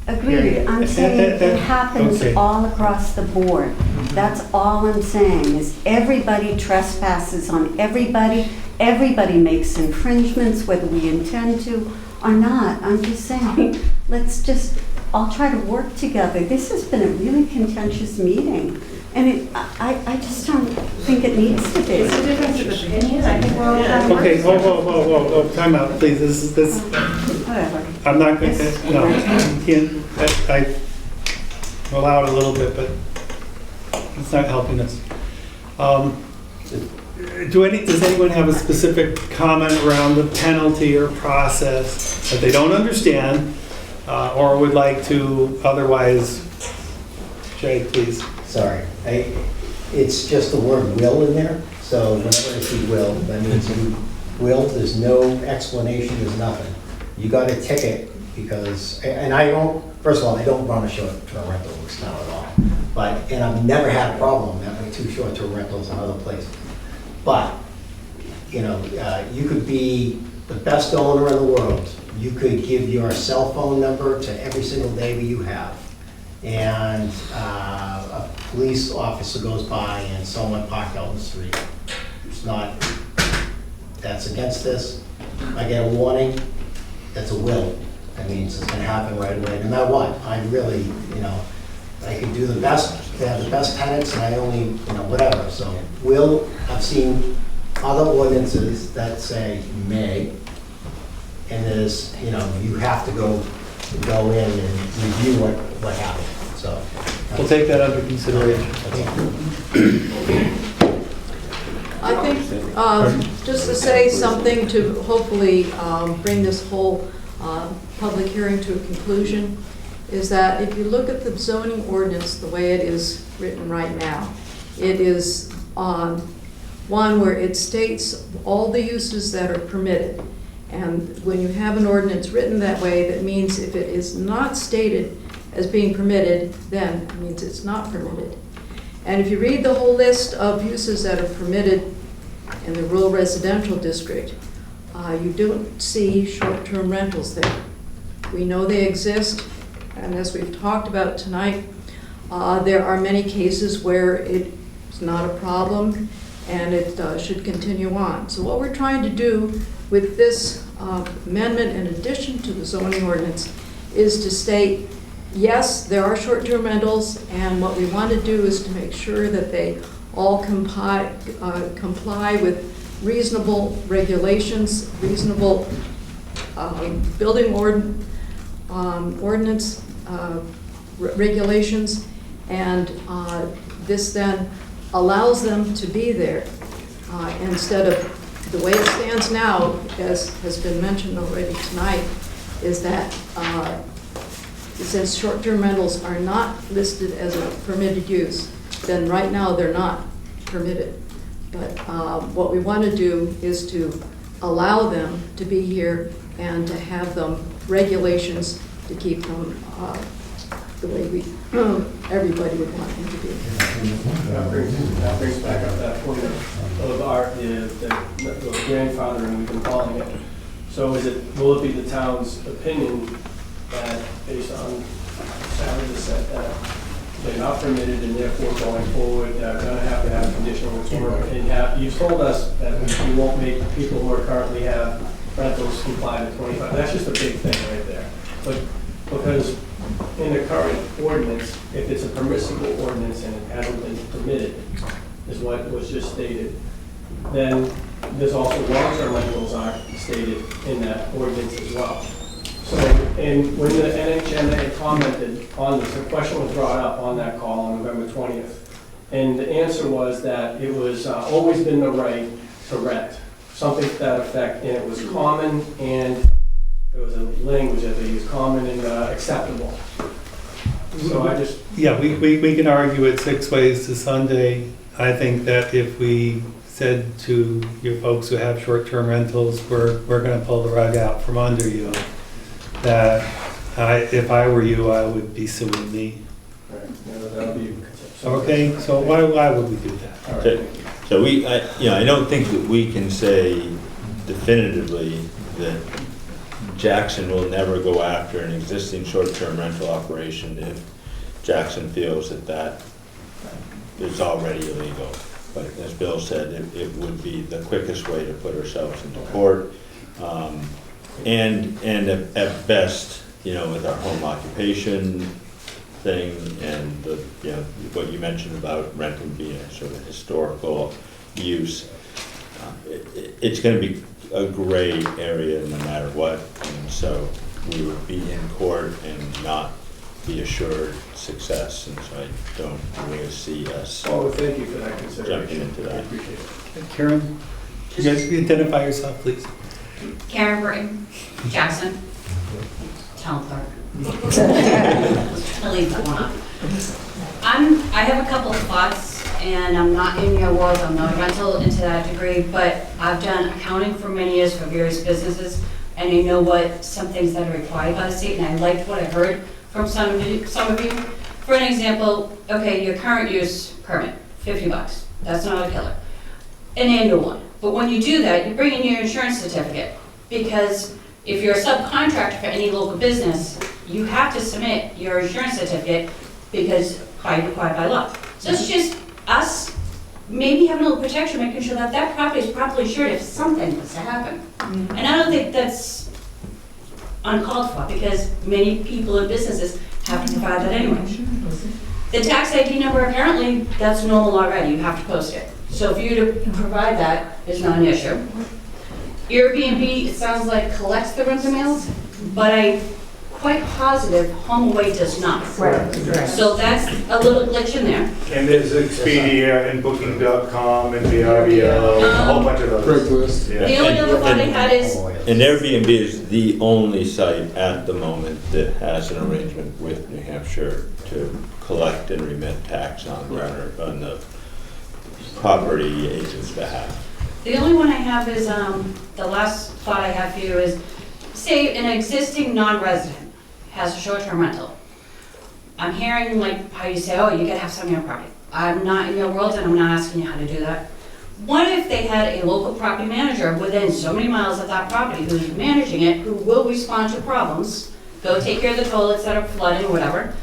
Agreed. I'm saying it happens Okay. all across the board. That's all I'm saying, is everybody trespasses on everybody. Everybody makes infringements, whether we intend to or not. I'm just saying, let's just all try to work together. This has been a really contentious meeting, and I just don't think it needs to be. It's a difference of opinion. I think we're all trying to work Okay, together. whoa, time out, please, this, Whatever. I'm not going to, no, you can't, I allowed a little bit, but it's not helping us. Does anyone have a specific comment around the penalty or process that they don't understand, or would like to otherwise? Jay, please. Sorry, it's just the word will in there, so whenever I see will, that means you will, there's no explanation, there's nothing. You got a ticket because, and I don't, first of all, I don't run a short-term rental in this town at all. But, and I've never had a problem having 2 short-term rentals in other places. But, you know, you could be the best owner in the world. You could give your cell phone number to every single neighbor you have. And a police officer goes by and someone parked out in the street. It's not, that's against this. I get a warning, that's a will. That means it's gonna happen right away, no matter what. I really, you know, I could do the best, they have the best tenants, and I only, you know, whatever. So will, I've seen other ordinances that say may, and there's, you know, you have to go in and review what happened, so. We'll take that under consideration. I think, just to say something to hopefully bring this whole public hearing to a conclusion, is that if you look at the zoning ordinance the way it is written right now, it is one where it states all the uses that are permitted. And when you have an ordinance written that way, that means if it is not stated as being permitted, then it means it's not permitted. And if you read the whole list of uses that are permitted in the rural residential district, you don't see short-term rentals there. We know they exist, and as we've talked about tonight, there are many cases where it's not a problem and it should continue on. So what we're trying to do with this amendment in addition to the zoning ordinance is to state, yes, there are short-term rentals, and what we want to do is to make sure that they all comply with reasonable regulations, reasonable building ordinance regulations, and this then allows them to be there instead of the way it stands now, as has been mentioned already tonight, is that it says short-term rentals are not listed as a permitted use. then right now they're not permitted. But what we want to do is to allow them to be here and to have them regulations to keep them the way we, everybody would want them to be. That brings back up that point of the grandfathering we've been calling it. So will it be the town's opinion that based on Sally just said that they're not permitted and therefore going forward, they're gonna have to have conditional report? And you've told us that we won't make people who are currently have rentals comply to 25. That's just a big thing right there. But because in the current ordinance, if it's a permissible ordinance and it hasn't been permitted, is what was just stated, then there's also long-term rentals aren't stated in that ordinance as well. So, and when the NHMA commented on this, the question was brought up on that call on November 20th. And the answer was that it was always been the right to rent, something to that effect, and it was common, and there was a language that they used, common and acceptable. So I just... Yeah, we can argue it 6 ways to Sunday. I think that if we said to your folks who have short-term rentals, we're gonna pull the rug out from under you, that if I were you, I would be suing me. Okay, so why would we do that? So I don't think that we can say definitively that Jackson will never go after an existing short-term rental operation if Jackson feels that is already illegal. But as Bill said, it would be the quickest way to put ourselves into court. And at best, with our home occupation thing and what you mentioned about rental being a sort of historical use, it's going to be a gray area no matter what, and so we would be in court and not be assured success, and so I don't really see us thank you for that consideration. Jumping into that. I appreciate it. Karen, you guys identify yourself, please. Karen Burton, Jackson, town clerk. I'll leave that one off. I have a couple of thoughts, and I'm not in your world, I'm not a rental into that degree, but I've done accounting for many years for various businesses, and I know what some things that are required by the state, and I liked what I heard from some of you. For an example, okay, your current use permit, $50. That's not a killer. An annual one. But when you do that, you bring in your insurance certificate, because if you're a subcontractor for any local business, you have to submit your insurance certificate because required by law. So it's just us maybe having a little protection, making sure that that property is properly insured if something was to happen. And I don't think that's uncalled for, because many people and businesses have to provide that anyway. The tax ID number, apparently, that's normal already, you have to post it. So for you to provide that is not an issue. Airbnb, it sounds like collects the rental mails, but I'm quite positive HomeAway does not. Right. So that's a little glitch in there. And there's Expedia and Booking.com and VRBO, a whole bunch of others. Yeah. The only other thought I had is, And Airbnb is the only site at the moment that has an arrangement with New Hampshire to collect and remit tax on the property agent's behalf. the only one I have is, the last thought I have for you is, say an existing non-resident has a short-term rental. I'm hearing like how you say, oh, you gotta have some of your property. I'm not in your world and I'm not asking you how to do that. What if they had a local property manager within so many miles of that property who's managing it, who will respond to problems, go take care of the toilets that are flooding or whatever,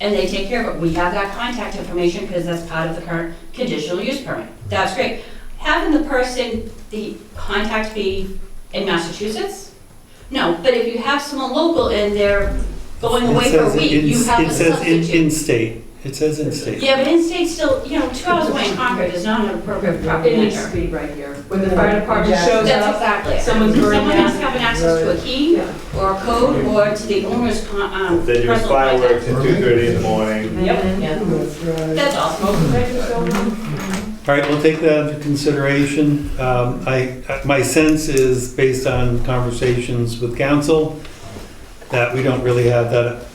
and they take care of it. We have that contact information because that's part of the current conditional use permit. That's great. Having the person, the contact be in Massachusetts? No, but if you have someone local and they're going away for a week, you have a substitute. It says in-state. It says in-state. Yeah, but in-state still, 2 hours away in Concord is not an appropriate property It needs to manager. be right here. When the fire department shows That's up, exactly it. someone's burning Someone has to down. have an access to a key or a code or to the owner's If they're doing personal fireworks contact. at 2:30 in the morning. Yep. That's awesome. All right, we'll take that into consideration. My sense is, based on conversations with council, that we don't really have that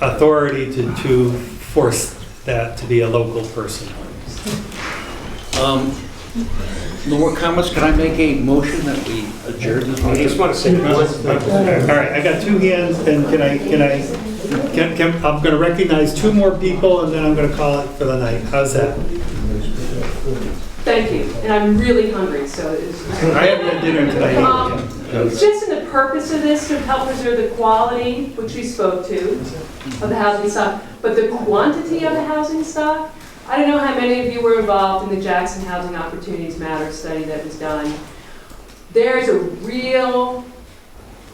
authority to force that to be a local person. No more comments? Can I make a motion that we adjourn this meeting? I just want to say one thing. All right, I got two hands, and I'm gonna recognize two more people, and then I'm gonna call it for the night. How's that? Thank you, and I'm really hungry, so it's. I haven't had dinner tonight. It's just in the purpose of this to help preserve the quality, which we spoke to, of the housing stock, but the quantity of the housing stock, I don't know how many of you were involved in the Jackson Housing Opportunities Matter study that was done. There's a real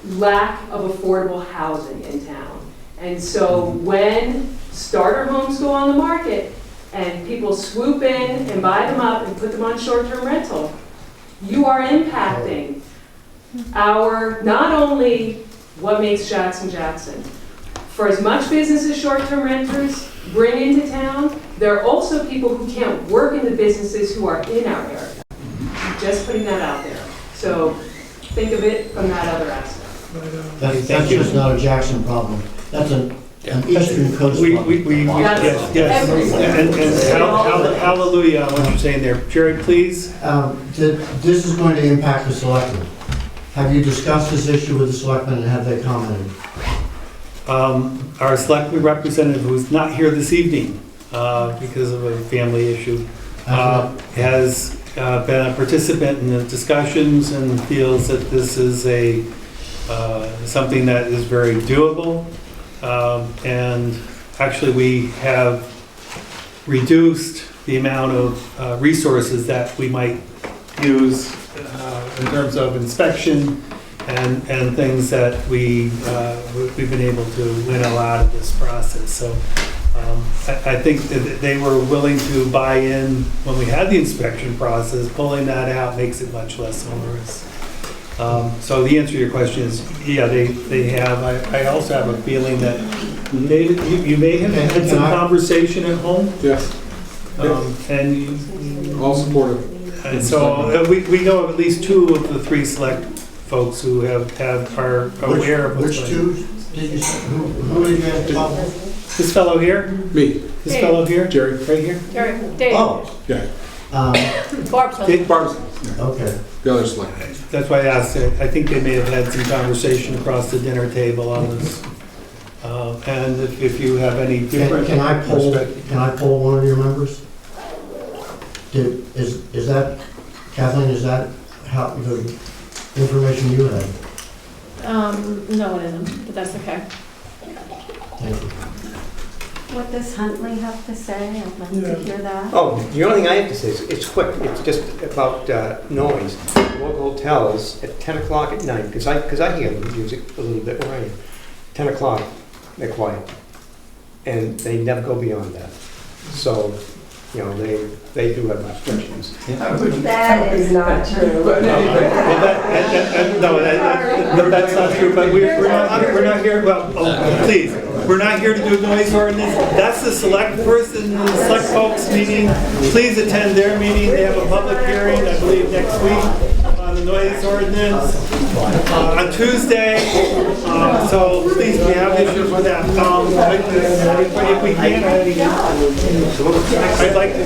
lack of affordable housing in town. And so when starter homes go on the market and people swoop in and buy them up and put them on short-term rental, you are impacting our, not only what makes Jackson Jackson. For as much business as short-term renters bring into town, there are also people who can't work in the businesses who are in our area. Just putting that out there. So think of it from that other aspect. That's just not a Jackson problem. That's an Eastern Coast problem. Yes. And hallelujah on what you're saying there. Jerry, please. This is going to impact the selectmen. Have you discussed this issue with the selectmen and have they commented? Our selectman representative, who's not here this evening because of a family issue, has been a participant in the discussions and feels that this is something that is very doable. And actually, we have reduced the amount of resources that we might use in terms of inspection and things that we've been able to winnow out of this process. So I think that they were willing to buy in when we had the inspection process. Pulling that out makes it much less onerous. So the answer to your question is, yeah, they have. I also have a feeling that you may have had some conversation at home. Yes. And all supportive. And so we know of at least two of the three select folks who are aware of which two did you say? Who did you have to talk with? This fellow here? Me. This fellow here? Jerry. Right here? Dave. Oh. Yeah. Barb's. Okay. The other select. That's why I asked. I think they may have had some conversation across the dinner table on this. And if you have any different... Can I poll one of your members? Is that, Kathleen, is that how the information you had? No, it isn't, but that's okay. Thank you. What does Huntley have to say? I'd like to hear that. Oh, the only thing I have to say is it's quick. It's just about noise. Local hotels at 10 o'clock at night, because I hear the music a little bit where I am. 10 o'clock, they're quiet. And they never go beyond that. So, you know, they do have restrictions. That is not true. No, that's not true, but we're not here, please, we're not here to do a noise ordinance. That's the select person, the select folks meeting. Please attend their meeting. They have a public hearing, I believe, next week on the noise ordinance on Tuesday. So please, we have issues with that. If we can, I'd like to